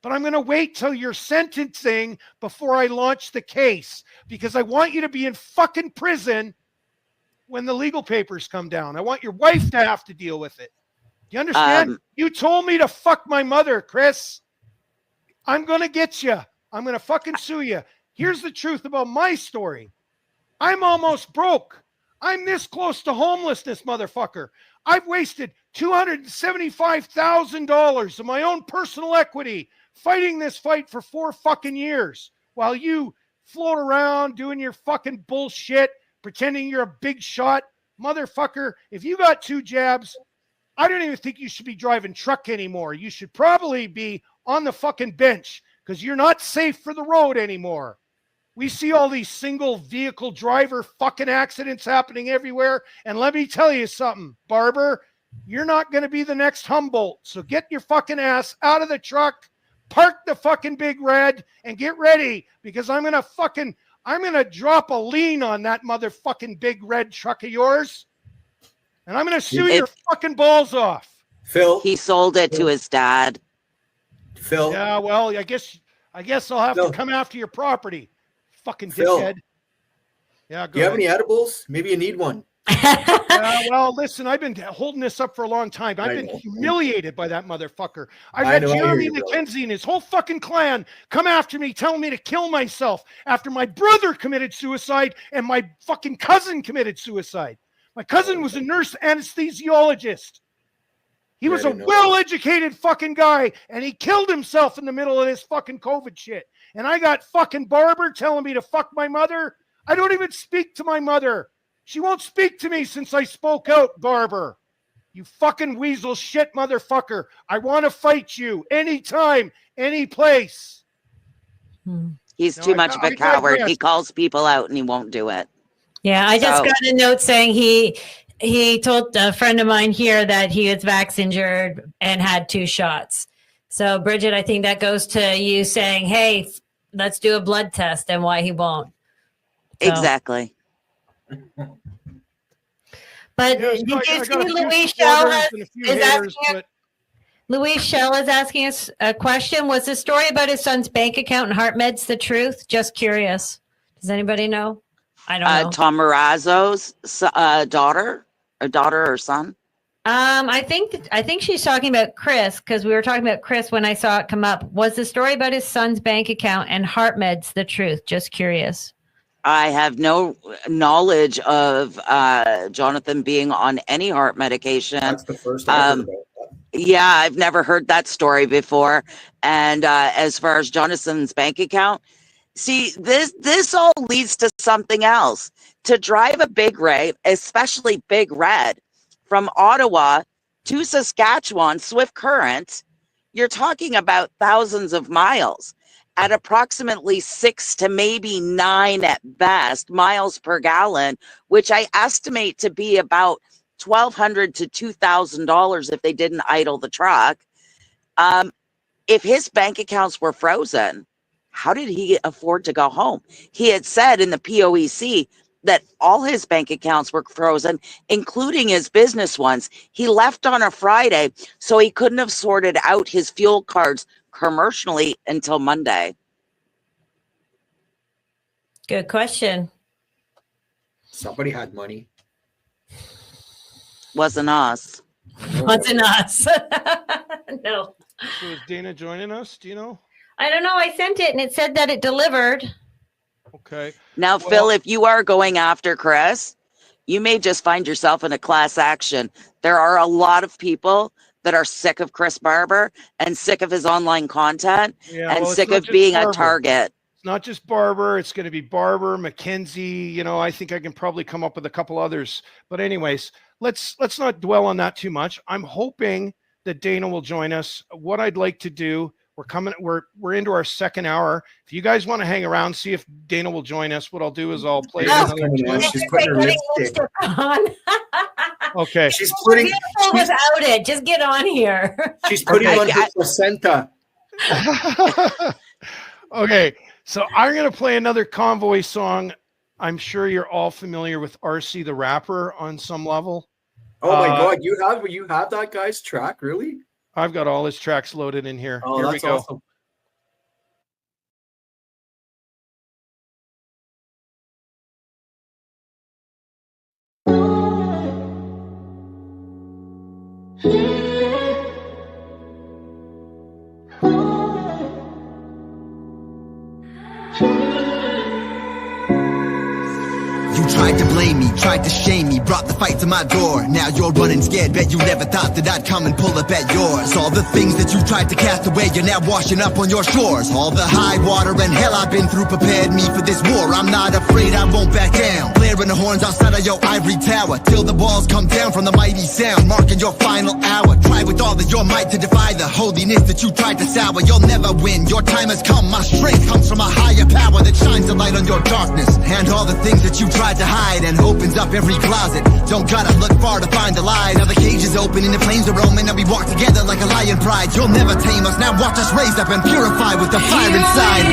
but I'm going to wait till you're sentencing before I launch the case because I want you to be in fucking prison when the legal papers come down. I want your wife to have to deal with it. Do you understand? You told me to fuck my mother, Chris. I'm going to get you. I'm going to fucking sue you. Here's the truth about my story. I'm almost broke. I'm this close to homelessness, motherfucker. I've wasted $275,000 of my own personal equity fighting this fight for 4 fucking years while you float around doing your fucking bullshit, pretending you're a big shot. Motherfucker, if you got 2 jabs, I don't even think you should be driving truck anymore. You should probably be on the fucking bench because you're not safe for the road anymore. We see all these single vehicle driver fucking accidents happening everywhere. And let me tell you something, Barber, you're not going to be the next Humboldt. So get your fucking ass out of the truck, park the fucking big red, and get ready because I'm going to drop a lien on that motherfucking big red truck of yours. And I'm going to sue your fucking balls off. Phil. He sold it to his dad. Phil. Yeah, well, I guess I'll have to come after your property. Fucking dickhead. Yeah, Do you have any edibles? Maybe you need one. Well, listen, I've been holding this up for a long time. I've been humiliated by that motherfucker. I've I had know, I Jeremy hear you, McKenzie and his whole fucking clan come after me, telling me to kill myself after my brother committed suicide and my fucking cousin committed suicide. My cousin was a nurse anesthesiologist. He was a well-educated fucking guy, and he killed himself in the middle of this fucking COVID shit. And I got fucking Barber telling me to fuck my mother. I don't even speak to my mother. She won't speak to me since I spoke out, Barber. You fucking weasel shit motherfucker. I want to fight you anytime, any place. He's too much of a coward. He calls people out and he won't do it. Yeah, I just got a note saying he told a friend of mine here that he was vax injured and had 2 shots. So, Bridget, I think that goes to you saying, hey, let's do a blood test and why he won't. So. Exactly. But Yeah, did you see Louise Shell Louise Shell is asking us a question. Was the story about his son's bank account and heart meds the truth? Just curious. Does anybody know? I don't know. Tom Marazzo's daughter or son? I think she's talking about Chris because we were talking about Chris when I saw it come up. Was the story about his son's bank account and heart meds the truth? Just curious. I have no knowledge of Jonathan being on any heart medication. That's the first I heard about that. Yeah, I've never heard that story before. And as far as Jonathan's bank account, see, this all leads to something else. To drive a big ray, especially Big Red, from Ottawa to Saskatchewan, Swift Current, you're talking about thousands of miles at approximately 6 to maybe 9 at best miles per gallon, which I estimate to be about $1,200 to $2,000 if they didn't idle the truck. If his bank accounts were frozen, how did he afford to go home? He had said in the POEC that all his bank accounts were frozen, including his business ones. He left on a Friday, so he couldn't have sorted out his fuel cards commercially until Monday. Good question. Somebody had money. Wasn't us. Wasn't us. No. So is Dana joining us? Do you know? I don't know. I sent it and it said that it delivered. Okay. Now, Well- Phil, if you are going after Chris, you may just find yourself in a class action. There are a lot of people that are sick of Chris Barber and sick of his online content and sick of being a target. It's not just Barber. It's going to be Barber, McKenzie. You know, I think I can probably come up with a couple others. But anyways, let's not dwell on that too much. I'm hoping that Dana will join us. What I'd like to do, we're into our second hour. If you guys want to hang around, see if Dana will join us. What I'll do is I'll play another clip. She's putting her lipstick on. Okay. She's putting without it. Just get on here. She's putting on her placenta. Okay, so I'm going to play another Convoy song. I'm sure you're all familiar with RC the Rapper on some level. Oh my God, you have that guy's track, really? I've got all his tracks loaded in here. Oh, Here we that's go. awesome. You tried to blame me, tried to shame me, brought the fight to my door. Now you're running scared, bet you never thought that I'd come and pull up at yours. All the things that you tried to cast away, you're now washing up on your shores. All the high water and hell I've been through prepared me for this war. I'm not afraid, I won't back down. Blaring the horns outside of your ivory tower, till the walls come down from the mighty sound, marking your final hour. Try with all of your might to defy the holiness that you tried to sour. You'll never win, your time has come. My strength comes from a higher power that shines a light on your darkness. And all the things that you tried to hide and opens up every closet. Don't gotta look far to find the lies. Now the cage is open and the flames are roaming, and we walk together like a lion pride. You'll never tame us, now watch us raise up and purify with the fire inside.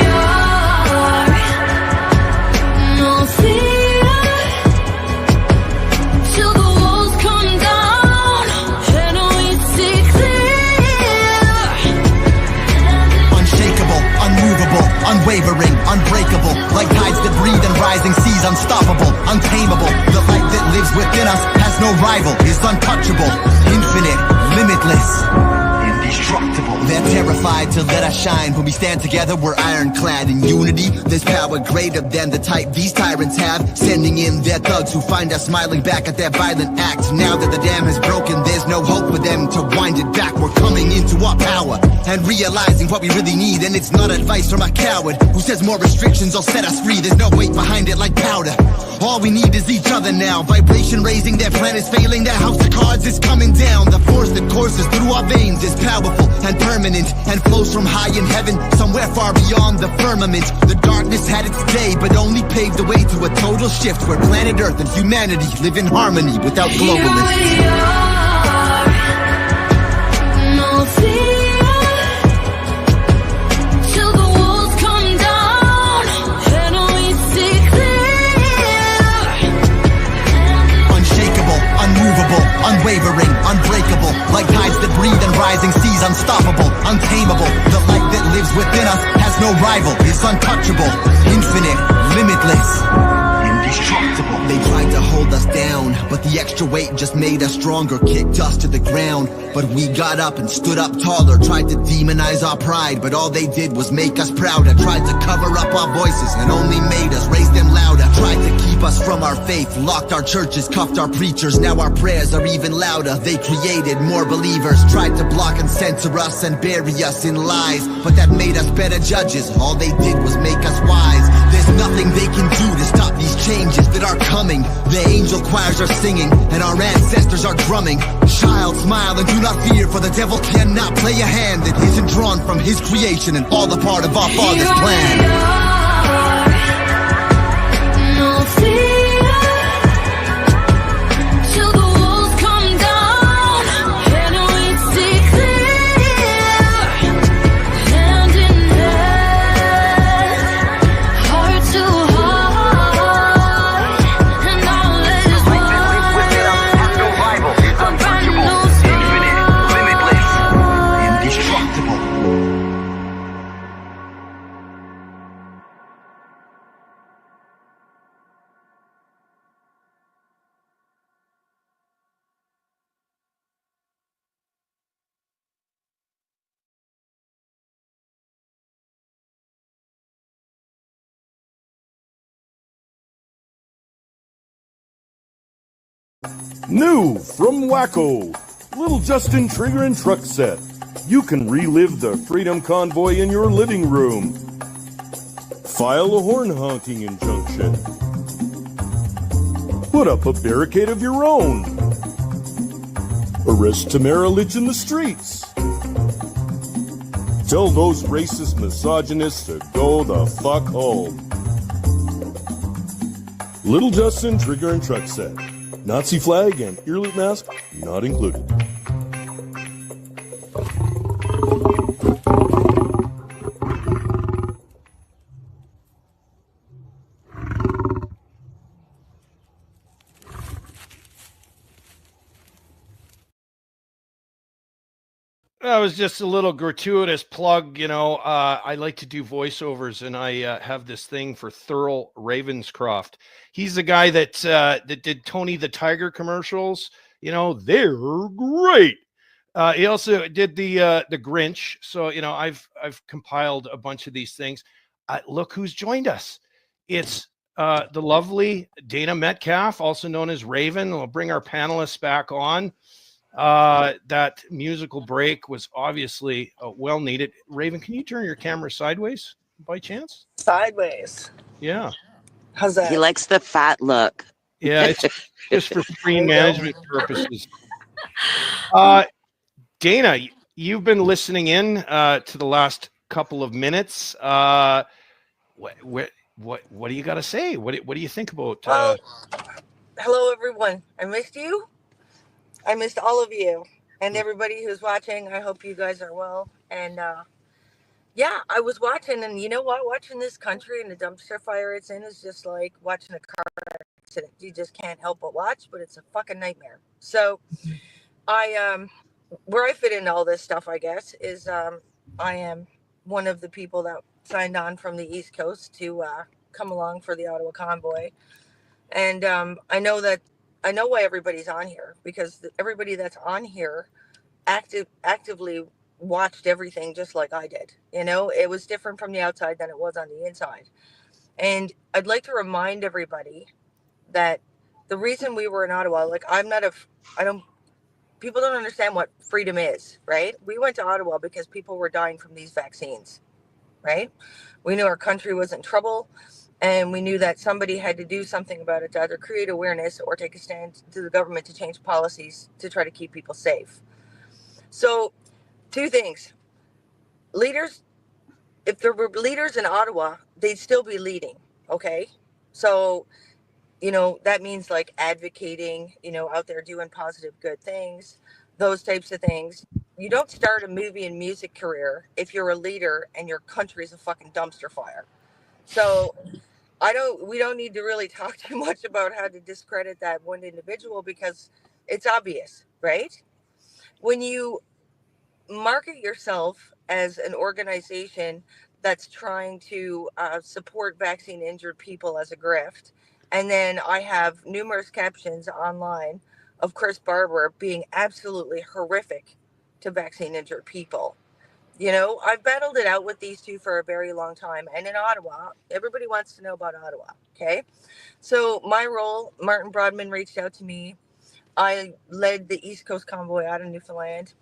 No fear till the walls come down and we see clear. Unshakable, unmovable, unwavering, unbreakable, like tides that breathe and rising seas, unstoppable, untamable. The light that lives within us has no rival, is untouchable, infinite, limitless, indestructible. They're terrified to let us shine. When we stand together, we're ironclad in unity. There's power greater than the type these tyrants have, sending in their thugs who find us smiling back at their violent acts. Now that the dam has broken, there's no hope for them to wind it back. We're coming into our power and realizing what we really need, and it's not advice from a coward who says more restrictions will set us free. There's no weight behind it like powder. All we need is each other now. Vibration raising, their plan is failing, their house of cards is coming down. The force that courses through our veins is powerful and permanent, and flows from high in heaven, somewhere far beyond the firmament. The darkness had its day, but only paved the way to a total shift, where planet Earth and humanity live in harmony without globalists. No fear till the walls come down and we see clear. Unshakable, unmovable, unwavering, unbreakable, like tides that breathe and rising seas, unstoppable, untamable. The light that lives within us has no rival, is untouchable, infinite, limitless, indestructible. They tried to hold us down, but the extra weight just made us stronger, kicked us to the ground. But we got up and stood up taller, tried to demonize our pride, but all they did was make us prouder. Tried to cover up our voices and only made us raise them louder. Tried to keep us from our faith, locked our churches, cuffed our preachers. Now our prayers are even louder. They created more believers, tried to block and censor us and bury us in lies, but that made us better judges. All they did was make us wise. There's nothing they can do to stop these changes that are coming. The angel choirs are singing and our ancestors are drumming. Child, smile and do not fear, for the devil cannot play a hand that isn't drawn from his creation and all a part of our Father's plan. No fear till the walls come down and we see clear. Hand in hand, heart to heart, and all that is one. No rival, is untouchable, infinite, limitless, indestructible. New from Wacko, Little Justin Trigger and Truck Set. You can relive the Freedom Convoy in your living room. File a horn honking injunction. Put up a barricade of your own. Arrest Tamara Lich in the streets. Tell those racist misogynists to go the fuck home. Little Justin Trigger and Truck Set. Nazi flag and ear loop mask not included. That was just a little gratuitous plug, you know. I like to do voiceovers, and I have this thing for Thurl Ravenscroft. He's the guy that that did Tony the Tiger commercials. You know, they're great. He also did the Grinch. So you know, I've compiled a bunch of these things. Look who's joined us. It's the lovely Dana Metcalfe, also known as Raven. We'll bring our panelists back on. That musical break was obviously well needed. Raven, can you turn your camera sideways by chance? Sideways. Yeah. How's that? He likes the fat look. Yeah, it's just for screen management purposes. Dana, you've been listening in to the last couple of minutes. What do you got to say? What do you think about? Hello, everyone. I missed you. I missed all of you and everybody who's watching. I hope you guys are well. And yeah, I was watching, and you know what? Watching this country and the dumpster fire it's in is just like watching a car accident. You just can't help but watch, but it's a fucking nightmare. So where I fit into all this stuff, I guess, is I am one of the people that signed on from the East Coast to come along for the Ottawa Convoy. And I know why everybody's on here, because everybody that's on here actively watched everything just like I did. You know, it was different from the outside than it was on the inside. And I'd like to remind everybody that the reason we were in Ottawa, like people don't understand what freedom is, right? We went to Ottawa because people were dying from these vaccines, right? We knew our country was in trouble. And we knew that somebody had to do something about it to either create awareness or take a stand to the government to change policies to try to keep people safe. So, two things. Leaders, if there were leaders in Ottawa, they'd still be leading, okay? So, you know, that means like advocating, you know, out there doing positive, good things, those types of things. You don't start a movie and music career if you're a leader and your country's a fucking dumpster fire. So we don't need to really talk too much about how to discredit that one individual, because it's obvious, right? When you market yourself as an organization that's trying to support vaccine injured people as a grift, and then I have numerous captions online of Chris Barber being absolutely horrific to vaccine injured people. You know, I've battled it out with these two for a very long time. And in Ottawa, everybody wants to know about Ottawa, okay? So my role, Martin Brodman reached out to me. I led the East Coast Convoy out of Newfoundland.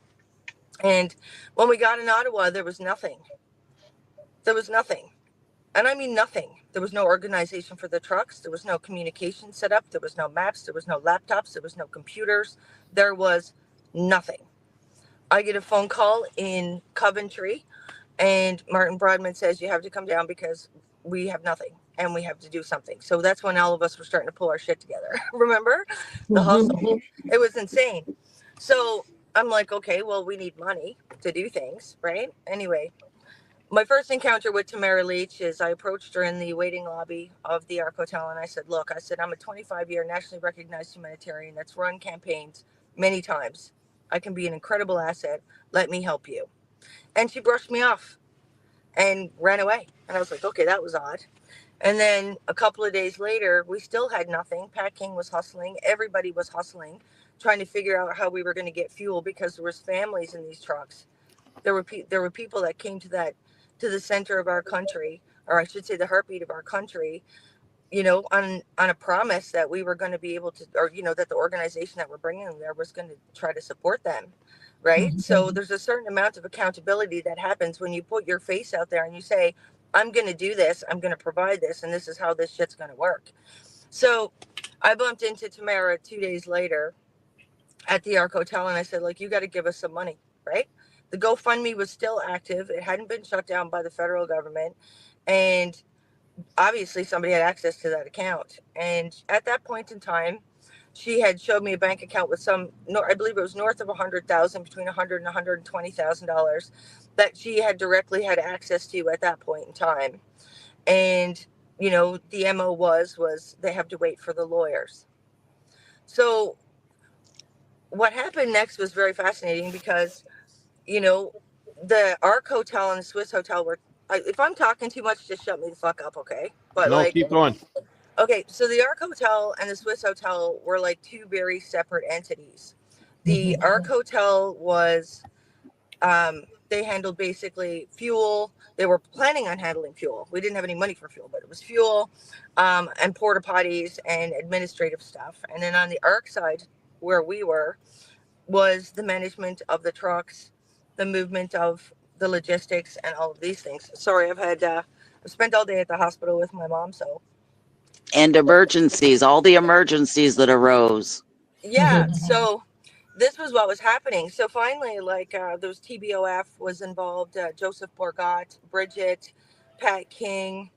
And when we got in Ottawa, there was nothing. There was nothing. And I mean nothing. There was no organization for the trucks. There was no communication set up. There was no maps. There was no laptops. There was no computers. There was nothing. I get a phone call in Coventry, and Martin Brodman says, you have to come down because we have nothing and we have to do something. So that's when all of us were starting to pull our shit together. Remember? The hustle. It was insane. So I'm like, okay, well, we need money to do things, right? Anyway, my first encounter with Tamara Lich is I approached her in the waiting lobby of the Arc Hotel, and I said, look, I'm a 25-year nationally recognized humanitarian that's run campaigns many times. I can be an incredible asset. Let me help you. And she brushed me off and ran away. And I was like, okay, that was odd. And then a couple of days later, we still had nothing. Pat King was hustling. Everybody was hustling, trying to figure out how we were going to get fuel, because there was families in these trucks. There were people that came to the center of our country, or I should say the heartbeat of our country, you know, on a promise that we were going to be able to, or, you know, that the organization that we're bringing them there was going to try to support them. Right. So there's a certain amount of accountability that happens when you put your face out there and you say, I'm going to do this, I'm going to provide this, and this is how this shit's going to work. So I bumped into Tamara 2 days later at the Ark Hotel, and I said, like, you got to give us some money, right? The GoFundMe was still active. It hadn't been shut down by the federal government. And obviously somebody had access to that account. And at that point in time, she had showed me a bank account with some, I believe it was north of 100,000, between $100,000 and $120,000 that she had directly had access to at that point in time. And, you know, the MO was they have to wait for the lawyers. So what happened next was very fascinating because, you know, the Ark Hotel and the Swiss Hotel were, if I'm talking too much, just shut me the fuck up, okay? But no, like, keep going. Okay, so the Ark Hotel and the Swiss Hotel were like two very separate entities. The Ark Hotel was, they handled basically fuel. They were planning on handling fuel. We didn't have any money for fuel, but it was fuel and porta potties and administrative stuff. And then on the Ark side, where we were, was the management of the trucks, the movement of the logistics, and all of these things. Sorry, I've spent all day at the hospital with my mom, so. And emergencies, all the emergencies that arose. Yeah, so this was what was happening. So finally, like, those TBOF was involved, Joseph Borgat, Brigette, Pat King.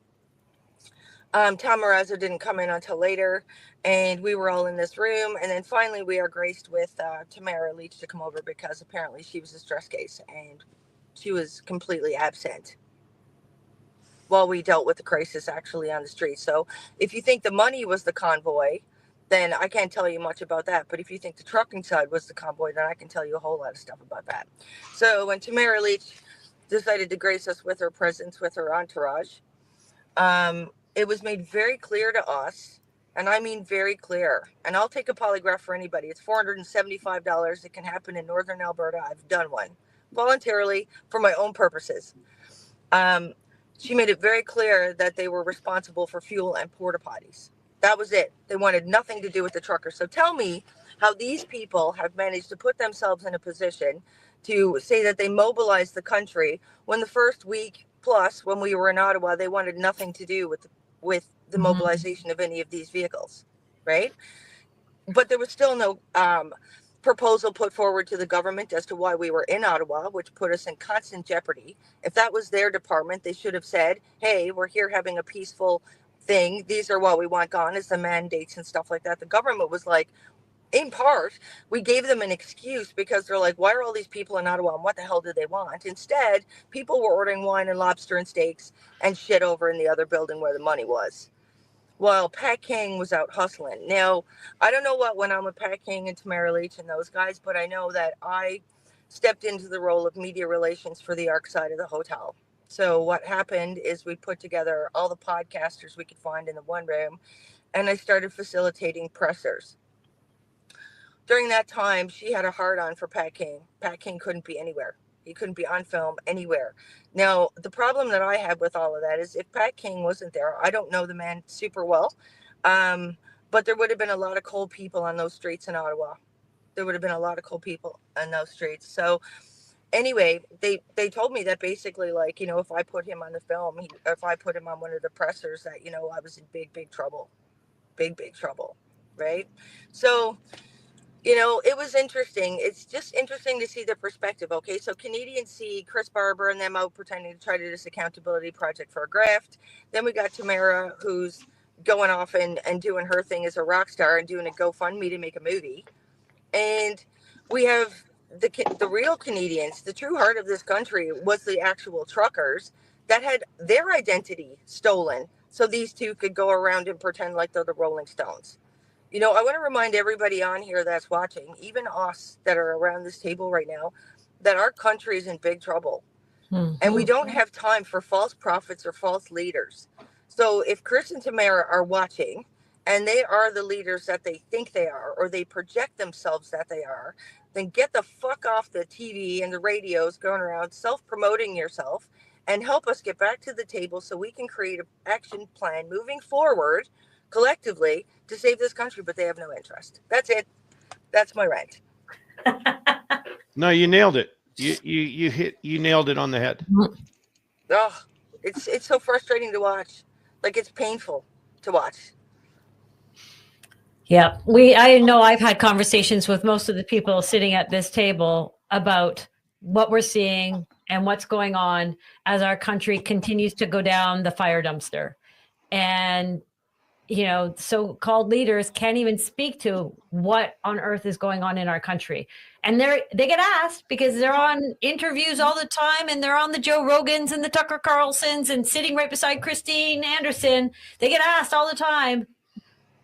Tamara Lich didn't come in until later, and we were all in this room. And then finally, we are graced with Tamara Lich to come over because apparently she was a stress case and she was completely absent while we dealt with the crisis actually on the street. So if you think the money was the convoy, then I can't tell you much about that. But if you think the trucking side was the convoy, then I can tell you a whole lot of stuff about that. So when Tamara Lich decided to grace us with her presence, with her entourage, it was made very clear to us, and I mean very clear, and I'll take a polygraph for anybody. It's $475. It can happen in Northern Alberta. I've done one voluntarily for my own purposes. She made it very clear that they were responsible for fuel and porta potties. That was it. They wanted nothing to do with the truckers. So tell me how these people have managed to put themselves in a position to say that they mobilized the country when the first week plus, when we were in Ottawa, they wanted nothing to do with the mobilization of any of these vehicles, right? But there was still no proposal put forward to the government as to why we were in Ottawa, which put us in constant jeopardy. If that was their department, they should have said, hey, we're here having a peaceful thing. These are what we want gone, is the mandates and stuff like that. The government was like, in part, we gave them an excuse because they're like, why are all these people in Ottawa and what the hell do they want? Instead, people were ordering wine and lobster and steaks and shit over in the other building where the money was, while Pat King was out hustling. Now, I don't know what went on with Pat King and Tamara Lich and those guys, but I know that I stepped into the role of media relations for the Ark side of the hotel. So what happened is we put together all the podcasters we could find in the one room, and I started facilitating pressers. During that time, she had a hard-on for Pat King. Pat King couldn't be anywhere. He couldn't be on film anywhere. Now, the problem that I had with all of that is if Pat King wasn't there, I don't know the man super well, but there would have been a lot of cold people on those streets in Ottawa. There would have been a lot of cold people on those streets. So anyway, they told me that basically, like, you know, if I put him on the film, if I put him on one of the pressers, that, you know, I was in big trouble. Big trouble, right? So, you know, it was interesting. It's just interesting to see the perspective. Okay, so Canadians see Chris Barber and them out pretending to try to do this accountability project for a graft. Then we got Tamara, who's going off and doing her thing as a rock star and doing a GoFundMe to make a movie. And we have the real Canadians. The true heart of this country was the actual truckers that had their identity stolen, so these two could go around and pretend like they're the Rolling Stones. You know, I want to remind everybody on here that's watching, even us that are around this table right now, that our country is in big trouble. And we don't have time for false prophets or false leaders. So if Chris and Tamara are watching and they are the leaders that they think they are, or they project themselves that they are, then get the fuck off the TV and the radios going around self-promoting yourself and help us get back to the table so we can create an action plan moving forward collectively to save this country, but they have no interest. That's it. That's my rant. No, you nailed it. You nailed it on the head. Oh, it's so frustrating to watch. Like, it's painful to watch. Yeah, I know I've had conversations with most of the people sitting at this table about what we're seeing and what's going on as our country continues to go down the fire dumpster. And, you know, so-called leaders can't even speak to what on earth is going on in our country. And they get asked because they're on interviews all the time, and they're on the Joe Rogans and the Tucker Carlsons and sitting right beside Christine Anderson. They get asked all the time,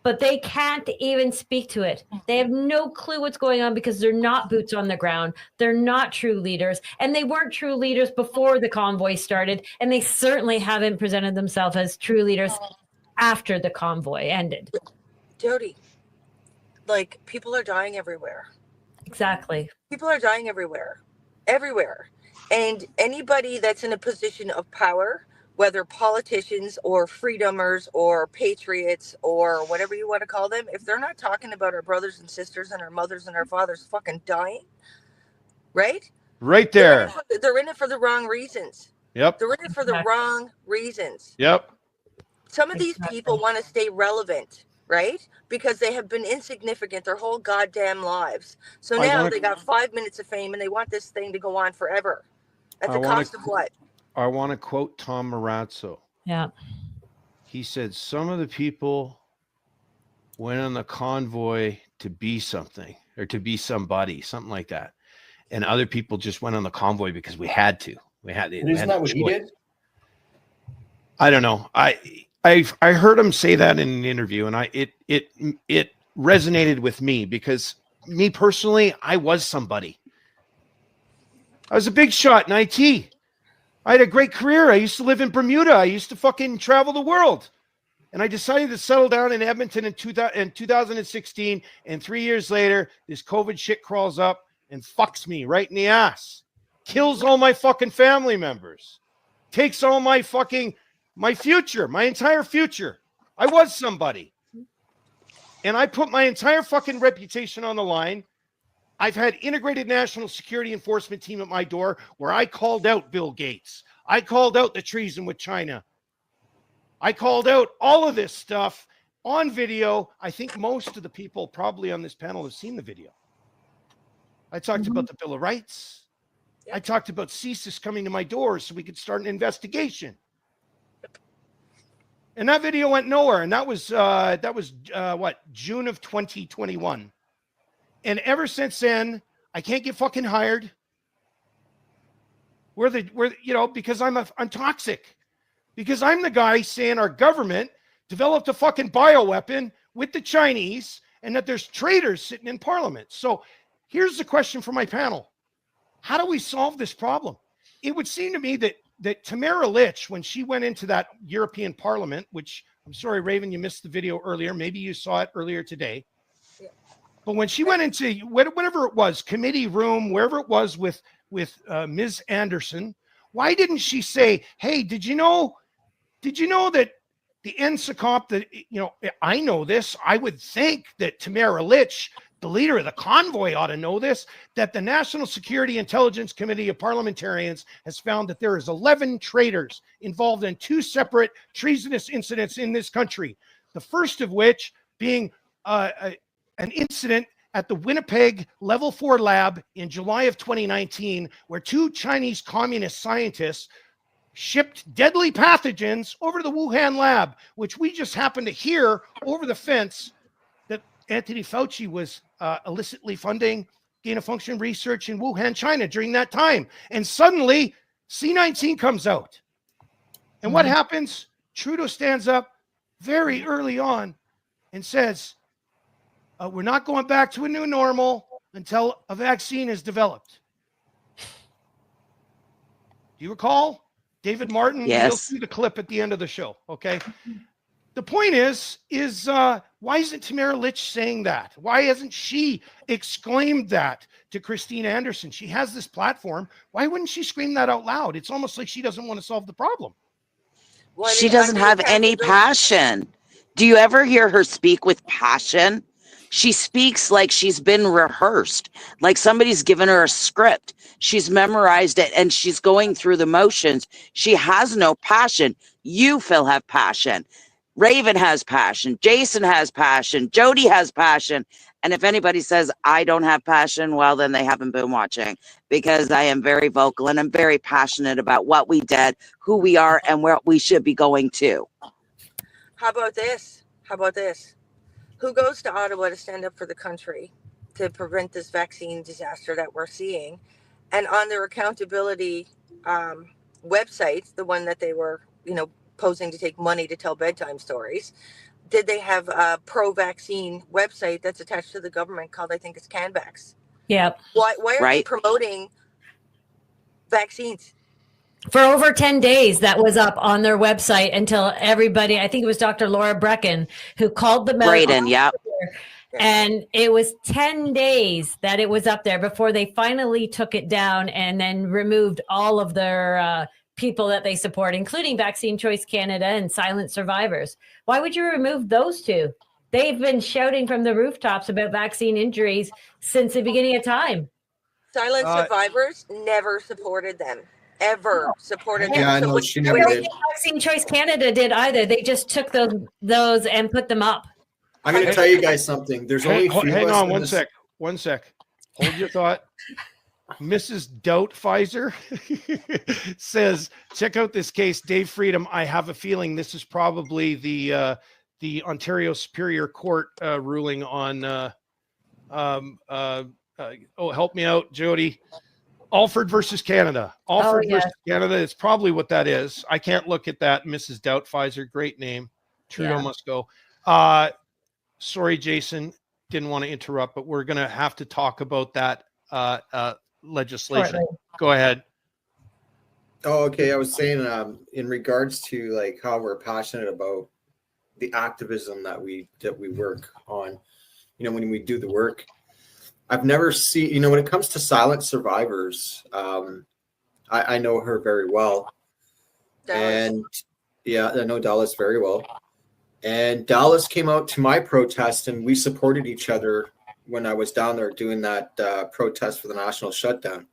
but they can't even speak to it. They have no clue what's going on because they're not boots on the ground. They're not true leaders. And they weren't true leaders before the convoy started. And they certainly haven't presented themselves as true leaders after the convoy ended. Jody, like, people are dying everywhere. Exactly. People are dying everywhere. Everywhere. And anybody that's in a position of power, whether politicians or freedomers or patriots or whatever you want to call them, if they're not talking about our brothers and sisters and our mothers and our fathers fucking dying, right? Right there. They're in it for the wrong reasons. Yep. They're in it for the wrong reasons. Yep. Some of these people want to stay relevant, right? Because they have been insignificant their whole goddamn lives. So now they got 5 minutes of fame and they want this thing to go on forever. At the cost of what? I want to quote Tom Marazzo. Yeah. He said, some of the people went on the convoy to be something or to be somebody, something like that. And other people just went on the convoy because we had to. Isn't that what he did? I don't know. I heard him say that in an interview, and it resonated with me because me personally, I was somebody. I was a big shot in IT. I had a great career. I used to live in Bermuda. I used to fucking travel the world. And I decided to settle down in Edmonton in 2016. And 3 years later, this COVID shit crawls up and fucks me right in the ass. Kills all my fucking family members. Takes all my future, my entire future. I was somebody. And I put my entire fucking reputation on the line. I've had integrated national security enforcement team at my door where I called out Bill Gates. I called out the treason with China. I called out all of this stuff on video. I think most of the people probably on this panel have seen the video. I talked about the Bill of Rights. I talked about CSIS coming to my door so we could start an investigation. And that video went nowhere. And that was June of 2021. And ever since then, I can't get fucking hired. Because I'm toxic. Because I'm the guy saying our government developed a fucking bioweapon with the Chinese and that there's traitors sitting in parliament. So here's the question for my panel. How do we solve this problem? It would seem to me that Tamara Lich, when she went into that European Parliament, which I'm sorry, Raven, you missed the video earlier. Maybe you saw it earlier today. But when she went into whatever it was, committee room, wherever it was with Ms. Anderson, why didn't she say, hey, did you know that the NSICOP, that, I know this, I would think that Tamara Lich, the leader of the convoy, ought to know this, that the National Security Intelligence Committee of Parliamentarians has found that there is 11 traitors involved in 2 separate treasonous incidents in this country. The first of which being an incident at the Winnipeg Level 4 lab in July of 2019, where 2 Chinese communist scientists shipped deadly pathogens over to the Wuhan lab, which we just happened to hear over the fence that Anthony Fauci was illicitly funding gain-of-function research in Wuhan, China during that time. And suddenly, C-19 comes out. And what happens? Trudeau stands up very early on and says, we're not going back to a new normal until a vaccine is developed. Do you recall? David Martin? Yes. You'll see the clip at the end of the show, okay? the point is why isn't Tamara Lich saying that? Why hasn't she exclaimed that to Christine Anderson? She has this platform. Why wouldn't she scream that out loud? It's almost like she doesn't want to solve the problem. She doesn't have any passion. Do you ever hear her speak with passion? She speaks like she's been rehearsed, like somebody's given her a script. She's memorized it and she's going through the motions. She has no passion. You, Phil, have passion. Raven has passion. Jason has passion. Jody has passion. And if anybody says I don't have passion, well, then they haven't been watching, because I am very vocal and I'm very passionate about what we did, who we are, and where we should be going to. How about this? How about this? Who goes to Ottawa to stand up for the country to prevent this vaccine disaster that we're seeing? And on their accountability website, the one that they were, posing to take money to tell bedtime stories, did they have a pro-vaccine website that's attached to the government called, I think it's Canvax? Yep. Why are they promoting vaccines? For over 10 days, that was up on their website until everybody, I think it was Dr. Laura Brecken, who called them out. Braden, yep. And it was 10 days that it was up there before they finally took it down and then removed all of their people that they support, including Vaccine Choice Canada and Silent Survivors. Why would you remove those two? They've been shouting from the rooftops about vaccine injuries since the beginning of time. Silent Survivors never supported them. Ever supported them. Yeah, I know, she never did. Vaccine Choice Canada did either. They just took those and put them up. I'm going to tell you guys something. There's only a few hang of us on in one this- sec. One sec. Hold your thought. Mrs. Doubt Pfizer says, check out this case, Dave Freedom. I have a feeling this is probably the Ontario Superior Court ruling on help me out, Jody. Alford versus Canada. Alford versus Canada is probably what that is. I can't look at that. Mrs. Doubtfire, great name. Trudeau must go. Sorry, Jason, didn't want to interrupt, but we're going to have to talk about that legislation. Shortly. Go ahead. Oh, okay. I was saying in regards to like how we're passionate about the activism that we work on, when we do the work. I've never seen, when it comes to Silent Survivors, I know her very well. Dallas. And yeah, I know Dallas very well. And Dallas came out to my protest and we supported each other when I was down there doing that protest for the national shutdown.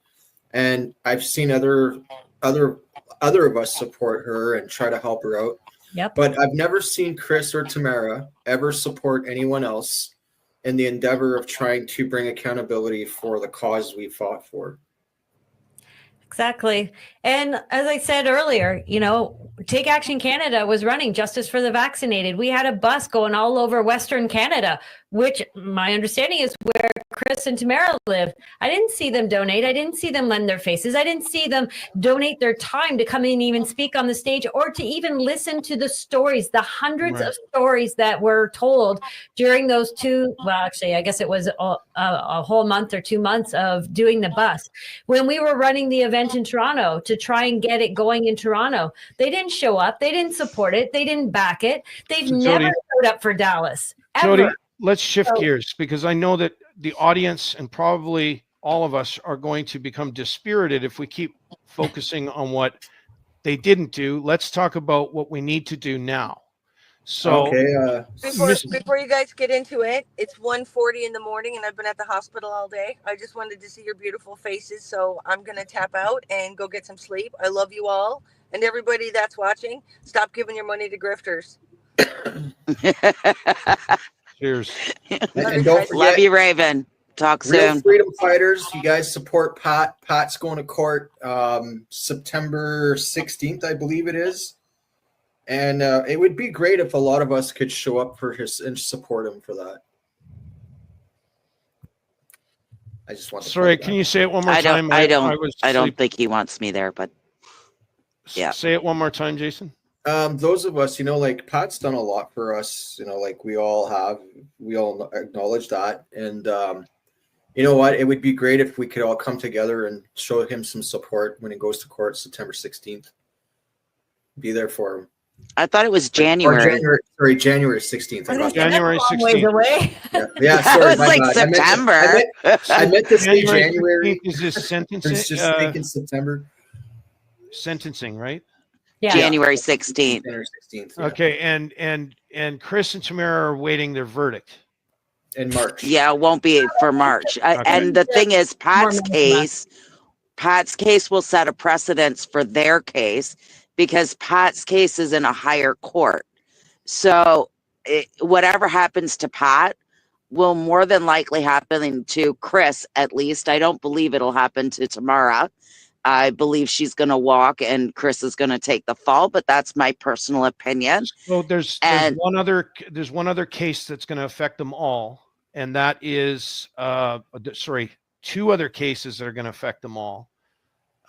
And I've seen other of us support her and try to help her out. Yep. But I've never seen Chris or Tamara ever support anyone else in the endeavor of trying to bring accountability for the cause we fought for. Exactly. And as I said earlier, Take Action Canada was running Justice for the Vaccinated. We had a bus going all over Western Canada, which my understanding is where Chris and Tamara live. I didn't see them donate. I didn't see them lend their faces. I didn't see them donate their time to come in and even speak on the stage or to even listen to the stories, the hundreds of stories that were told during those I guess it was a whole month or 2 months of doing the bus. When we were running the event in Toronto to try and get it going in Toronto, they didn't show up. They didn't support it. They didn't back it. They've never showed up for Dallas. Ever. Jody, let's shift gears, because I know that the audience and probably all of us are going to become dispirited if we keep focusing on what they didn't do. Let's talk about what we need to do now. So before you guys get into it, it's 1:40 in the morning and I've been at the hospital all day. I just wanted to see your beautiful faces, so I'm going to tap out and go get some sleep. I love you all. And everybody that's watching, stop giving your money to grifters. Cheers. And don't forget, love you, Raven. Talk Real soon. Freedom Fighters, you guys support Pat. Pat's going to court September 16th, I believe it is. And it would be great if a lot of us could show up for his and support him for that. I just want to. Sorry, can you say it one more time? I don't think he wants me there, but yeah. Say it one more time, Jason. Those of us, like Pat's done a lot for us, like we all have, we all acknowledge that. And you know what? It would be great if we could all come together and show him some support when he goes to court September 16th. Be there for him. I thought it was Or January. January 16th. I got that. January That's a long ways 16th. away. Yeah, That sorry, was my like bad. September. I meant to say January January. 16th is this sentencing. It's just thinking September. Sentencing, right? Yeah. January 16th. January 16th. Yeah. Okay, and Chris and Tamara are waiting their verdict. In March. Yeah, it won't be for March. And the thing is, Pat's case will set a precedence for their case because Pat's case is in a higher court. So whatever happens to Pat will more than likely happen to Chris, at least. I don't believe it'll happen to Tamara. I believe she's going to walk and Chris is going to take the fall, but that's my personal opinion. So there's one other case that's going to affect them all, and that is two other cases that are going to affect them all.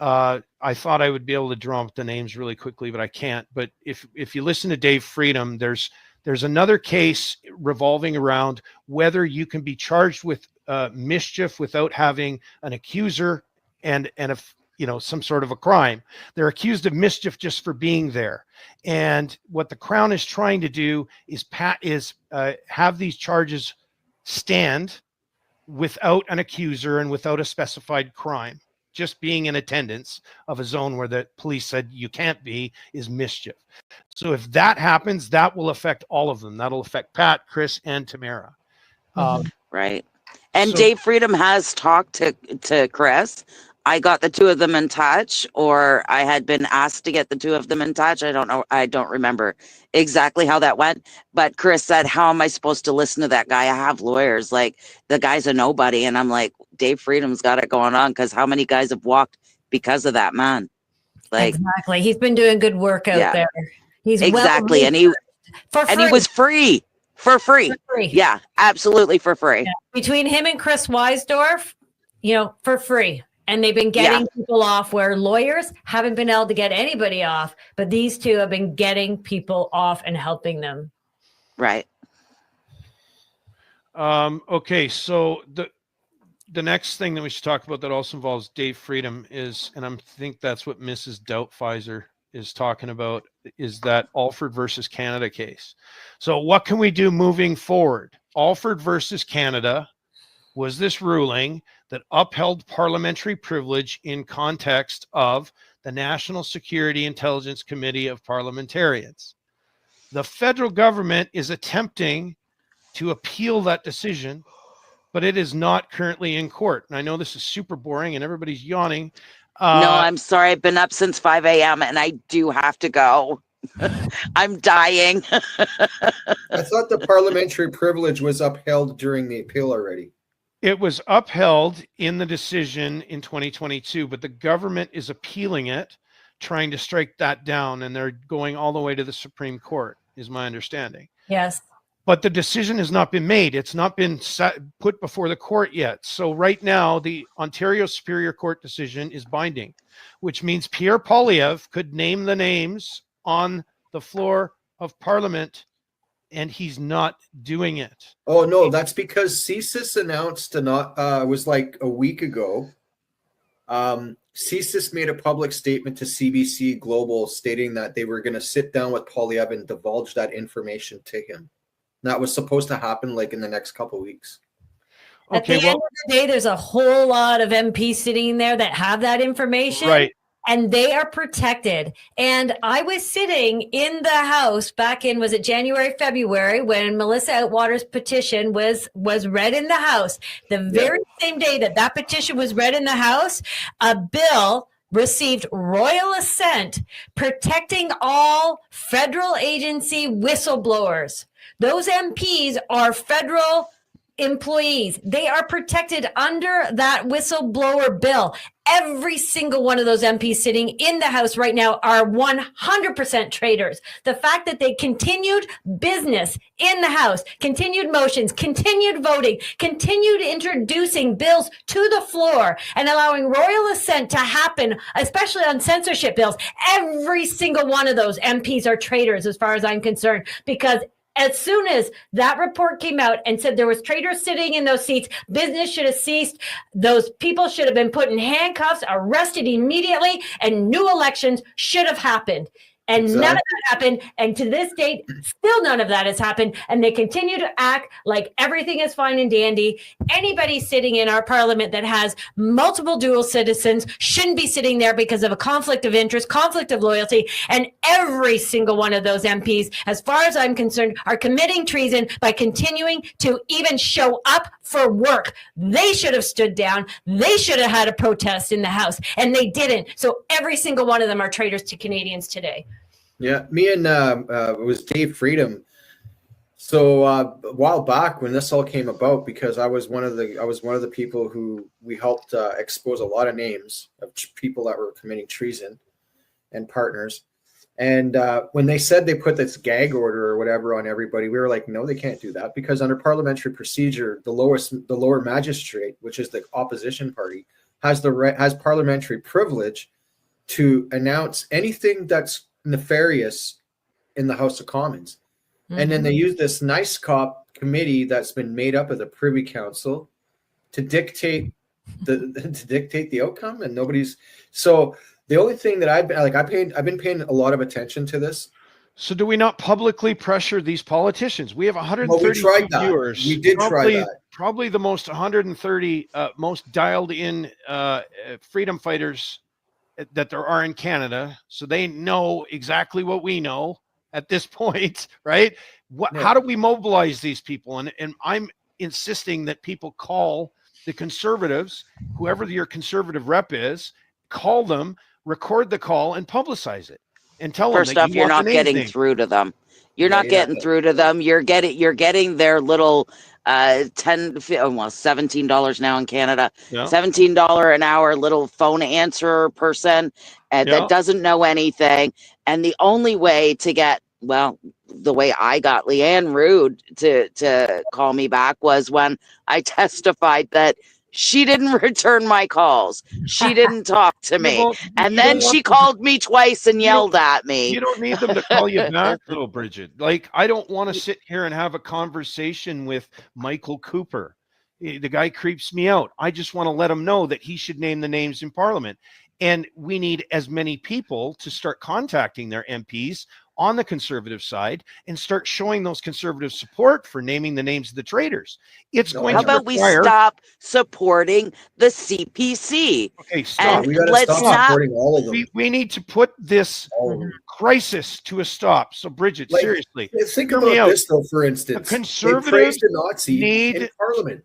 I thought I would be able to draw up the names really quickly, but I can't. But if you listen to Dave Freedom, there's another case revolving around whether you can be charged with mischief without having an accuser and if some sort of a crime. They're accused of mischief just for being there. And what the Crown is trying to do is have these charges stand without an accuser and without a specified crime. Just being in attendance of a zone where the police said you can't be is mischief. So if that happens, that will affect all of them. That'll affect Pat, Chris, and Tamara. Right. And Dave Freedom has talked to Chris. I got the two of them in touch, or I had been asked to get the two of them in touch. I don't know. I don't remember exactly how that went. But Chris said, how am I supposed to listen to that guy? I have lawyers. Like, the guy's a nobody. And I'm like, Dave Freedom's got it going on, because how many guys have walked because of that man? Like, exactly. He's been doing good work out there. He's exactly. And he was free. For free. Yeah, absolutely for free. Yeah. Between him and Chris Weisdorf, for free. And they've been getting people off where lawyers haven't been able to get anybody off, but these two have been getting people off and helping them. Right. Okay, so the next thing that we should talk about that also involves Dave Freedom is, and I think that's what Mrs. Doubtfeiser is talking about, is that Alford versus Canada case. So what can we do moving forward? Alford versus Canada was this ruling that upheld parliamentary privilege in context of the National Security Intelligence Committee of Parliamentarians. The federal government is attempting to appeal that decision, but it is not currently in court. And I know this is super boring and everybody's yawning. No, I'm sorry. I've been up since 5 a.m. and I do have to go. I'm dying. I thought the parliamentary privilege was upheld during the appeal already. It was upheld in the decision in 2022, but the government is appealing it, trying to strike that down, and they're going all the way to the Supreme Court, is my understanding. Yes. But the decision has not been made. It's not been put before the court yet. So right now, the Ontario Superior Court decision is binding, which means Pierre Poilievre could name the names on the floor of Parliament, and he's not doing it. Oh no, that's because CSIS announced was like a week ago. CSIS made a public statement to CBC Global stating that they were going to sit down with Poilievre and divulge that information to him. And that was supposed to happen like in the next couple of weeks. At the end of the day, there's a whole lot of MPs sitting there that have that information. Right. And they are protected. And I was sitting in the House back in, was it January, February, when Melissa Atwater's petition was read in the House. The very same day that petition was read in the House, a bill received royal assent protecting all federal agency whistleblowers. Those MPs are federal employees. They are protected under that whistleblower bill. Every single one of those MPs sitting in the House right now are 100% traitors. The fact that they continued business in the House, continued motions, continued voting, continued introducing bills to the floor and allowing royal assent to happen, especially on censorship bills, every single one of those MPs are traitors as far as I'm concerned, because as soon as that report came out and said there was traitors sitting in those seats, business should have ceased. Those people should have been put in handcuffs, arrested immediately, and new elections should have happened. And none of that happened. And to this date, still none of that has happened. And they continue to act like everything is fine and dandy. Anybody sitting in our parliament that has multiple dual citizens shouldn't be sitting there because of a conflict of interest, conflict of loyalty. And every single one of those MPs, as far as I'm concerned, are committing treason by continuing to even show up for work. They should have stood down. They should have had a protest in the House, and they didn't. So every single one of them are traitors to Canadians today. Yeah, me and it was Dave Freedom. So a while back when this all came about, because I was one of the people who we helped expose a lot of names of people that were committing treason and partners. And when they said they put this gag order or whatever on everybody, we were like, no, they can't do that, because under parliamentary procedure, the lower magistrate, which is the opposition party, has parliamentary privilege to announce anything that's nefarious in the House of Commons. Mm-hmm. And then they use this nice cop committee that's been made up of the Privy Council to dictate the outcome, and nobody's. So the only thing that I've been paying a lot of attention to this. So do we not publicly pressure these politicians? We have 130 viewers. We did try that. Probably the most 130 most dialed in freedom fighters that there are in Canada. So they know exactly what we know at this point, right? How do we mobilize these people? And I'm insisting that people call the Conservatives, whoever your Conservative rep is, call them, record the call, and publicize it, and tell them. First off, you're not getting through to them. You're not getting through to them. You're getting their little $17 now in Canada, $17 an hour little phone answerer person that doesn't know anything. And the only way to get, well, the way I got Leanne Rude to call me back was when I testified that she didn't return my calls. She didn't talk to me. And then she called me twice and yelled at me. You don't need them to call you back, little Brigette. Like, I don't want to sit here and have a conversation with Michael Cooper. The guy creeps me out. I just want to let him know that he should name the names in Parliament. And we need as many people to start contacting their MPs on the Conservative side and start showing those Conservative support for naming the names of the traitors. It's going How to about require... we stop supporting the CPC? Okay, stop. We got to stop supporting all of them. We need to put this crisis to a stop. So, Brigette, seriously, think about this, though. For instance, the Conservatives the Nazi need in Parliament.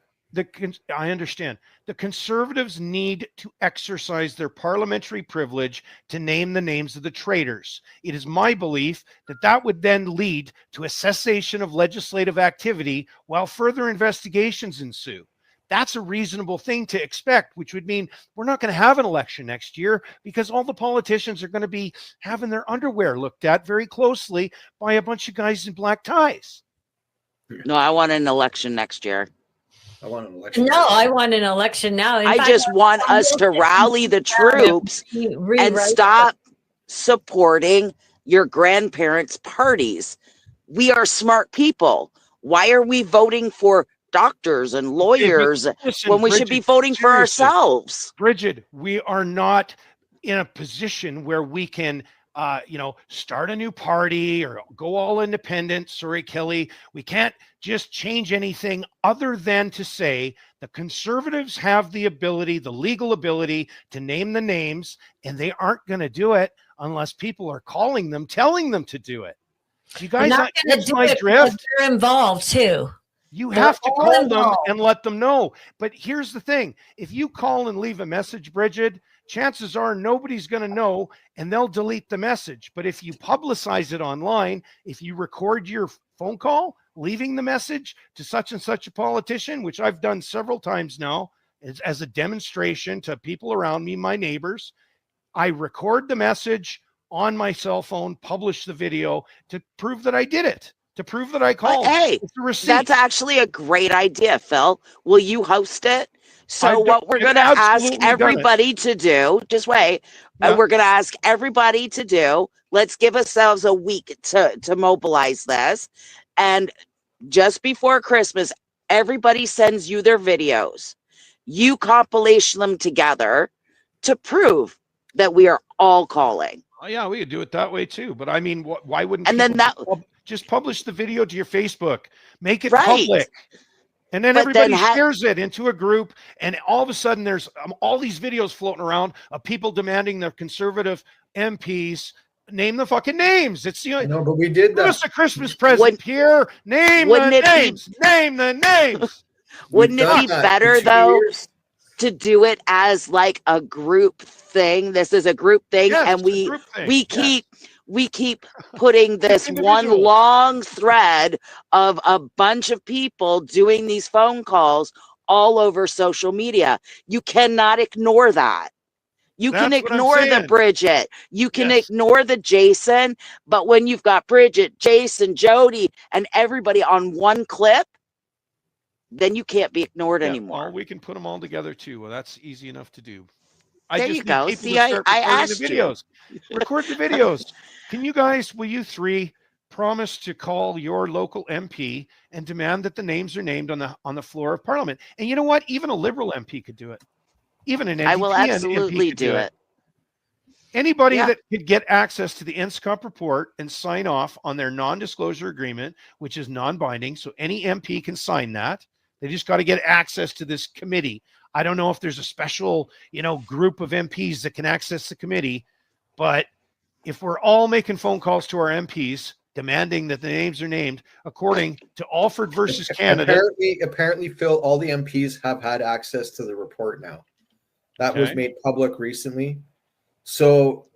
I understand. The Conservatives need to exercise their parliamentary privilege to name the names of the traitors. It is my belief that that would then lead to a cessation of legislative activity while further investigations ensue. That's a reasonable thing to expect, which would mean we're not going to have an election next year because all the politicians are going to be having their underwear looked at very closely by a bunch of guys in black ties. No, I want an election next year. I want an election. No, I want an election now. I just want us to rally the troops and stop supporting your grandparents' parties. We are smart people. Why are we voting for doctors and lawyers when we should be voting for ourselves? Brigette, we are not in a position where we can start a new party or go all independent. Sorry, Kelly. We can't just change anything other than to say the Conservatives have the ability, the legal ability to name the names, and they aren't going to do it unless people are calling them, telling them to do it. You guys, that's my drift. They're involved too. You have to call them and let them know. But here's the thing. If you call and leave a message, Brigette, chances are nobody's going to know and they'll delete the message. But if you publicize it online, if you record your phone call, leaving the message to such and such a politician, which I've done several times now as a demonstration to people around me, my neighbors, I record the message on my cell phone, publish the video to prove that I did it, to prove that I called. Hey, that's actually a great idea, Phil. Will you host it? So what we're going to ask everybody to do, just wait, we're going to ask everybody to do, let's give ourselves a week to mobilize this. And just before Christmas, everybody sends you their videos. You compilation them together to prove that we are all calling. Oh yeah, we could do it that way too. But I mean, why wouldn't? And then people just publish the video to your Facebook, make it Right. public, and then But everybody then shares it into a group, and all of a sudden there's all these videos floating around of people demanding the conservative MPs name the fucking names. It's No, but we did give that. us a Christmas present here. Name the wouldn't it be- names. Name the names. Wouldn't We've it be done that for better 2 though years. to do it as like a group thing? This is a group thing, Yes, and it's a group thing. we keep putting this one Individuals. long thread of a bunch of people doing these phone calls all over social media. You cannot ignore that. You can That's what I'm ignore the saying. Brigette. You can Yes. ignore the Jason. But when you've got Brigette, Jason, Jody, and everybody on one clip, then you can't be ignored Yeah, anymore. well, we can put them all together too. Well, that's easy enough to do. There I you just go. need people See, to I start recording asked the you. videos. Record the videos. Can you guys, will you three promise to call your local MP and demand that the names are named on the floor of Parliament? And you know what? Even a Liberal MP could do it. Even an NDP I will MP absolutely could do it. Anybody Yeah. that could get access to the NSCOP report and sign off on their non-disclosure agreement, which is non-binding, so any MP can sign that. They just got to get access to this committee. I don't know if there's a special, group of MPs that can access the committee, but if we're all making phone calls to our MPs demanding that the names are named according to Alford versus Canada. Apparently, Phil, all the MPs have had access to the report now. That was Okay. made public recently. So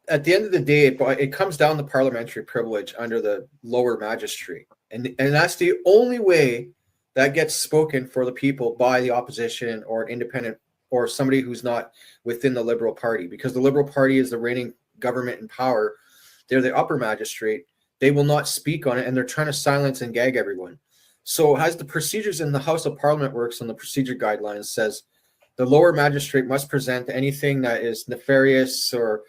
at the end of the day, it comes down to parliamentary privilege under the lower magistrate. And that's the only way that gets spoken for the people by the opposition or an independent or somebody who's not within the Liberal Party, because the Liberal Party is the reigning government in power. They're the upper magistrate. They will not speak on it, and they're trying to silence and gag everyone. So as the procedures in the House of Parliament works on the procedure guidelines says, the lower magistrate must present anything that is nefarious or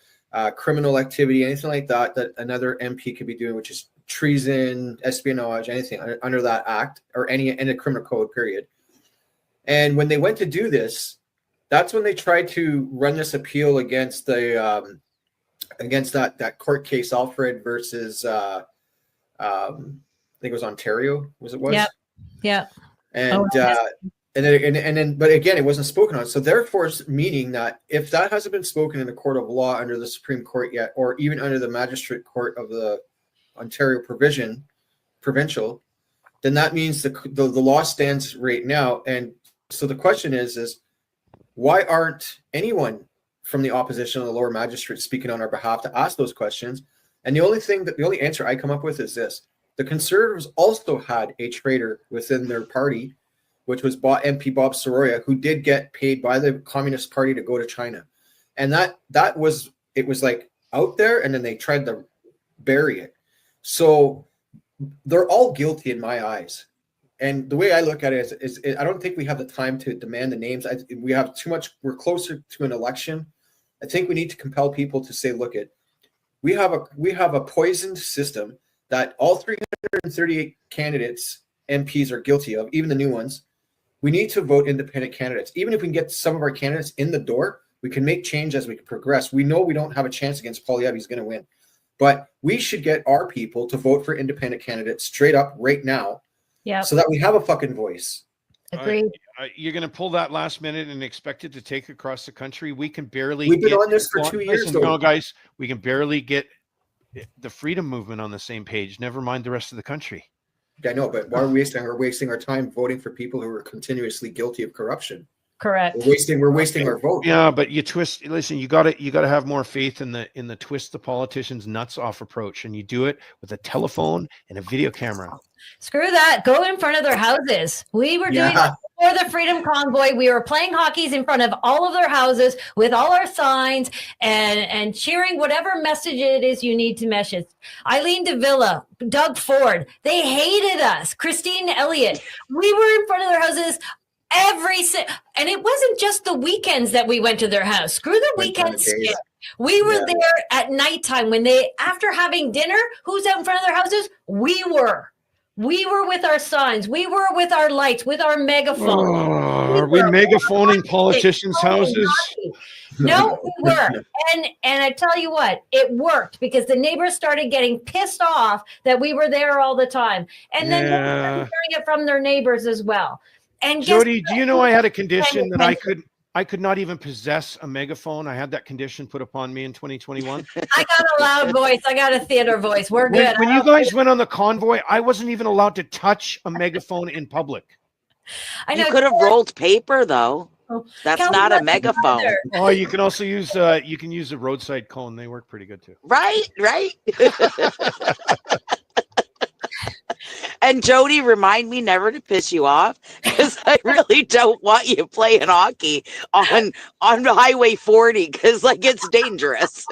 criminal activity, anything like that another MP could be doing, which is treason, espionage, anything under that act or any in a criminal code, period. And when they went to do this, that's when they tried to run this appeal against the against that court case, Alfred versus I think it was Ontario, was. Yeah. And then, but again, it wasn't spoken on. So therefore, meaning that if that hasn't been spoken in a court of law under the Supreme Court yet, or even under the Magistrate Court of the Ontario provincial, then that means the law stands right now. And so the question is why aren't anyone from the opposition or the lower magistrate speaking on our behalf to ask those questions? And the only answer I come up with is this: the Conservatives also had a traitor within their party, which was MP Bob Soroya, who did get paid by the Communist Party to go to China. And it was like out there, and then they tried to bury it. So they're all guilty in my eyes. And the way I look at it is I don't think we have the time to demand the names. We have too much. We're closer to an election. I think we need to compel people to say, look, we have a poisoned system that all 338 candidates, MPs, are guilty of, even the new ones. We need to vote independent candidates. Even if we can get some of our candidates in the door, we can make change as we progress. We know we don't have a chance against Poilievre. He's going to win. But we should get our people to vote for independent candidates straight up right now. Yeah. So that we have a fucking voice. Agreed. You're going to pull that last minute and expect it to take across the country. We can barely. We've been on this for 2 years, Listen, though. no, guys, we can barely get the freedom movement on the same page. Never mind the rest of the country. I know, but why are we wasting our time voting for people who are continuously guilty of corruption? Correct. We're wasting our vote. Yeah, but you twist. Listen, you got to have more faith in the twist the politicians' nuts off approach, and you do it with a telephone and a video camera. Screw that. Go in front of their houses. We were doing that before the Freedom Convoy. We were playing hockeys in front of all of their houses with all our signs and cheering whatever message it is you need to message. Eileen DeVilla, Doug Ford, they hated us. Christine Elliott. We were in front of their houses and it wasn't just the weekends that we went to their house. Screw the weekends. We were there at nighttime when after having dinner, who's out in front of their houses? We were with our signs. We were with our lights, with our megaphone. Are we megaphoning politicians' houses? No, we were. And I tell you what, it worked because the neighbors started getting pissed off that we were there all the time. And then they started hearing it from their neighbors as well. And Jody, do you know I had a condition that I could not even possess a megaphone? I had that condition put upon me in 2021. I got a loud voice. I got a theater voice. We're good. When you guys went on the convoy, I wasn't even allowed to touch a megaphone in public. I know. You could have rolled paper though. That's not a megaphone. Oh, you can also use you can use a roadside cone. They work pretty good too. Right. And Jody, remind me never to piss you off because I really don't want you playing hockey on Highway 40 because it's dangerous.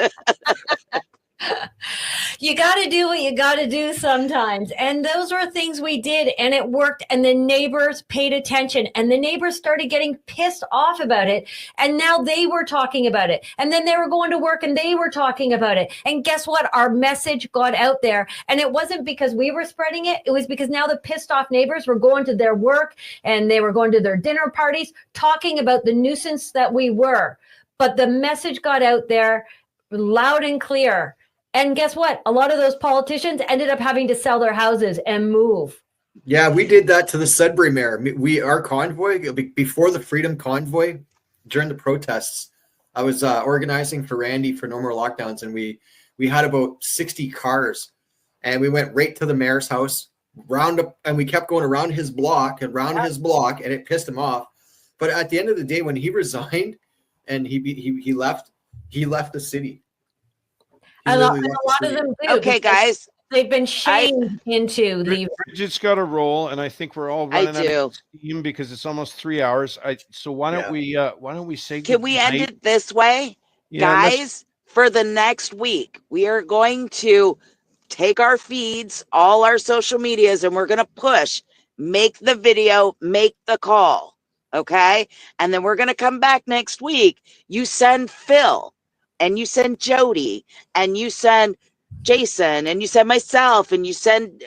You got to do what you got to do sometimes. And those were things we did and it worked. And the neighbors paid attention and the neighbors started getting pissed off about it. And now they were talking about it. And then they were going to work and they were talking about it. And guess what? Our message got out there. And it wasn't because we were spreading it. It was because now the pissed off neighbors were going to their work and they were going to their dinner parties, talking about the nuisance that we were. But the message got out there loud and clear. And guess what? A lot of those politicians ended up having to sell their houses and move. Yeah, we did that to the Sudbury mayor. Our convoy, before the Freedom Convoy, during the protests, I was organizing for Randy for No More Lockdowns, and we had about 60 cars, and we went right to the mayor's house, round up, and we kept going around his block, and it pissed him off. But at the end of the day, when he resigned and he left the city. A lot of them do. Okay, guys. They've been shamed into the. Bridget's got a roll, and I think we're all running out of steam because it's almost 3 hours. So why don't we say? Can we end it this way, guys? For the next week, we are going to take our feeds, all our social medias, and we're going to make the video, make the call, okay? And then we're going to come back next week. You send Phil. And you send Jody, and you send Jason, and you send myself, and you send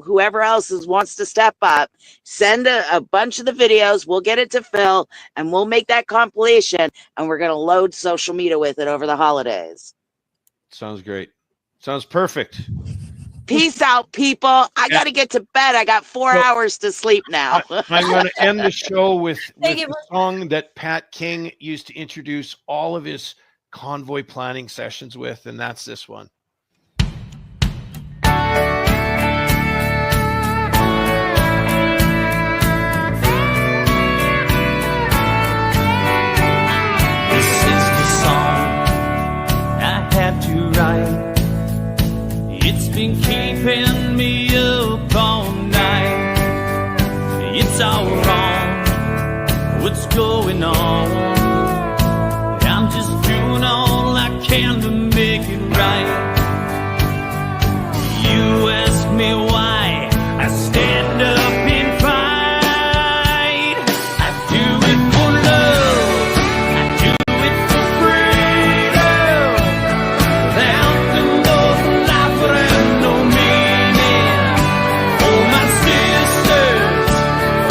whoever else wants to step up. Send a bunch of the videos. We'll get it to Phil, and we'll make that compilation, and we're going to load social media with it over the holidays. Sounds great. Sounds perfect. Peace out, people. I got to get to bed. I got 4 hours to sleep now. I'm going to end the show with the song that Pat King used to introduce all of his convoy planning sessions with, and that's this one. This is the song I had to write. It's been keeping me up all night. It's all wrong. What's going on? I'm just doing all I can to make it right. You ask me why I stand up and fight. I do it for love. I do it for freedom. Without them, those life would have no meaning. Oh, my sisters,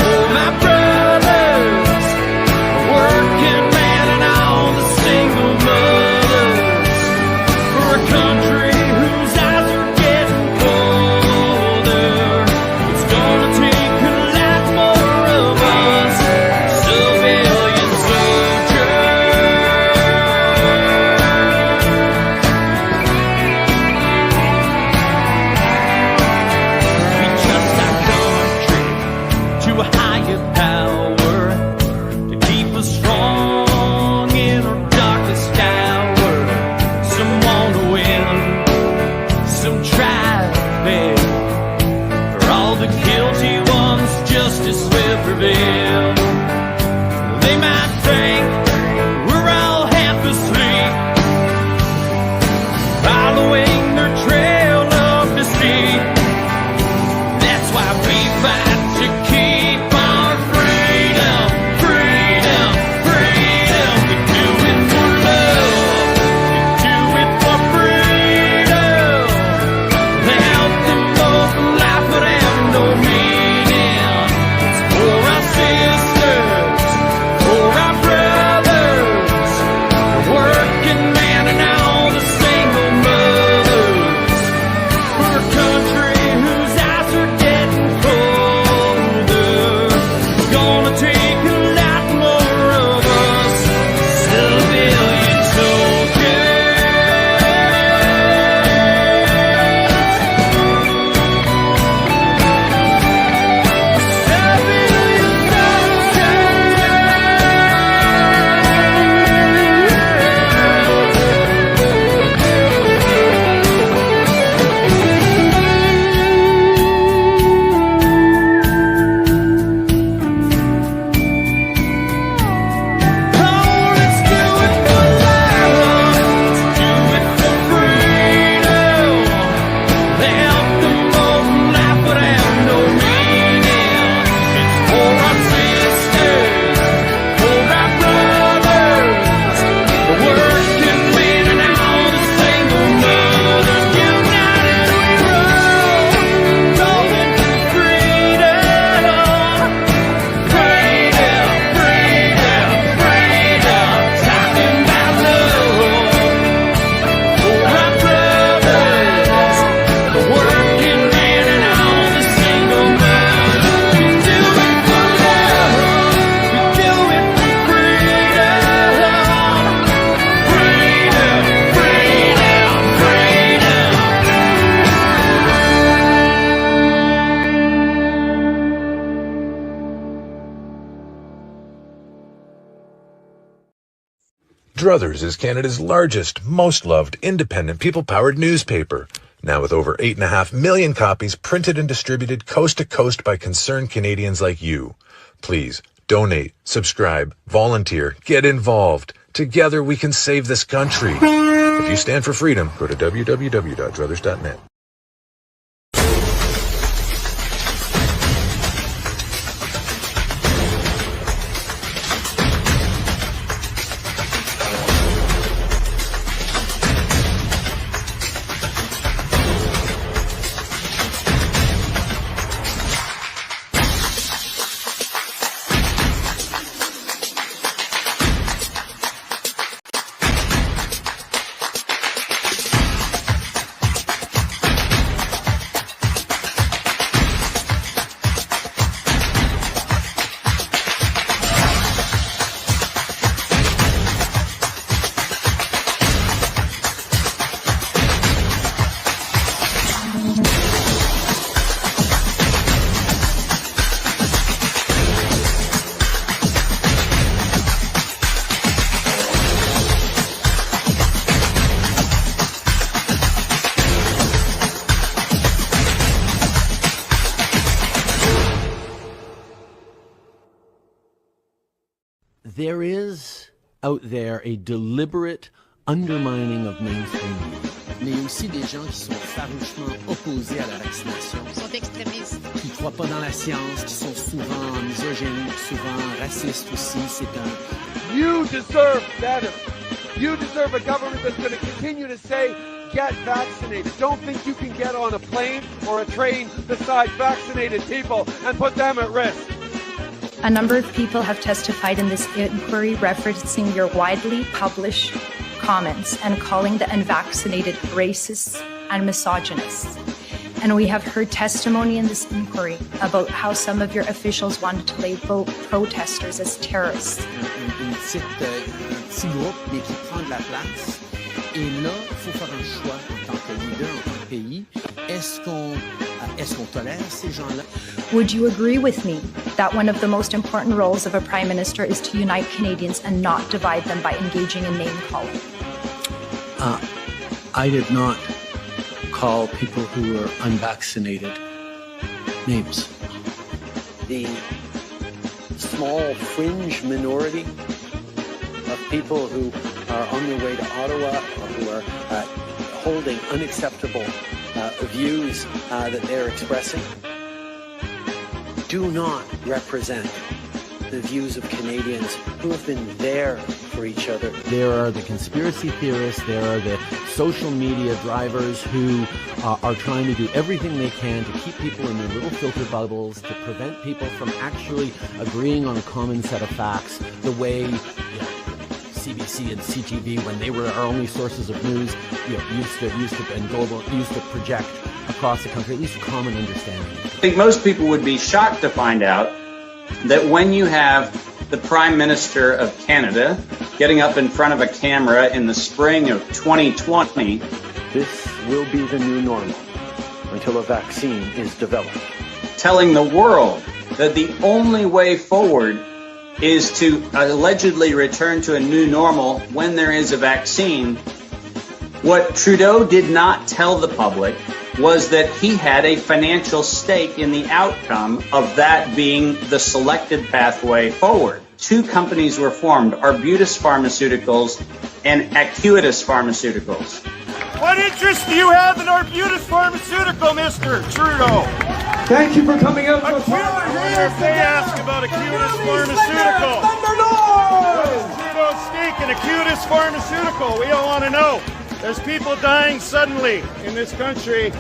oh, my brothers, working man and all the single mothers, for a country whose eyes are getting colder. It's gonna take a lot more of us, civilian soldiers. We trust our country to a higher power to keep us strong in our darkest hour. Some want to win, some try to beg. For all the guilty ones, justice will prevail. They might think we're all half asleep, following their trail of deceit. That's why we fight to keep our freedom, freedom, freedom. We do it for love, we do it for freedom. Without them, both life would have no meaning. It's for our sisters. Druthers is Canada's largest, most loved, independent, people-powered newspaper. Now with over 8.5 million copies printed and distributed coast to coast by concerned Canadians like you. Please, donate, subscribe, volunteer, get involved. Together we can save this country. If you stand for freedom, go to www.druthers.net. There is out there a deliberate undermining of mainstream media. Mais aussi des gens qui sont farouchement opposés à la vaccination. Sont extrémistes. Qui ne croient pas dans la science, qui sont souvent misogynes, souvent racistes aussi. C'est un... You deserve better. You deserve a government that's going to continue to say, get vaccinated. Don't think you can get on a plane or a train beside vaccinated people and put them at risk. A number of people have testified in this inquiry referencing your widely published comments and calling the unvaccinated racist and misogynist. And we have heard testimony in this inquiry about how some of your officials wanted to label protesters as terrorists. Un petit groupe, mais qui prend de la place. Et là, il faut faire un choix en tant que leader, en tant que pays. Est-ce qu'on tolère ces gens-là? Would you agree with me that one of the most important roles of a prime minister is to unite Canadians and not divide them by engaging in name-calling? I did not call people who are unvaccinated names. The small fringe minority of people who are on their way to Ottawa or who are holding unacceptable views that they're expressing do not represent the views of Canadians who have been there for each other. There are the conspiracy theorists, there are the social media drivers who are trying to do everything they can to keep people in their little filter bubbles, to prevent people from actually agreeing on a common set of facts, the way CBC and CTV, when they were our only sources of news, used to project across the country, at least a common understanding. I think most people would be shocked to find out that when you have the Prime Minister of Canada getting up in front of a camera in the spring of 2020, this will be the new normal until a vaccine is developed, telling the world that the only way forward is to allegedly return to a new normal when there is a vaccine. What Trudeau did not tell the public was that he had a financial stake in the outcome of that being the selected pathway forward. Two companies were formed, Arbutus Pharmaceuticals and Acuitas Pharmaceuticals. What interest do you have in Arbutus Pharmaceutical, Mr. Trudeau? Thank you for coming out. They ask about Acuitas Pharmaceutical. What's Trudeau's stake in Acuitas Pharmaceutical? We all want to know. There's people dying suddenly in this country.